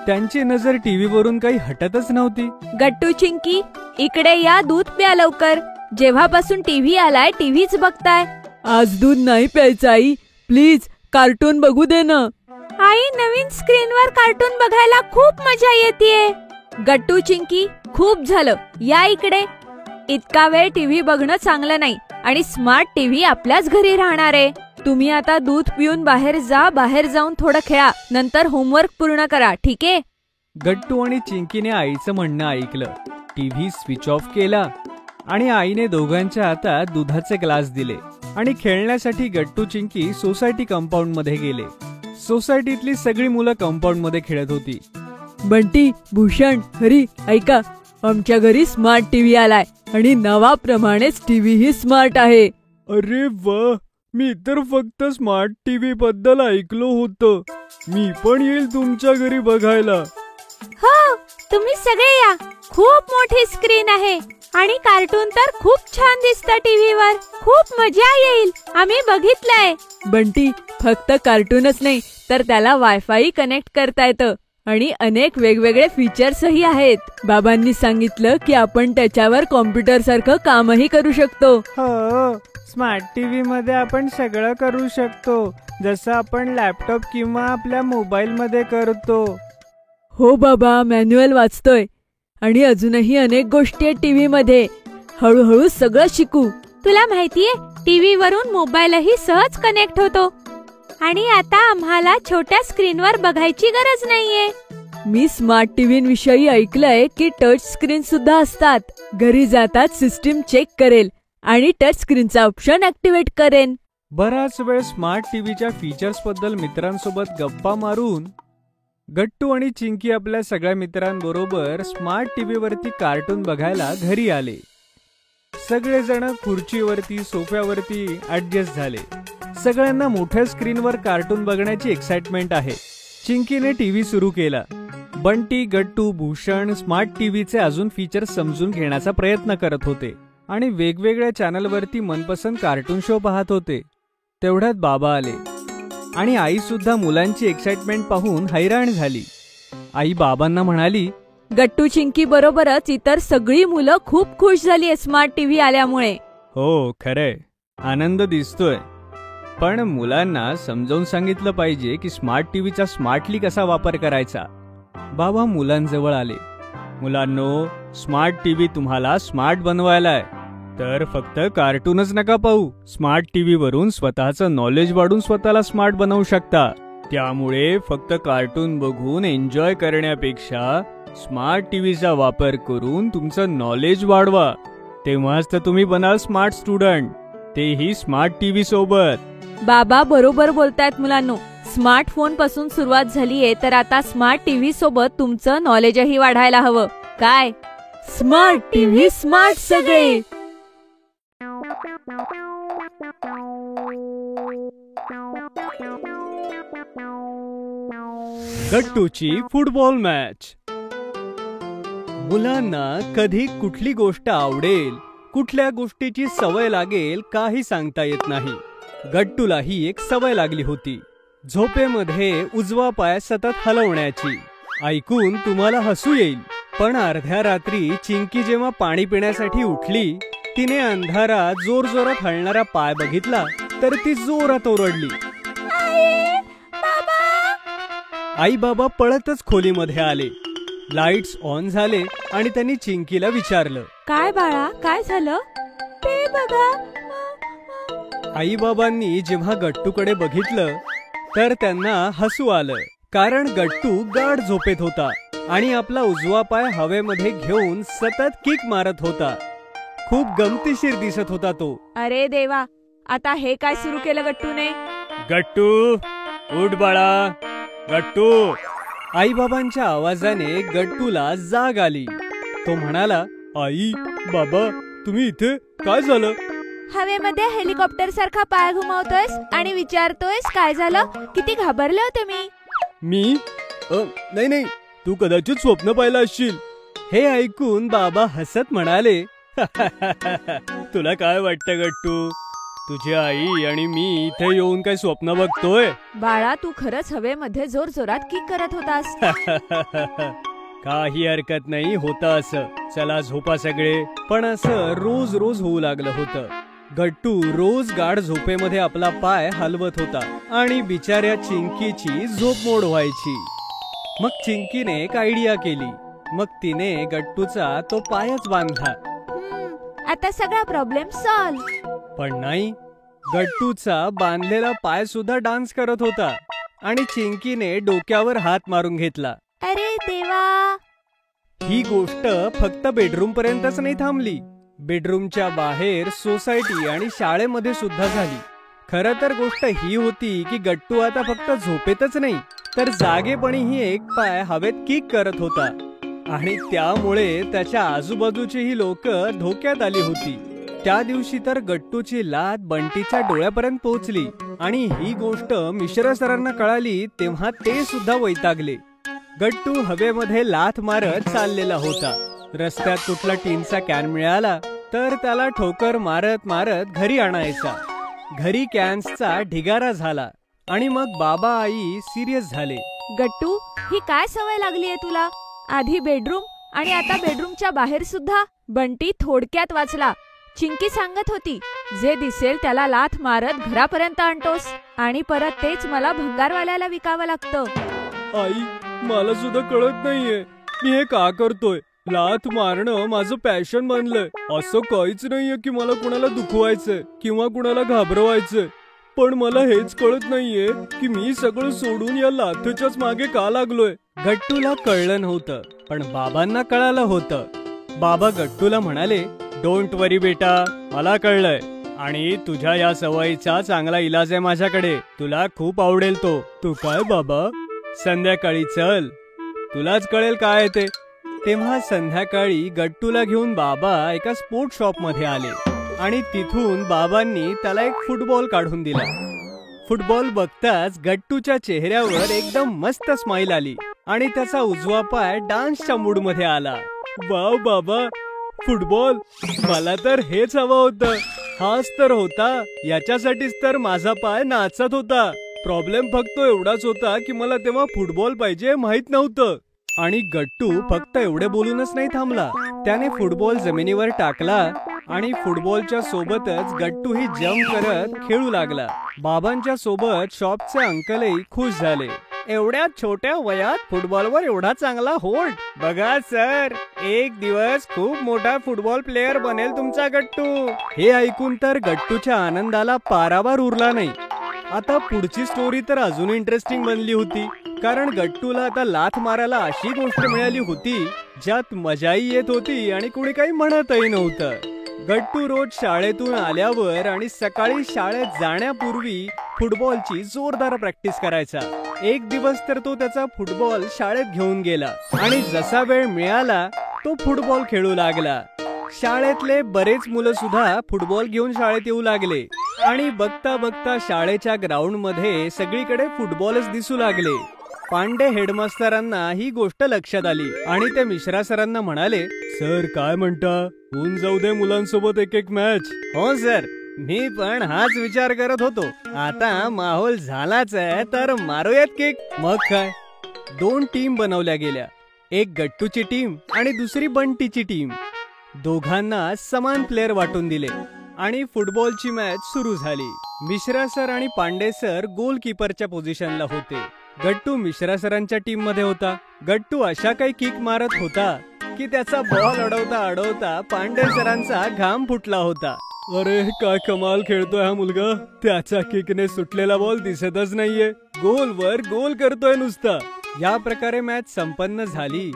त्यांची नजर टीव्हीवरून काही हटतच नव्हती. गट्टू चिंकी, इकडे या, दूध प्या लवकर. जेव्हापासून टीव्ही आलाय टीव्हीच बघताय. आज दूध नाही प्यायचं आई, प्लीज कार्टून बघू दे ना. आई, नवीन स्क्रीनवर कार्टून बघायला खूप मजा येतेय. गट्टू चिंकी, खूप झालं, या इकडे. इतका वेळ टीव्ही बघणं चांगलं नाही आणि स्मार्ट टीव्ही आपल्याच घरी राहणार आहे. तुम्ही आता दूध पिऊन बाहेर जा, बाहेर जाऊन थोडं खेळा, नंतर होमवर्क पूर्ण करा, ठीक आहे? गट्टू आणि चिंकीने आईचं म्हणणं ऐकलं. टीव्ही स्विच ऑफ केला आणि आईने दोघांच्या हातात दुधाचे ग्लास दिले आणि खेळण्यासाठी गट्टू चिंकी सोसायटी कंपाऊंड मध्ये गेले. सोसायटीतली सगळी मुलं कंपाऊंड मध्ये खेळत होती. बंटी, भूषण, हरी, ऐका, आमच्या घरी स्मार्ट टीव्ही आलाय आणि नावाप्रमाणेच टीव्ही ही स्मार्ट आहे. अरे वा, मी तर फक्त स्मार्ट टीव्ही बद्दल ऐकलो होतं. मी पण येईल तुमच्या घरी बघायला. हो, तुम्ही सगळे या. खूप मोठी स्क्रीन आहे आणि कार्टून तर खूप छान दिसतं टीव्हीवर. खूप मजा येईल. आम्ही बघितलंय. बंटी, फक्त कार्टूनच नाही तर त्याला वायफाय कनेक्ट करता येतं आणि अनेक वेगवेगळे फीचर्सही आहेत. बाबांनी सांगितलं की आपण त्याच्यावर कॉम्प्युटर सारखं कामही करू शकतो. हो, स्मार्ट टीव्ही मध्ये आपण सगळं करू शकतो, जसं आपण लॅपटॉप किंवा आपल्या मोबाईल मध्ये करतो. हो बाबा, मॅन्युअल वाचतोय आणि अजूनही अनेक गोष्टी आहेत टीव्ही मध्ये. हळूहळू सगळं शिकू. तुला माहितीये, टीव्ही वरून मोबाईलही सहज कनेक्ट होतो आणि आता आम्हाला छोट्या स्क्रीनवर बघायची गरज नाहीये. मी स्मार्ट टीव्ही विषयी ऐकलंय की टच स्क्रीन सुद्धा असतात. घरी जातात सिस्टीम चेक करेल आणि टच स्क्रीनचा ऑप्शन ऍक्टिव्हेट करेन. बराच वेळ स्मार्ट टीव्हीच्या फीचर्स बद्दल मित्रांसोबत गप्पा मारून गट्टू आणि चिंकी आपल्या सगळ्या मित्रांबरोबर स्मार्ट टीव्हीवरती कार्टून बघायला घरी आले. सगळेजण खुर्चीवरती, सोफ्यावरती ऍडजस्ट झाले. सगळ्यांना मोठ्या स्क्रीनवर कार्टून बघण्याची एक्साइटमेंट आहे. चिंकीने टीव्ही सुरू केला. बंटी, गट्टू, भूषण स्मार्ट टीव्हीचे अजून फीचर्स समजून घेण्याचा प्रयत्न करत होते आणि वेगवेगळ्या चॅनलवरती मनपसंत कार्टून शो पाहत होते. तेवढ्यात बाबा आले आणि आई सुद्धा मुलांची एक्साइटमेंट पाहून हैराण झाली. आई बाबांना म्हणाली, गट्टू चिंकी बरोबरच इतर सगळी मुलं खूप खुश झाली स्मार्ट टीव्ही आल्यामुळे. हो, खरंय, आनंद दिसतोय. पण मुलांना समजावून सांगितलं पाहिजे की स्मार्ट टीव्हीचा स्मार्टली कसा वापर करायचा. बाबा मुलांजवळ आले. मुलांनो, स्मार्ट टीव्ही तुम्हाला स्मार्ट बनवायलाय, तर फक्त कार्टूनच नका पाहू. स्मार्ट टीव्ही वरून स्वतःचं नॉलेज वाढून स्वतःला स्मार्ट बनवू शकता. त्यामुळे फक्त कार्टून बघून एन्जॉय करण्यापेक्षा स्मार्ट टीव्हीचा वापर करून तुमचं नॉलेज वाढवा. तेव्हाच तर तुम्ही बनाल स्मार्ट स्टुडंट, तेही स्मार्ट टीव्ही सोबत. बाबा बरोबर बोलतायत मुलांनो. स्मार्टफोन पासून सुरुवात झालीये तर आता स्मार्ट टीव्ही सोबत तुमचं नॉलेजही वाढायला हवं. काय? स्मार्ट टीव्ही, स्मार्ट सगळे. गट्टूची फुटबॉल मॅच. मुलांना कधी कुठली गोष्ट आवडेल, कुठल्या गोष्टीची सवय लागेल काही सांगता येत नाही. गट्टूलाही एक सवय लागली होती, झोपेमध्ये उजवा पाय सतत हलवण्याची. ऐकून तुम्हाला हसू येईल, पण अर्ध्या रात्री चिंकी जेव्हा पाणी पिण्यासाठी उठली, तिने अंधारात जोरजोरात हलणारा पाय बघितला तर ती जोरात ओरडली. आई बाबा पळतच खोलीमध्ये आले. लाईट्स ऑन झाले आणि त्यांनी चिंकीला विचारलं, काय बाळा, काय झालं ते बघा. आई बाबांनी जेव्हा गट्टूकडे बघितलं तर त्यांना हसू आलं, कारण गट्टू गाढ झोपेत होता आणि आपला उजवा पाय हवेमध्ये घेऊन सतत किक मारत होता. खूप गमतीशीर दिसत होता तो. अरे देवा, आता हे काय सुरू केलं गट्टूने. गट्टू उठ बाळा, गट्टू. आई बाबांच्या आवाजाने गट्टूला जाग आली. तो म्हणाला, आई बाबा तुम्ही इथे, काय झालं. हवेमध्ये हेलिकॉप्टर सारखा पाय घुमावतोयस आणि विचारतोयस काय झालं. किती घाबरले होते मी. नाही, तू कदाचित स्वप्न पाहिलं असशील. हे ऐकून बाबा हसत म्हणाले, तुला काय वाटतं गट्टू, तुझी आई आणि मी इथे येऊन काय स्वप्न बघतोय. बाळा, तू खरंच हवेमध्ये जोर जोरात किक करत होतास. काही हरकत नाही, होतं असं. चला झोपा सगळे. पण असं रोज रोज होऊ लागलं होतं. गट्टू रोज गाढ झोपेमध्ये आपला पाय हलवत होता आणि बिचाऱ्या चिंकीची झोपमोड व्हायची. मग चिंकीने एक आयडिया केली. मग तिने गट्टूचा तो पायच बांधला. आता सगळा प्रॉब्लेम सॉल्व्ह. पण नाही, गट्टूचा बांधलेला पाय सुद्धा डान्स करत होता आणि चिंकीने डोक्यावर हात मारून घेतला. अरे देवा. ही गोष्ट फक्त बेडरूम पर्यंतच नाही थांबली. बेडरूमच्या बाहेर सोसायटी आणि शाळेमध्ये सुद्धा झाली. खरं तर गोष्ट ही होती की गट्टू आता फक्त झोपेतच नाही तर जागेपणीही एक पाय हवेत किक करत होता आणि त्यामुळे त्याच्या आजूबाजूचीही लोक धोक्यात आली होती. त्या दिवशी तर गट्टूची लात बंटीच्या डोळ्यापर्यंत पोहोचली आणि ही गोष्ट मिश्रा सरांना कळाली तेव्हा ते सुद्धा वैतागले. गट्टू हवेमध्ये लाथ मारत चाललेला होता. रस्त्यात कुठला टीनचा कॅन मिळाला तर त्याला ठोकर मारत मारत घरी आणायचा. घरी कॅन्सचा ढिगारा झाला आणि मग बाबा आई सिरियस झाले. गट्टू, ही काय सवय लागली आहे तुला. आधी बेडरूम आणि आता बेडरूमच्या बाहेर सुद्धा. बंटी थोडक्यात वाचला. चिंकी सांगत होती, जे दिसेल त्याला लाथ मारत घरापर्यंत आणतोस आणि परत तेच मला भंगारवाल्याला विकावं लागतं. आई, मला सुद्धा कळत नाहीये मी हे का करतोय. लाथ मारणं माझं पॅशन बनलंय. असं काहीच नाहीये की मला कुणाला दुखवायचंय किंवा कुणाला घाबरवायचंय. पण मला हेच कळत नाहीये की मी सगळं सोडून या लाथेच्याच मागे का लागलोय. गट्टूला कळलं नव्हतं, पण बाबांना कळालं होतं. बाबा गट्टूला म्हणाले, डोंट वरी बेटा, मला कळलंय आणि तुझ्या या सवयीचा चांगला इलाज आहे माझ्याकडे. तुला खूप आवडेल तो. तू काय बाबा, संध्याकाळी चल, तुलाच कळेल काय ते. तेव्हा संध्याकाळी गट्टूला घेऊन बाबा एका स्पोर्ट शॉप मध्ये आले आणि तिथून बाबांनी त्याला एक फुटबॉल काढून दिला. फुटबॉल बघताच गट्टूच्या चेहऱ्यावर एकदम मस्त स्माइल आली आणि त्याचा उजवा पाय डान्सच्या मूड मध्ये आला. वाव बाबा, फुटबॉल, मला तर हेच हवं होतं. हाच तर होता, याच्यासाठीच तर माझा पाय नाचत होता. प्रॉब्लेम फक्त एवढाच होता की मला तेव्हा फुटबॉल पाहिजे माहित नव्हतं. आणि गट्टू फक्त एवढे बोलूनच नाही थांबला. त्याने फुटबॉल जमिनीवर टाकला आणि फुटबॉलच्या सोबतच गट्टूही जम्प करत खेळू लागला. बाबांच्या सोबत शॉपचे अंकलही खुश झाले. एवढ्या छोट्या वयात फुटबॉलवर एवढा चांगला होल्ड. बघा सर, एक दिवस खूप मोठा फुटबॉल प्लेयर बनेल तुमचा गट्टू. हे ऐकून तर गट्टूच्या आनंदाला पारावार उरला नाही. आता पुढची स्टोरी तर अजून इंटरेस्टिंग बनली होती, कारण गट्टूला आता लाथ मारायला अशी गोष्ट मिळाली होती ज्यात मजाही येत होती आणि कुणी काही म्हणतही नव्हतं. गट्टू रोज शाळेतून आल्यावर आणि सकाळी शाळेत जाण्यापूर्वी फुटबॉलची जोरदार प्रॅक्टिस करायचा. एक दिवस तर तो त्याचा फुटबॉल शाळेत घेऊन गेला आणि जसा वेळ मिळाला तो फुटबॉल खेळू लागला. शाळेतले बरेच मुलं सुद्धा फुटबॉल घेऊन शाळेत येऊ लागले आणि बघता बघता शाळेच्या ग्राउंड मध्ये सगळीकडे फुटबॉलच दिसू लागले. पांडे हेडमास्तरांना ही गोष्ट लक्षात आली आणि ते मिश्रा सरांना म्हणाले, सर काय म्हणता, होऊन जाऊ दे मुलांसोबत एक एक मॅच. हो सर, मी पण हाच विचार करत होतो. आता माहोल झालाच आहे तर मारूयात किक. मग काय, 2 टीम बनवल्या गेल्या. एक गट्टूची टीम आणि दुसरी बंटीची टीम. दोघांना समान प्लेअर वाटून दिले आणि फुटबॉलची मॅच सुरू झाली. मिश्रा सर आणि पांडे सर गोलकीपरच्या पोझिशनला होते. गट्टू मिश्रा सरांच्या टीम मध्ये होता. गट्टू अशा काही किक मारत होता की त्याचा बॉल अडवता अडवता पांडे सरांचा घाम फुटला होता. अरे काय कमाल खेळतोय हा मुलगा. त्याच्या किकने सुटलेला बॉल दिसतच नाहीये. गोलवर गोल करतोय नुसता. या प्रकारे मॅच संपन्न झाली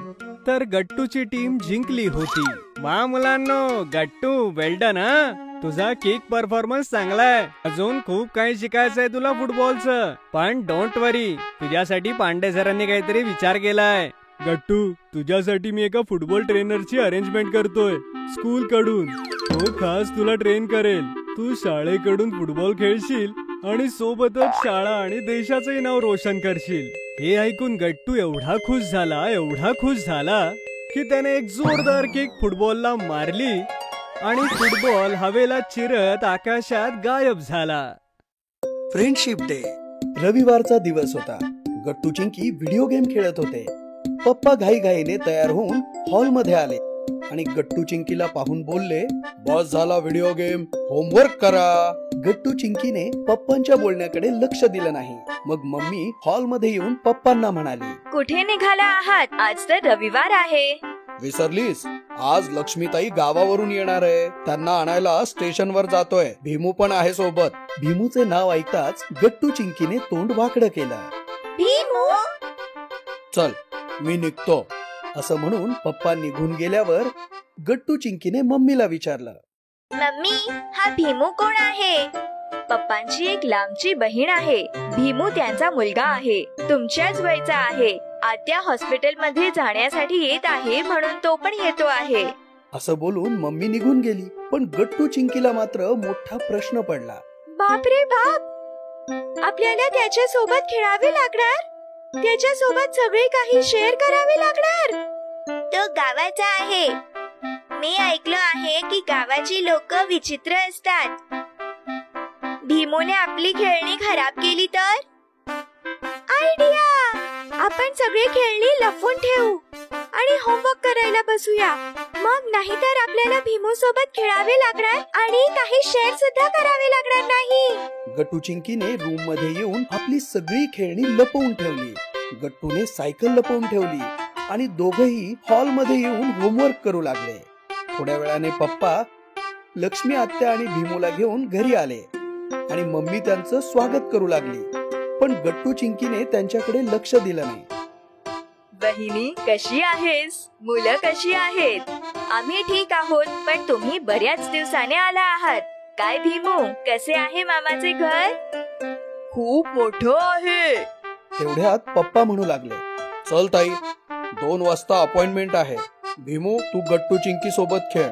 तर गट्टूची टीम जिंकली होती. वा मुलांनो, गट्टू वेल्डन हा. तुझा किक परफॉर्मन्स चांगलाय. अजून खूप काही शिकायचंय तुला फुटबॉलचं. पण डोंट वरी, तुझ्यासाठी पांडे सरांनी काहीतरी विचार केलाय. गट्टू, तुझ्यासाठी मी एका फुटबॉल ट्रेनरची अरेंजमेंट करतोय स्कूल कडून. तो खास तुला ट्रेन करेल. तू शाळेकडून फुटबॉल खेळशील आणि सोबतच शाळा आणि देशाचंही नाव रोशन करशील. हे ऐकून गट्टू एवढा खुश झाला की त्याने एक जोरदार किक फुटबॉलला मारली आणि फुटबॉल हवेला चिरत आकाशात गायब झाला. Friendship day. रविवारचा दिवस होता. गट्टू चिंकी व्हिडिओ गेम खेळत होते. पप्पा घाईघाईने तयार होऊन हॉलमध्ये आले आणि गट्टू चिंकीला पाहून बोलले, बस झाला व्हिडिओ गेम, होमवर्क करा. गट्टू चिंकीने पप्पांच्या बोलण्याकडे लक्ष दिलं नाही. मग मम्मी हॉलमध्ये येऊन पप्पांना म्हणाली, कुठे निघाला आहात? आज तर रविवार आहे. विसरलीस? आज लक्ष्मीताई गावावरून येणार आहे. त्यांना आणायला स्टेशनवर जातोय. भीमू पण आहे सोबत. भीमूचे नाव ऐकताच गट्टू चिंकीने तोंड वाकडं केलं. भीमू? चल मी निघतो. असं म्हणून पप्पा निघून गेल्यावर गट्टू चिंकीने मम्मीला विचारलं, मम्मी, हा भीमू कोण आहे? पप्पांची एक लांबची बहीण आहे. भीमू त्यांचा मुलगा आहे. तुमच्याच वयाचा आहे. आत्या हॉस्पिटल मध्ये जाण्यासाठी येत आहे म्हणून तो पण येतो आहे. असं बोलून मम्मी निघून गेली. पण गट्टू चिंकीला मात्र मोठा प्रश्न पडला. बापरे बाप, आपल्याला त्याच्या सोबत खेळावे लागणार. त्याच्या सोबत सगळे काही शेअर करावे लागणार. तो गावाचा आहे. मी ऐकलं आहे की गावाची लोक विचित्र असतात. भीमूने आपली खेळणी खराब केली तर? आयडिया! आपण सगळे खेळणी लपवून ठेवू आणि होमवर्क करायला बसूया. मग नाहीतर आपल्याला भीमू सोबत खेळावे लागणार आणि काही शेअर सुद्धा करावे लागणार नाही. गट्टू चिंकीने रूम मध्ये येऊन आपली सगळी खेळणी लपवून ठेवली. गट्टूने सायकल लपवून ठेवली आणि दोघही हॉल मध्ये येऊन होमवर्क करू लागले. थोड्या वेळाने पप्पा लक्ष्मी आत्या आणि भीमूला घेऊन घरी आले आणि मम्मी त्यांचं स्वागत करू लागली. पण गट्टू चिंकीने त्यांच्याकडे लक्ष दिलं नाही. बहिणी, कशी आहेस? मुलं कशी आहेत? आम्ही ठीक आहोत, पण तुम्ही बऱ्याच दिवसाने आला आहात. काय भीमू, कसे आहे मामाचे घर? खूप मोठं आहे. तेवढ्यात पप्पा म्हणू लागले, चल ताई, 2 वाजता अपॉइंटमेंट आहे. भीमू, तू गट्टू चिंकी सोबत खेळ.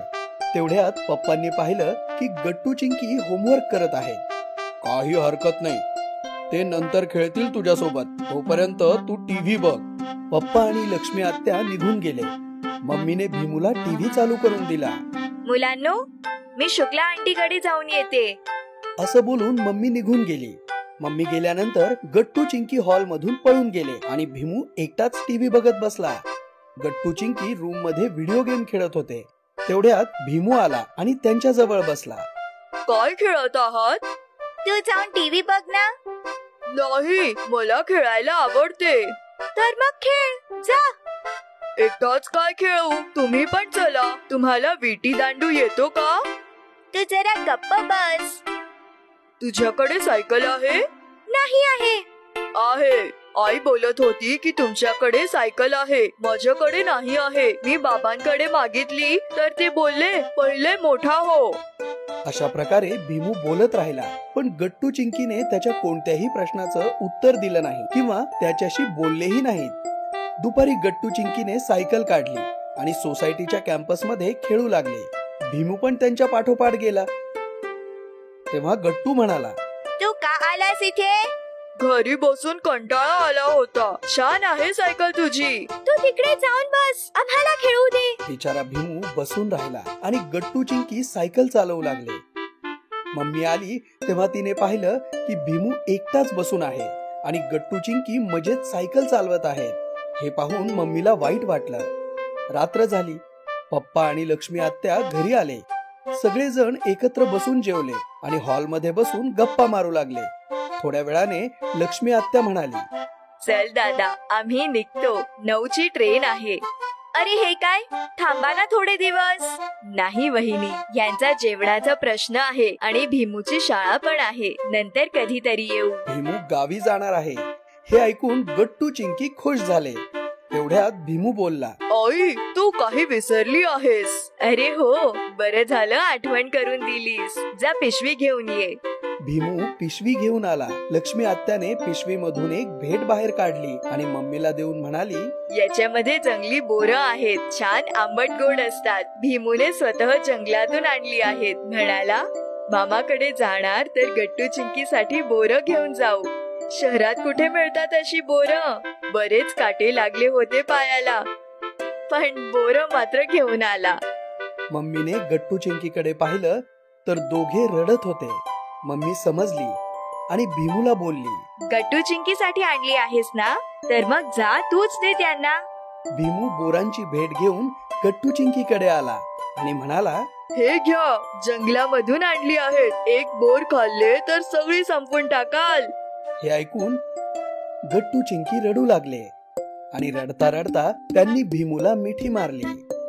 तेवढ्यात पप्पांनी पाहिलं की गट्टू चिंकी होमवर्क करत आहे. काही हरकत नाही, ते नंतर खेळतील तुझ्यासोबत. तोपर्यंत तू टीव्ही बघ. पप्पा आणि लक्ष्मी आत्या निघून गेले. मम्मीने भीमूला टीव्ही चालू करून दिला. मुलांनो, मी शुक्ला आंटीकडे जाऊन येते. असं बोलून मम्मी निघून गेली. मम्मी गेल्यानंतर गट्टू चिंकी हॉल मधून पळून गेले आणि भीमू एकटाच टीव्ही बघत बसला. गट्टू चिंकी रूम मध्ये व्हिडिओ गेम खेळत होते. तेवढ्यात भीमू आला आणि त्यांच्या जवळ बसला. काय खेळत आहात? तू जाऊन टीव्ही बघ ना. नाही, मला खेळायला आवडते. तर मग खेळ जा. एकटाच काय खेळू? तुम्ही पण चला. तुम्हाला विटी दांडू येतो का? तू जरा गप्प बस. तुझ्याकडे सायकल आहे? नाही आहे. आहे. आई बोलत होती की तुमच्याकडे सायकल आहे. माझ्याकडे नाही आहे. मी बाबांकडे मागितली तर ते बोलले, पहिले मोठा हो. अशा प्रकारे भीमू बोलत राहिला. पण गट्टू चिंकीने त्याच्या कोणत्याही प्रश्नाचं उत्तर दिलं नाही किंवा त्याच्याशी बोललेही नाहीत. दुपारी गट्टू चिंकीने सायकल काढली आणि सोसायटीच्या कॅम्पस मध्ये खेळू लागले. भीमू पण त्यांच्या पाठोपाठ गेला. तेव्हा गट्टू म्हणाला, तू का आलास इथे? घरी बसून कंटाळा आला होता. छान आहे सायकल तुझी. तू तिकडे जाऊन बस, आम्हाला खेळू दे. बिचारा भीमू बसून राहिला आणि गट्टू चिंकी सायकल चालवू लागले. मम्मी आली तेव्हा तिने पाहिलं की भीमू एकटाच बसून आहे आणि गट्टू चिंकी मजेत सायकल चालवत आहेत. हे पाहून मम्मीला वाईट वाटलं. रात्र झाली. पप्पा आणि लक्ष्मी आत्या घरी आले. सगळेजण एकत्र बसून जेवले आणि हॉलमध्ये बसून गप्पा मारू लागले. थोड्या वेळाने लक्ष्मी आत्या म्हणाली, चल दादा, आम्ही निघतो. 9ची ट्रेन आहे. अरे हे काय, थांबा ना थोडे दिवस. नाही वहिनी, यांचा जेवणाचा प्रश्न आहे आणि भीमूची शाळा पण आहे. नंतर कधीतरी येऊ. भीमू गावी जाणार आहे हे ऐकून गट्टू चिंकी खुश झाले. तेवढ्यात भीमू बोलला, आई, तू काही विसरली आहेस. अरे हो, बरं झालं आठवण करून दिलीस. जा पिशवी घेऊन ये. भीमू पिशवी घेऊन आला. लक्ष्मी आत्याने पिशवीमधून एक भेट बाहेर काढली आणि मम्मीला देऊन म्हणाली, याच्यामध्ये जंगली बोरं आहेत. छान आंबट गोड असतात. भीमूने स्वतः जंगलातून आणली आहेत. म्हणाला, मामाकडे जाणार तर गट्टू चिंकीसाठी बोरं घेऊन जाऊ. शहरात कुठे मिळतात अशी बोरं. बरेच काटे लागले होते पायाला, पण बोरं मात्र घेऊन आला. मम्मीने गट्टू चिंकीकडे पाहिलं तर दोघे रडत होते. मम्मी समजली आणि भीमूला बोलली, गट्टू चिंकीसाठी आणली आहेस ना, तर मग जा तूच दे त्यांना. भीमू बोरांची भेट घेऊन गट्टू चिंकीकडे आला आणि म्हणाला, हे घ्या, जंगलामधून आणली आहेत. एक बोर खाल्ले तर सगळी संपून टाकाल. हे ऐकून गट्टू चिंकी रडू लागले आणि रडता रडता त्यांनी भीमूला मिठी मारली.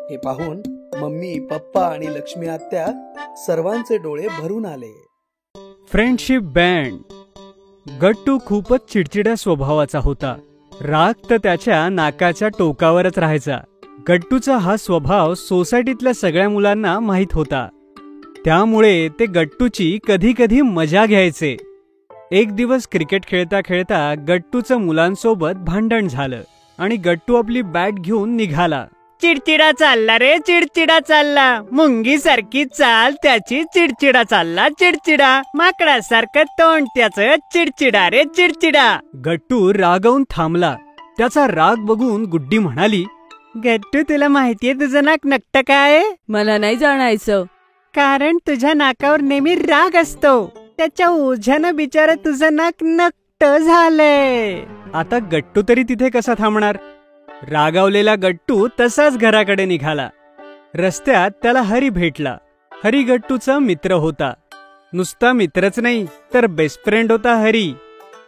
हे पाहून मम्मी, पप्पा आणि लक्ष्मी आत्या सर्वांचे डोळे भरून आले. Friendship band. गट्टू खूपच चिडचिड्या स्वभावाचा होता. राग तर त्याच्या नाकाच्या टोकावरच राहायचा. गट्टूचा हा स्वभाव सोसायटीतल्या सगळ्या मुलांना माहीत होता. त्यामुळे ते गट्टूची कधी कधी मजा घ्यायचे. एक दिवस क्रिकेट खेळता खेळता गट्टूचं मुलांसोबत भांडण झालं आणि गट्टू आपली बॅट घेऊन निघाला. चिडचिडा चालला रे, चिडचिडा चालला. मुंगी सारखी चाल त्याची, चिडचिडा चालला चिडचिडा. माकडासारखं तोंड त्याचं, चिडचिडा रे चिडचिडा. गट्टू रागावून थांबला. त्याचा राग बघून गुड्डी म्हणाली, गट्टू, तुला माहितीये तुझं नाक नकटं काय? मला नाही जाणायचं. कारण तुझ्या नाकावर नेहमी राग असतो. त्याच्या ओझ्यानं बिचारा तुझं नाक नकट झालंय. आता गट्टू तरी तिथे कसा थांबणार? रागावलेला गट्टू तसाच घराकडे निघाला. रस्त्यात त्याला हरी भेटला. हरी गट्टूचा मित्र होता. नुसता मित्रच नाही तर बेस्ट फ्रेंड होता हरी.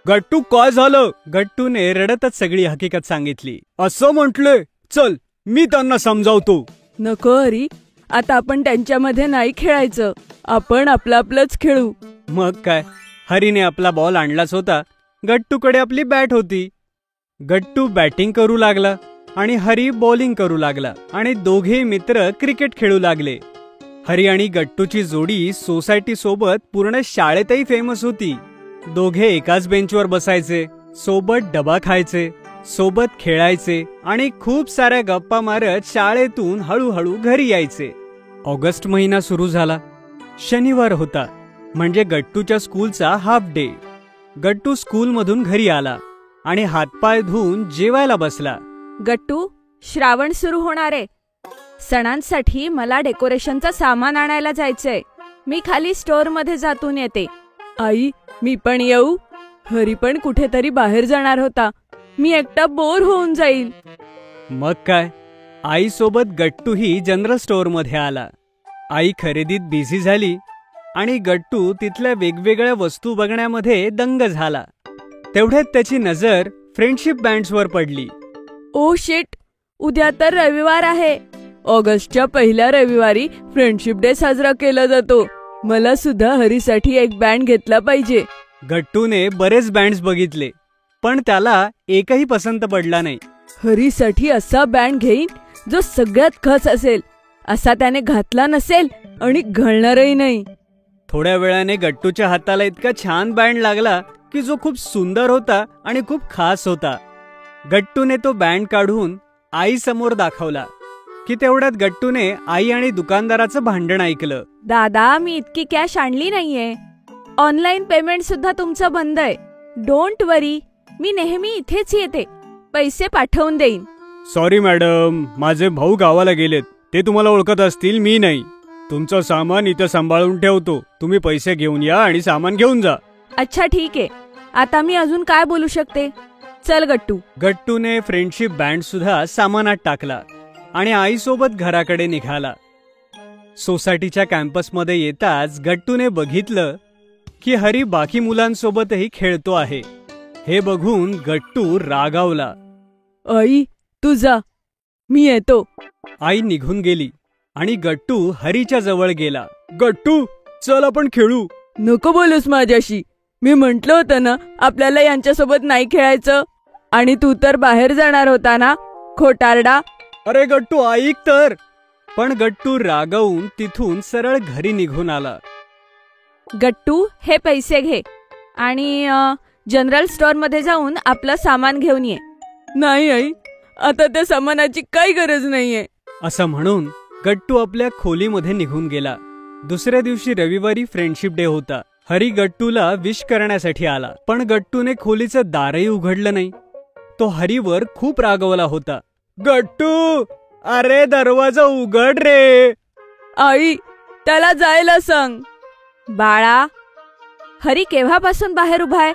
गट्टू, काय झालं? गट्टूने रडतच सगळी हकीकत सांगितली. असं म्हटलंय, चल मी त्यांना समजावतो. नको हरी, आता आपण त्यांच्यामध्ये नाही खेळायचं. आपण आपलंच खेळू. मग काय, हरीने आपला बॉल आणलाच होता. गट्टूकडे आपली बॅट होती. गट्टू बॅटिंग करू लागला आणि हरी बॉलिंग करू लागला आणि दोघे मित्र क्रिकेट खेळू लागले. हरी आणि गट्टूची जोडी सोसायटी सोबत पूर्ण शाळेतही फेमस होती. दोघे एकाच बेंचवर बसायचे, सोबत डबा खायचे, सोबत खेळायचे आणि खूप साऱ्या गप्पा मारत शाळेतून हळूहळू घरी यायचे. ऑगस्ट महिना सुरू झाला. शनिवार होता, म्हणजे गट्टूच्या स्कूलचा हाफ डे. गट्टू स्कूलमधून घरी आला आणि हातपाय धुवून जेवायला बसला. गट्टू, श्रावण सुरू होणार आहे. सणांसाठी मला डेकोरेशनचं सामान आणायला जायचंय. मी खाली स्टोअरमध्ये जातून येते. आई, मी पण येऊ? हरी पण कुठेतरी बाहेर जाणार होता. मी एकटा बोर होऊन जाईल. मग काय, आईसोबत गट्टूही जनरल स्टोअरमध्ये आला. आई खरेदीत बिझी झाली आणि गट्टू तिथल्या वेगवेगळ्या वस्तू बघण्यामध्ये दंग झाला. तेवढ्यात त्याची नजर फ्रेंडशिप बँड्सवर पडली. ओ शिट, उद्या तर रविवार आहे. ऑगस्टच्या पहिल्या रविवारी फ्रेंडशिप डे साजरा केला जातो. मला सुद्धा हरीसाठी एक बँड घेतला पाहिजे. गट्टूने बरेच बँड्स बघितले, पण त्याला एकही पसंत पडला नाही. हरीसाठी असा बँड घेईन जो सगळ्यात खास असेल, असा त्याने घातला नसेल आणि घालणारही नाही. थोड्या वेळाने गट्टूच्या हाताला इतका छान बँड लागला की जो खूप सुंदर होता आणि खूप खास होता. गट्टूने तो बँड काढून आई समोर दाखवला की तेवढ्यात गट्टूने आई आणि दुकानदाराचं भांडण ऐकलं. दादा, मी इतकी कॅश आणली नाहीये. ऑनलाईन पेमेंट सुद्धा तुमचं बंद आहे. डोंट वरी, मी नेहमी इथेच येते. पैसे पाठवून देईन. सॉरी मॅडम, माझे भाऊ गावाला गेलेत. ते तुम्हाला ओळखत असतील, मी नाही. तुमचं सामान इथं सांभाळून ठेवतो. तुम्ही पैसे घेऊन या आणि सामान घेऊन जा. अच्छा ठीक आहे. आता मी अजून काय बोलू शकते? चल गट्टू. गट्टूने फ्रेंडशिप बँड सुद्धा सामानात टाकला आणि आईसोबत घराकडे निघाला. सोसायटीच्या कॅम्पसमध्ये येताच गट्टूने बघितलं की हरी बाकी मुलांसोबतही खेळतो आहे. हे बघून गट्टू रागावला. आई तू जा, मी येतो. आई निघून गेली आणि गट्टू हरीच्या जवळ गेला. गट्टू, चल आपण खेळू. नको बोलूस माझ्याशी. मी म्हंटल होतं ना आपल्याला यांच्यासोबत नाही खेळायचं. आणि तू तर बाहेर जाणार होता ना, खोटारडा. अरे गट्टू ऐक तर. पण गट्टू रागावून तिथून सरळ घरी निघून आला. गट्टू, हे पैसे घे आणि जनरल स्टोअर मध्ये जाऊन आपलं सामान घेऊन ये. नाही आई, आता त्या सामानाची काही गरज नाहीये. असं म्हणून गट्टू आपल्या खोलीमध्ये निघून गेला. दुसऱ्या दिवशी रविवारी फ्रेंडशिप डे होता. हरी गट्टूला विश करण्यासाठी आला, पण गट्टूने खोलीचं दारही उघडलं नाही. तो हरीवर खूप रागवला होता. गट्टू, अरे दरवाजा उघड रे. आई, त्याला जायला सांग. बाळा, हरी केव्हापासून बाहेर उभा आहे?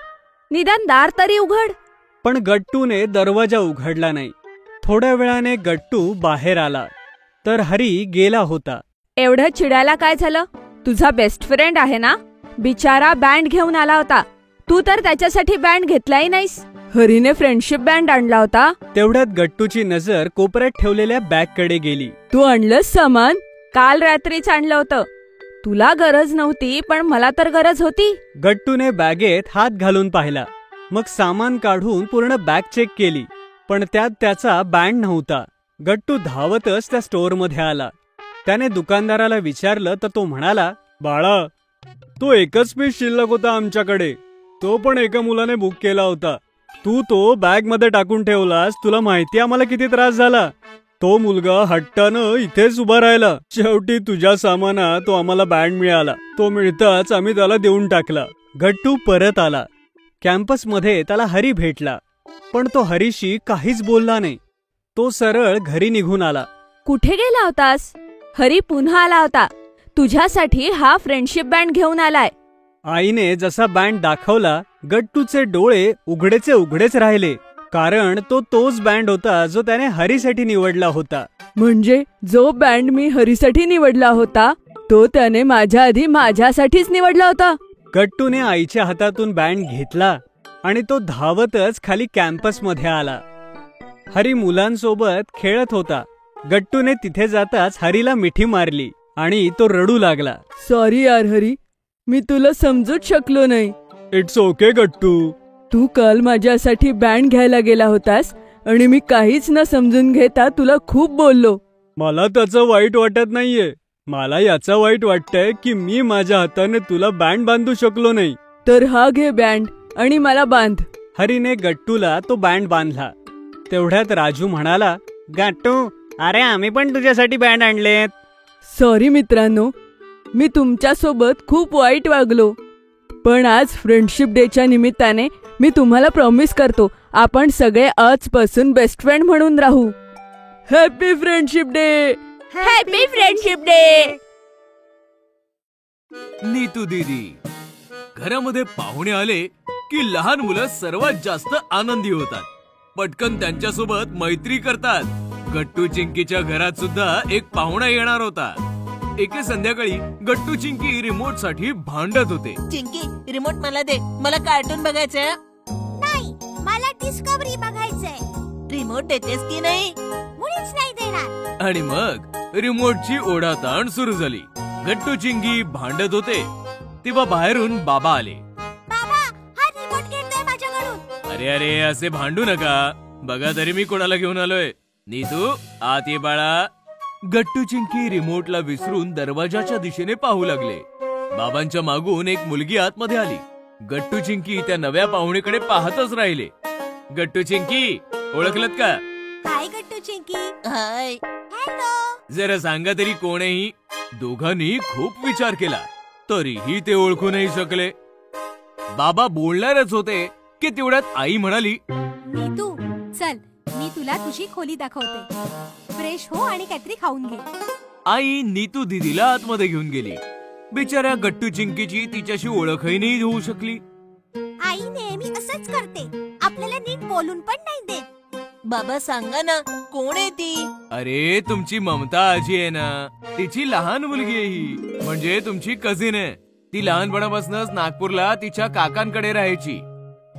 निदान दार तरी उघड. पण गट्टूने दरवाजा उघडला नाही. थोड्या वेळाने गट्टू बाहेर आला तर हरी गेला होता. एवढं चिडायला काय झालं? तुझा बेस्ट फ्रेंड आहे ना, बिचारा बँड घेऊन आला होता. तू तर त्याच्यासाठी बँड घेतलाही नाहीस. हरीने फ्रेंडशिप बँड आणला होता. तेवढ्यात गट्टूची नजर कोपऱ्यात ठेवलेल्या बॅगकडे गेली. तू आणलंस सामान? काल रात्रीच आणलं होतं. तुला गरज नव्हती, पण मला तर गरज होती. गट्टूने बॅगेत हात घालून पाहिला. मग सामान काढून पूर्ण बॅग चेक केली, पण त्यात त्याचा बँड नव्हता. गट्टू धावतच त्या स्टोअरमध्ये आला. त्याने दुकानदाराला विचारलं तर तो म्हणाला, बाळा, तो एकच पीस शिल्लक होता आमच्याकडे. तो पण एका मुलाने बुक केला होता. तू तो बॅग मध्ये टाकून ठेवलास. तुला माहिती आम्हाला किती त्रास झाला. तो मुलगा हट्टानं इथेच उभा राहिला. शेवटी तुझ्या सामानात तो आम्हाला बँड मिळाला. तो मिळताच आम्ही त्याला देऊन टाकला. गट्टू परत आला. कॅम्पसमध्ये त्याला हरी भेटला, पण तो हरीशी काहीच बोलला नाही. तो सरळ घरी निघून आला. कुठे गेला होतास? हरी पुन्हा आला होता. तुझ्यासाठी हा फ्रेंडशिप बँड घेऊन आलाय. आईने जसा बँड दाखवला, गट्टूचे डोळे उघडेचे उघडेच राहिले, कारण तो तोच बँड होता जो त्याने हरीसाठी निवडला होता. म्हणजे जो बँड मी हरीसाठी निवडला होता, तो त्याने माझ्या आधी माझ्यासाठीच निवडला होता. गट्टूने आईच्या हातातून बँड घेतला आणि तो धावतच खाली कॅम्पसमध्ये आला. हरी मुलांसोबत खेळत होता. गट्टूने तिथे जाताच हरीला मिठी मारली आणि तो रडू लागला. सॉरी यार हरी, मी तुला समजूच शकलो नाही. इट्स ओके गट्टू. तू काल माझ्यासाठी बँड घ्यायला गेला होतास आणि मी काहीच न समजून घेता तुला खूप बोललो. मला त्याचं वाईट वाटत नाहीये. मला याचं वाईट वाटतंय की मी माझ्या हाताने तुला बँड बांधू शकलो नाही. तर हा घे बँड आणि मला बांध. हरीने गट्टूला तो बँड बांधला. तेवढ्यात राजू म्हणाला, गट्टू, अरे आम्ही पण तुझ्यासाठी बँड आणलेत. सॉरी मित्रांनो, मी तुमच्यासोबत खूप वाईट वागलो. पण आज फ्रेंडशिप डेच्या निमित्ताने मी तुम्हाला प्रॉमिस करतो, आपण सगळे आजपासून बेस्ट फ्रेंड म्हणून राहू. Happy friendship day. Happy friendship day. Neetu दीदी, घरामध्ये पाहुणे आले की लहान मुलं सर्वात जास्त आनंदी होतात. पटकन त्यांच्यासोबत मैत्री करतात. गट्टू चिंकीच्या घरात सुद्धा एक पाहुणा येणार होता. एके संध्याकाळी गट्टू चिंकी रिमोट साठी भांडत होते. चिंकी, रिमोट मला दे, मला कार्टून बघायचंय. नाही, मला डिस्कव्हरी बघायचंय. रिमोट देतेस की नाही? मुळीच नाही देणार. आणि मग रिमोटची ओढाताण सुरू झाली. गट्टू चिंकी भांडत होते तेव्हा बाहेरून बाबा आले. बाबा, हा रिमोट घेतोय माझ्याकडून. अरे अरे, असे भांडू नका. बघा तरी मी कोणाला घेऊन आलोय. नीतू, आत ये बाळा. गट्टू चिंकी रिमोटला विसरून दरवाजाच्या दिशेने पाहू लागले. बाबांच्या मागून एक मुलगी आतमध्ये आली. गट्टू चिंकी त्या नव्या पाहुणेकडे पाहतच राहिले. गट्टू चिंकी, ओळखलत का? हाय गट्टू चिंकी. हाय. हॅलो. जरा सांगा तरी कोण आहे ही? दोघांनी खूप विचार केला, तरीही ते ओळखू नाही शकले. बाबा बोलणारच होते की तेवढ्यात आई म्हणाली, नीतू चल, मी तुला तुझी खोली दाखवते. फ्रेश हो आणि काहीतरी खाऊन घे. आई नीतू दीदीला आतमध्ये घेऊन गेली. बिचाऱ्या गट्टू चिंकीची तिच्याशी ओळखही नाही होऊ शकली. आई नेहमी असंच करते, आपल्याला नीट बोलून पण नाही देत. बाबा सांगा ना, कोण आहे ती? अरे तुमची ममता आजी आहे ना, तिची लहान मुलगी आहे ही, म्हणजे तुमची कझिन आहे. ती लहानपणापासूनच नागपूरला तिच्या काकांकडे राहायची,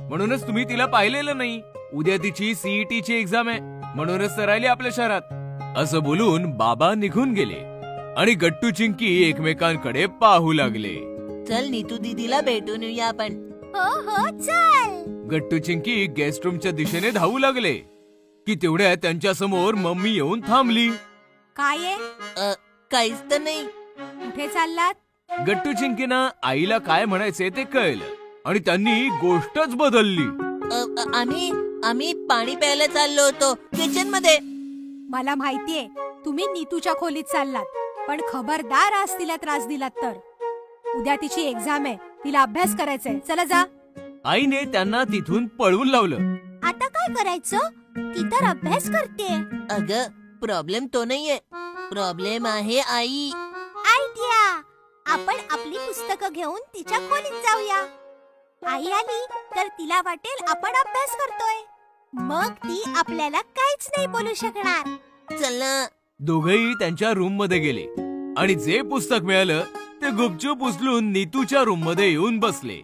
म्हणूनच तुम्ही तिला पाहिलेलं नाही. उद्या तिची सीईटीची एक्झाम आहे, म्हणूनच तर राहिली आपल्या शहरात. असं बोलून बाबा निघून गेले आणि गट्टू चिंकी एकमेकांकडे पाहू लागले. चल नीतू दीदीला भेटून येऊया आपण. हो हो चल. गट्टू चिंकी गेस्ट रूमच्या दिशेने धावू लागले की तेवढ्या त्यांच्या समोर मम्मी येऊन थांबली. काय आहे? काहीच तर नाही. कुठे चाललात? गट्टू चिंकीनं आईला काय म्हणायचे ते कळलं आणि त्यांनी गोष्टच बदलली. आम्ही पाणी प्यायला चाललो होतो किचन मध्ये. मला माहितीये तुम्ही नीतूच्या खोलीत चाललात, पण खबरदार आज तिला त्रास दिलात तर. उद्या तिची एक्झाम आहे, तिला अभ्यास करायचाय. चला जा. आईने त्यांना तिथून पळवून लावलं. आता काय करायचं? ती तर अभ्यास करते. अगं प्रॉब्लेम तो नाहीये, प्रॉब्लेम आहे आई. आयडिया, आपण आपली पुस्तकं घेऊन तिच्या खोलीत जाऊया. आई आली तर तिला वाटेल आपण अभ्यास करतोय, मग ती आपल्याला काहीच नाही बोलू शकणार. चल ना. दोघेही त्यांच्या रूम मध्ये गेले आणि जे पुस्तक मिळालं ते गुपचूप उचलून नीतूच्या रूम मध्ये येऊन बसले.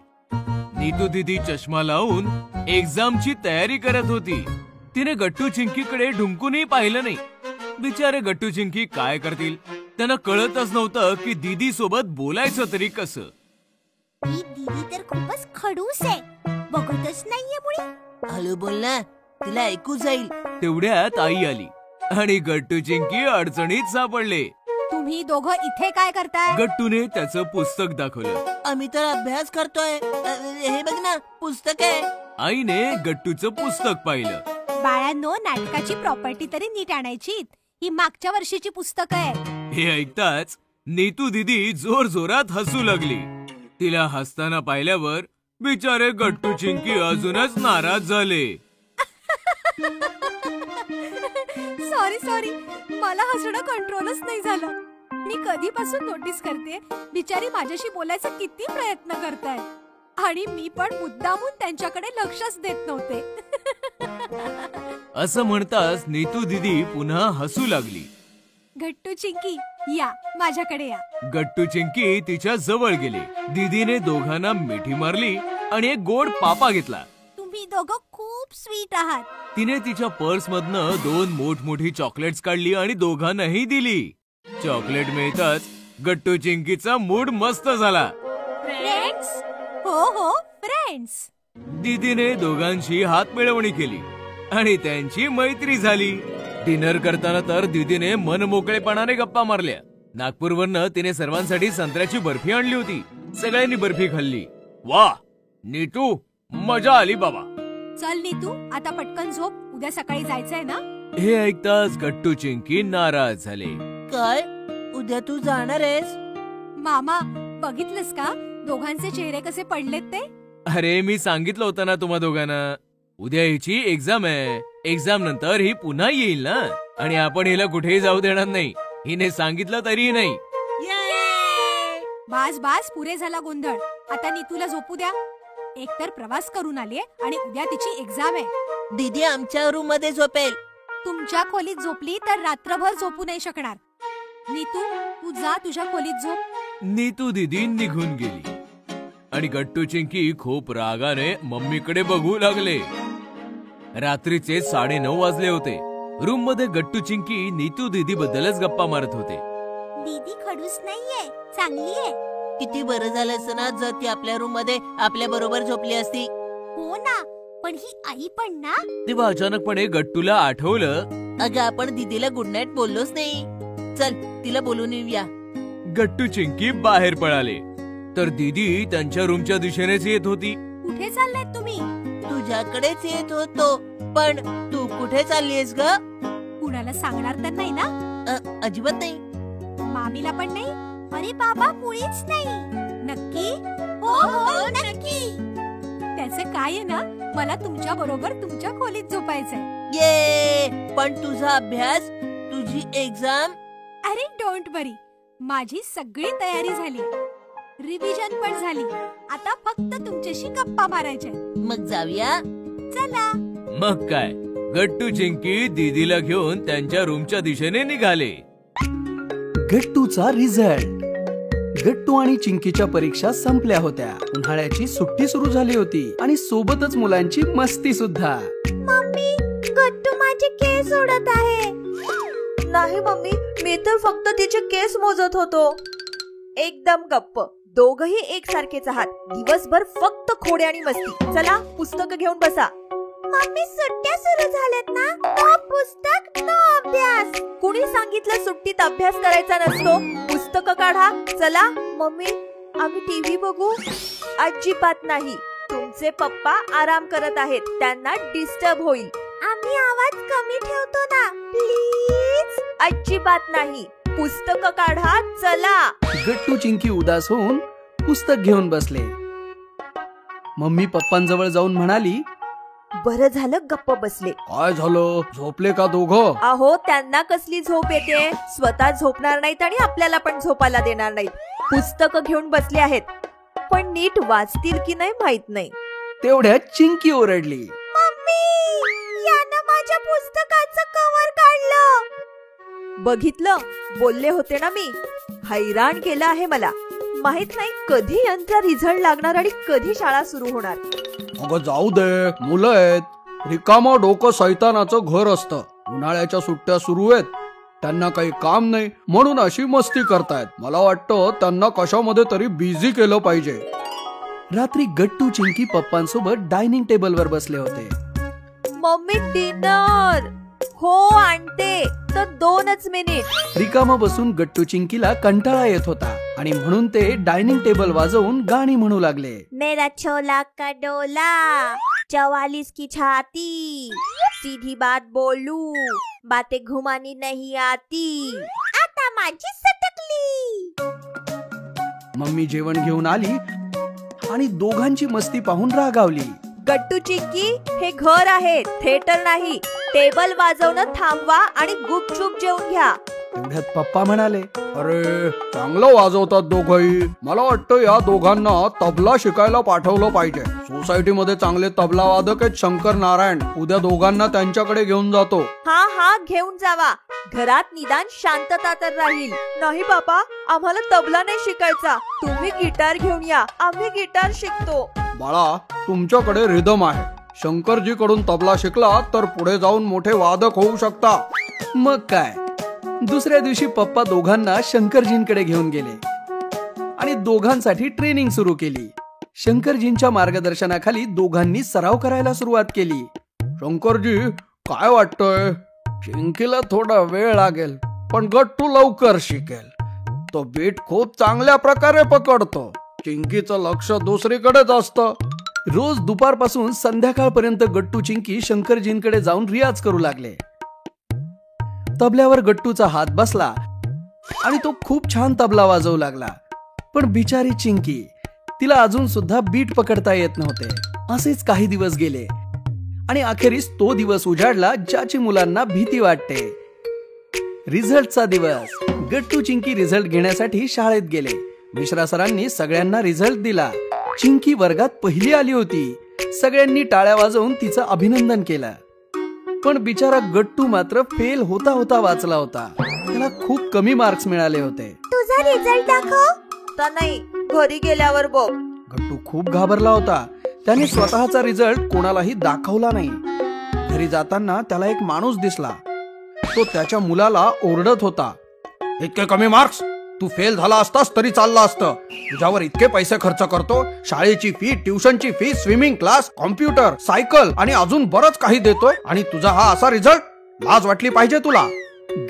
नीतू दीदी चष्मा लावून एक्झामची तयारी करत होती. तिने गट्टू चिंकीकडे ढुंकूनही पाहिलं नाही. बिचारे गट्टू चिंकी काय करतील, त्यांना कळतच नव्हतं की दीदी सोबत बोलायचं तरी कसं. ही दीदी तर खूपच खडूस आहे, बघतच नाहीये मुळे. हळू बोल ना, तिला ऐकू जाईल. तेवढ्यात आई आली आणि गट्टू चिंकी अडचणीत सापडले. तुम्ही दोघं इथे काय करताय? गट्टूने त्याचं पुस्तक दाखवलं. आम्ही तर अभ्यास करतोय. हे बघ ना, पुस्तक आहे. आईने गट्टूचं पुस्तक पाहिलं. बाळांनो, नाटकाची प्रॉपर्टी तरी नीट आणायची. ही मागच्या वर्षीची पुस्तक आहे. हे ऐकताच नीतू दीदी जोर जोरात हसू लागली. तिला हसताना पाहिल्यावर बिचारे गट्टू चिंकी अजूनच नाराज झाले. सॉरी, मला हसणं कंट्रोलच नाही झालं. मी कधीपासून नोटीस करते बिचारी माझ्याशी बोलायचा किती प्रयत्न करताय, आणि मी पण मुद्दामून त्यांच्याकडे लक्षच देत नव्हते. असं म्हणताच नीतू दीदी पुन्हा हसू लागली. गट्टू चिंकी, या माझ्याकडे या. गट्टू चिंकी तिच्या जवळ गेले. दीदीने दोघांना मिठी मारली आणि एक गोड पापा घेतला. तुम्ही दोघं खूप स्वीट आहात. तिने तिच्या पर्स मधनं 2 मोठमोठी चॉकलेट्स काढली आणि दोघांनाही दिली. चॉकलेट मिळताच गट्टू चिंकीचा मूड मस्त झाला. फ्रेंड्स? हो फ्रेंड्स. दीदीने दोघांशी हात मिळवणी केली आणि त्यांची मैत्री झाली. डिनर करताना तर दीदीने मनमोकळेपणाने गप्पा मारल्या. नागपूरवरनं तिने सर्वांसाठी संत्र्याची बर्फी आणली होती. सगळ्यांनी बर्फी खाल्ली. वा नीतू, मजा आली बाबा. चल नीतू, आता पटकन झोप, उद्या सकाळी जायचंय ना. हे ऐकताच गट्टू चिंकी नाराज झाले. काय, उद्या तू जाणार आहेस? मामा, बघितलंस का दोघांचे चेहरे कसे पडलेत ते? अरे मी सांगितलं होतं ना तुम्हा दोघांना, उद्या हिची एक्झाम आहे. एक्झाम नंतर ही पुन्हा येईल ना, आणि आपण हिला कुठेही जाऊ देणार नाही. हिने सांगितलं तरीही नाही. बास पुरे झाला गोंधळ. आता नीतूला झोपू द्या. एकतर प्रवास करून आली आणि उद्या तिची एक्झाम आहे. दीदी आमच्या रूम मध्ये झोपेल. तुमच्या खोलीत झोपली तर रात्रभर झोपू नाही शकणार. नीतू, तू जा तुझ्या खोलीत झोप. नीतू दीदी निघून गेली आणि गट्टू चिंकी खूप रागाने मम्मीकडे बघू लागले. रात्रीचे 9:30 वाजले होते. रूम मध्ये गट्टू चिंकी नीतू दीदी बद्दलच गप्पा मारत होते. दीदी खडूस नाहीये, चांगली आहे. किती बरं झालं असं ना जर ती आपल्या रूम मध्ये आपल्या बरोबर झोपली असती. हो ना, पण ही आई पण ना. तेव्हा अचानकपणे गट्टूला आठवलं, अगं आपण दीदीला गुड नाईट बोललोच नाही. चल तिला बोलून येऊया. गट्टू चिंकी बाहेर पळाले तर दीदी त्यांच्या रूमच्या दिशेनेच येत होती. कुठे चाललात तुम्ही? तुझ्याकडेच येत होतो, पण तू कुठे चाललीस ग? कुणाला सांगणार तर नाही ना? अजिबात नाही. मामीला पण नाही? अरे बाबा, मुळीच नाही. नक्की? हो नक्की. त्याचं काय आहे ना, मला तुमच्या बरोबर तुमच्या खोलीत झोपायचंय. ये पण तुझा अभ्यास, तुझी एक्झाम. अरे डोंट वरी, माझी सगळी तयारी झाली, रिव्हिजन पण झाली. आता फक्त तुमच्याशी गप्पा मारायच्या. मग जाऊया. चला. मग काय, गट्टू चिंकी दीदीला घेऊन त्यांच्या रूमच्या दिशेने निघाले. गट्टूचा रिझल्ट. गट्टू आणि चिंकीच्या परीक्षा संपल्या होत्या. उन्हाळ्याची सुट्टी सुरू झाली होती आणि सोबतच मुलांची मस्ती सुद्धा. मम्मी, गट्टू माझे केस ओढत आहे. नाही मम्मी, मी तर फक्त तिचे केस मोजत होतो. एकदम गप्प, दोघही एकसारखेच आहात. दिवसभर फक्त खोडे आणि मस्ती. चला, पुस्तक घेऊन बसा. मम्मी, सुट्ट्या सुरू झाल्यात ना? नो पुस्तक, नो अभ्यास. कुणी सांगितलं सुट्टीत अभ्यास करायचा नसतो? पुस्तक काढा. चला. मम्मी, आम्ही टीव्ही बघू? अजिबात नाही. तुमचे पप्पा आराम करत आहेत, त्यांना डिस्टर्ब होईल. आम्ही आवाज कमी ठेवतो ना, प्लीज. अजिबात नाही. पुस्तक काढा. चला. गट्टू चिंकी उदास होऊन पुस्तक घेऊन बसले. मम्मी पप्पांजवळ जाऊन म्हणाली, बरं झालं गप्प बसले. काय झालं, झोपले का दोघं? अहो, त्यांना कसली झोप येते? स्वतः झोपणार नाहीत आणि आपल्याला पण झोपायला देणार नाहीत. पुस्तक घेऊन बसले आहेत, पण नीट वाचतील की नाही माहित नाही. तेवढ्यात चिंकी ओरडली, मम्मी, यानं माझ्या पुस्तकाचं कव्हर काढलं. बघितलं, बोलले होते ना मी. हैराण केलं आहे मला. माहित नाही कधी यांचा रिझल्ट लागणार आणि कधी शाळा सुरू होणार. अगं जाऊ दे, मुलं आहेत. रिकामं डोकं सैतानाचं घर असतं. उन्हाळ्याच्या सुट्ट्या सुरू आहेत, त्यांना काही काम नाही म्हणून अशी मस्ती करतायत. मला वाटतं त्यांना कशामध्ये तरी बिझी केलं पाहिजे. रात्री गट्टू चिंकी पप्पांसोबत डायनिंग टेबलवर बसले होते. Mummy, dinner. हो, आणते. तर 2 मिनिट. रिकामं बसून गट्टू चिंकीला कंटाळा येत होता आणि म्हणून ते डायनिंग टेबल वाजवून गाणी म्हणू लागले. मेरा छोला का डोला, 44 की छाती, सीधी बात बोलू, बातें घुमानी नहीं आती, आता माझी सटकली. मम्मी जेवण घेऊन आली आणि दोघांची मस्ती पाहून रागावली. गट्टू चिंकी, हे घर आहे, थिएटर नाही. टेबल वाजवणं थांबवा आणि गुपचूप जेवून घ्या. तेवढ्यात पप्पा म्हणाले, अरे चांगलं वाजवतात दोघंही. मला वाटतं या दोघांना तबला शिकायला पाठवलं पाहिजे. सोसायटीमध्ये चांगले तबला वादक आहेत शंकर नारायण. उद्या दोघांना त्यांच्याकडे घेऊन जातो. हा, घेऊन जावा. घरात निदान शांतता तर राहील. नाही बाबा, आम्हाला तबला नाही शिकायचा. तुम्ही गिटार घेऊन या, आम्ही गिटार शिकतो. बाळा, तुमच्याकडे रिदम आहे. शंकरजी कडून तबला शिकला तर पुढे जाऊन मोठे वादक होऊ शकता. मग काय, दुसऱ्या दिवशी पप्पा दोघांना शंकरजींकडे घेऊन गेले आणि दोघांसाठी ट्रेनिंग सुरू केली. शंकरजींच्या मार्गदर्शनाखाली दोघांनी सराव करायला सुरुवात केली. शंकरजी, काय वाटतंय? चिंकीला थोडा वेळ लागेल, पण गट्टू लवकर शिकेल. तो बीट खूप चांगल्या प्रकारे पकडतो. चिंकीचं लक्ष दुसरीकडेच असतं. रोज दुपारपासून संध्याकाळपर्यंत गट्टू चिंकी शंकरजींकडे जाऊन रियाज करू लागले. तबल्यावर गट्टूचा हात बसला आणि तो खूप छान तबला वाजवू लागला. पण बिचारी चिंकी, तिला अजून सुद्धा बीट पकडता येत नव्हते. असेच काही दिवस गेले आणि अखेरीस तो दिवस उजाडला ज्याची मुलांना भीती वाटते. रिझल्टचा दिवस. गट्टू चिंकी रिझल्ट घेण्यासाठी शाळेत गेले. मिश्रा सरांनी सगळ्यांना रिझल्ट दिला. चिंकी वर्गात पहिली आली होती. सगळ्यांनी टाळ्या वाजवून तिचं अभिनंदन केलं. पण बिचारा गट्टू मात्र फेल होता होता वाचला होता. त्याला खूप कमी मार्क्स मिळाले होते. तुझा रिझल्ट दाखव. तर नाही, घरी गेल्यावर बघ. गट्टू खूप घाबरला होता. त्याने स्वतःचा रिझल्ट कोणालाही दाखवला नाही. घरी जाताना त्याला एक माणूस दिसला. तो त्याच्या मुलाला ओरडत होता, इतके कमी मार्क्स? तू फेल झाला असतास तरी चालला असतं. तुझ्यावर इतके पैसे खर्च करतो. शाळेची फी, ट्युशनची fee, swimming class, computer, cycle आणि अजून बरंच काही देतोय आणि तुझा हा असा रिझल्ट? लाज वाटली पाहिजे तुला.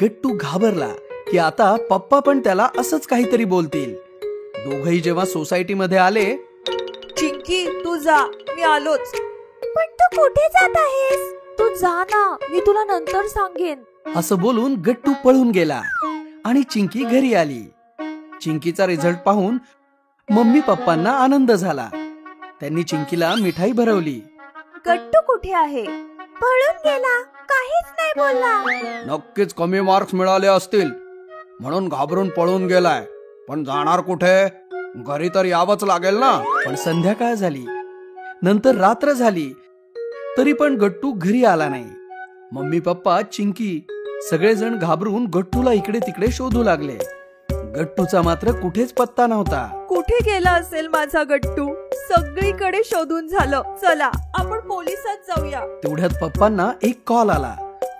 गट्टू घाबरला की आता पप्पा पण त्याला असंच काहीतरी बोलतील. दोघही जेव्हा सोसायटीमध्ये आले, चिंकी, तू जा, मी आलोच. पण तू कुठे जात आहेस? तू जा ना, मी तुला नंतर सांगेन. असं बोलून गट्टू पळून गेला आणि चिंकी घरी आली. चिंकीचा रिझल्ट पाहून मम्मी पप्पांना आनंद झाला. त्यांनी चिंकीला मिठाई भरवली. गट्टू कुठे आहे? पळून गेला, काहीच नाही बोलला. नक्कीच कमी मार्क्स मिळाले असतील म्हणून घाबरून पळून गेलाय. पण जाणार कुठे? घरी तर यावंच लागेल ना. पण संध्याकाळ झाली, नंतर रात्र झाली, तरी पण गट्टू घरी आला नाही. मम्मी पप्पा चिंकी सगळेजण घाबरून गट्टूला इकडे तिकडे शोधू लागले. गट्टूचा मात्र कुठेच पत्ता नव्हता. कुठे गेला असेल माझा गट्टू? सगळीकडे शोधून झालं. चला आपण पोलिसात जाऊया. तेवढ्यात पप्पांना एक कॉल आला.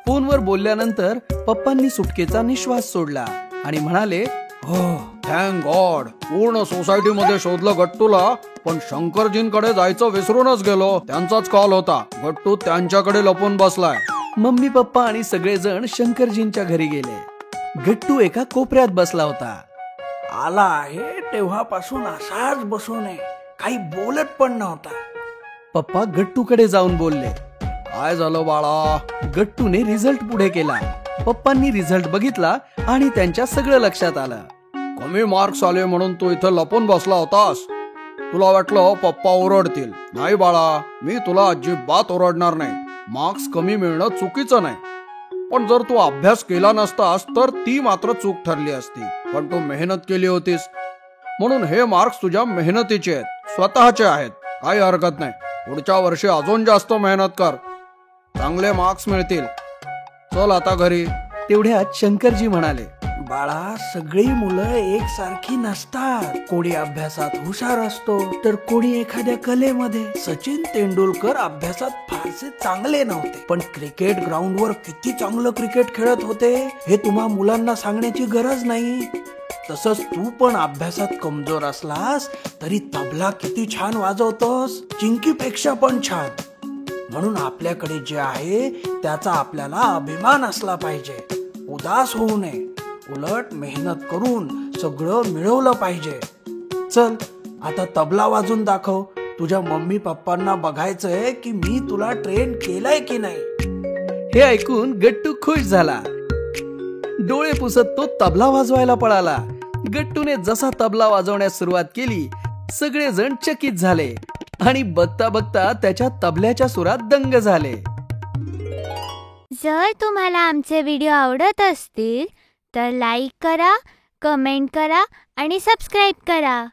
फोनवर बोलल्यानंतर पप्पांनी सुटकेचा निश्वास सोडला आणि म्हणाले, हो थँक गॉड, पूर्ण सोसायटीमध्ये शोधलं गट्टूला, पण शंकरजींकडे जायचं विसरूनच गेलो. त्यांचाच कॉल होता. गट्टू त्यांच्याकडे लपून बसलाय. मम्मी पप्पा आणि सगळेजण शंकरजींच्या घरी गेले. गट्टू एका कोपऱ्यात बसला होता. आला आहे तेव्हापासून असाच बसून आहे, काही बोलत पण नव्हता. पप्पा गट्टूकडे जाऊन बोलले, काय झालं बाळा? गट्टूने रिझल्ट पुढे केला. पप्पांनी रिझल्ट बघितला आणि त्यांच्या सगळं लक्षात आलं. कमी मार्क्स आले म्हणून तू इथं लपून बसला होतास. तुला वाटलं पप्पा ओरडतील. नाही बाळा, मी तुला अजिबात ओरडणार नाही. मार्क्स कमी मिळणं चुकीचं नाही, पण जर तू अभ्यास केला नसतास तर ती मात्र चूक ठरली असती. पण तू मेहनत केली होतीस म्हणून हे मार्क्स तुझ्या मेहनतीचे आहेत, स्वतःचे आहेत. काही हरकत नाही. पुढच्या वर्षी अजून जास्त मेहनत कर, चांगले मार्क्स मिळतील. चल आता घरी. तेवढ्यात शंकरजी म्हणाले, बाळा, सगळी मुलं एकसारखी नसतात. कोणी अभ्यासात हुशार असतो तर कोणी एखाद्या कलेमध्ये. सचिन तेंडुलकर अभ्यासात फारसे चांगले नव्हते, पण क्रिकेट ग्राउंडवर किती चांगलं क्रिकेट खेळत होते हे तुम्हा मुलांना सांगण्याची गरज नाही. तसंच तू पण अभ्यासात कमजोर असलास तरी तबला किती छान वाजवतोस, चिंकीपेक्षा पण छान. म्हणून आपल्याकडे जे आहे त्याचा आपल्याला अभिमान असला पाहिजे. उदास होऊ नये, उलट मेहनत करून सगळं मिळवलं पाहिजे. चल आता तबला वाजून दाखव. तुझ्या मम्मी पप्पांना बघायचंय की मी तुला ट्रेन केलंय की नाही. हे ऐकून गट्टू खुश झाला. डोळे पुसत तो तबला वाजवायला पळाला. गट्टूने जसा तबला वाजवण्यास सुरुवात केली, सगळेजण चकित झाले आणि बघता बघता त्याच्या तबल्याच्या सुरात दंग झाले. जर तुम्हाला आमचे व्हिडिओ आवडत असतील तर लाईक करा, कमेंट करा आणि सबस्क्राईब करा.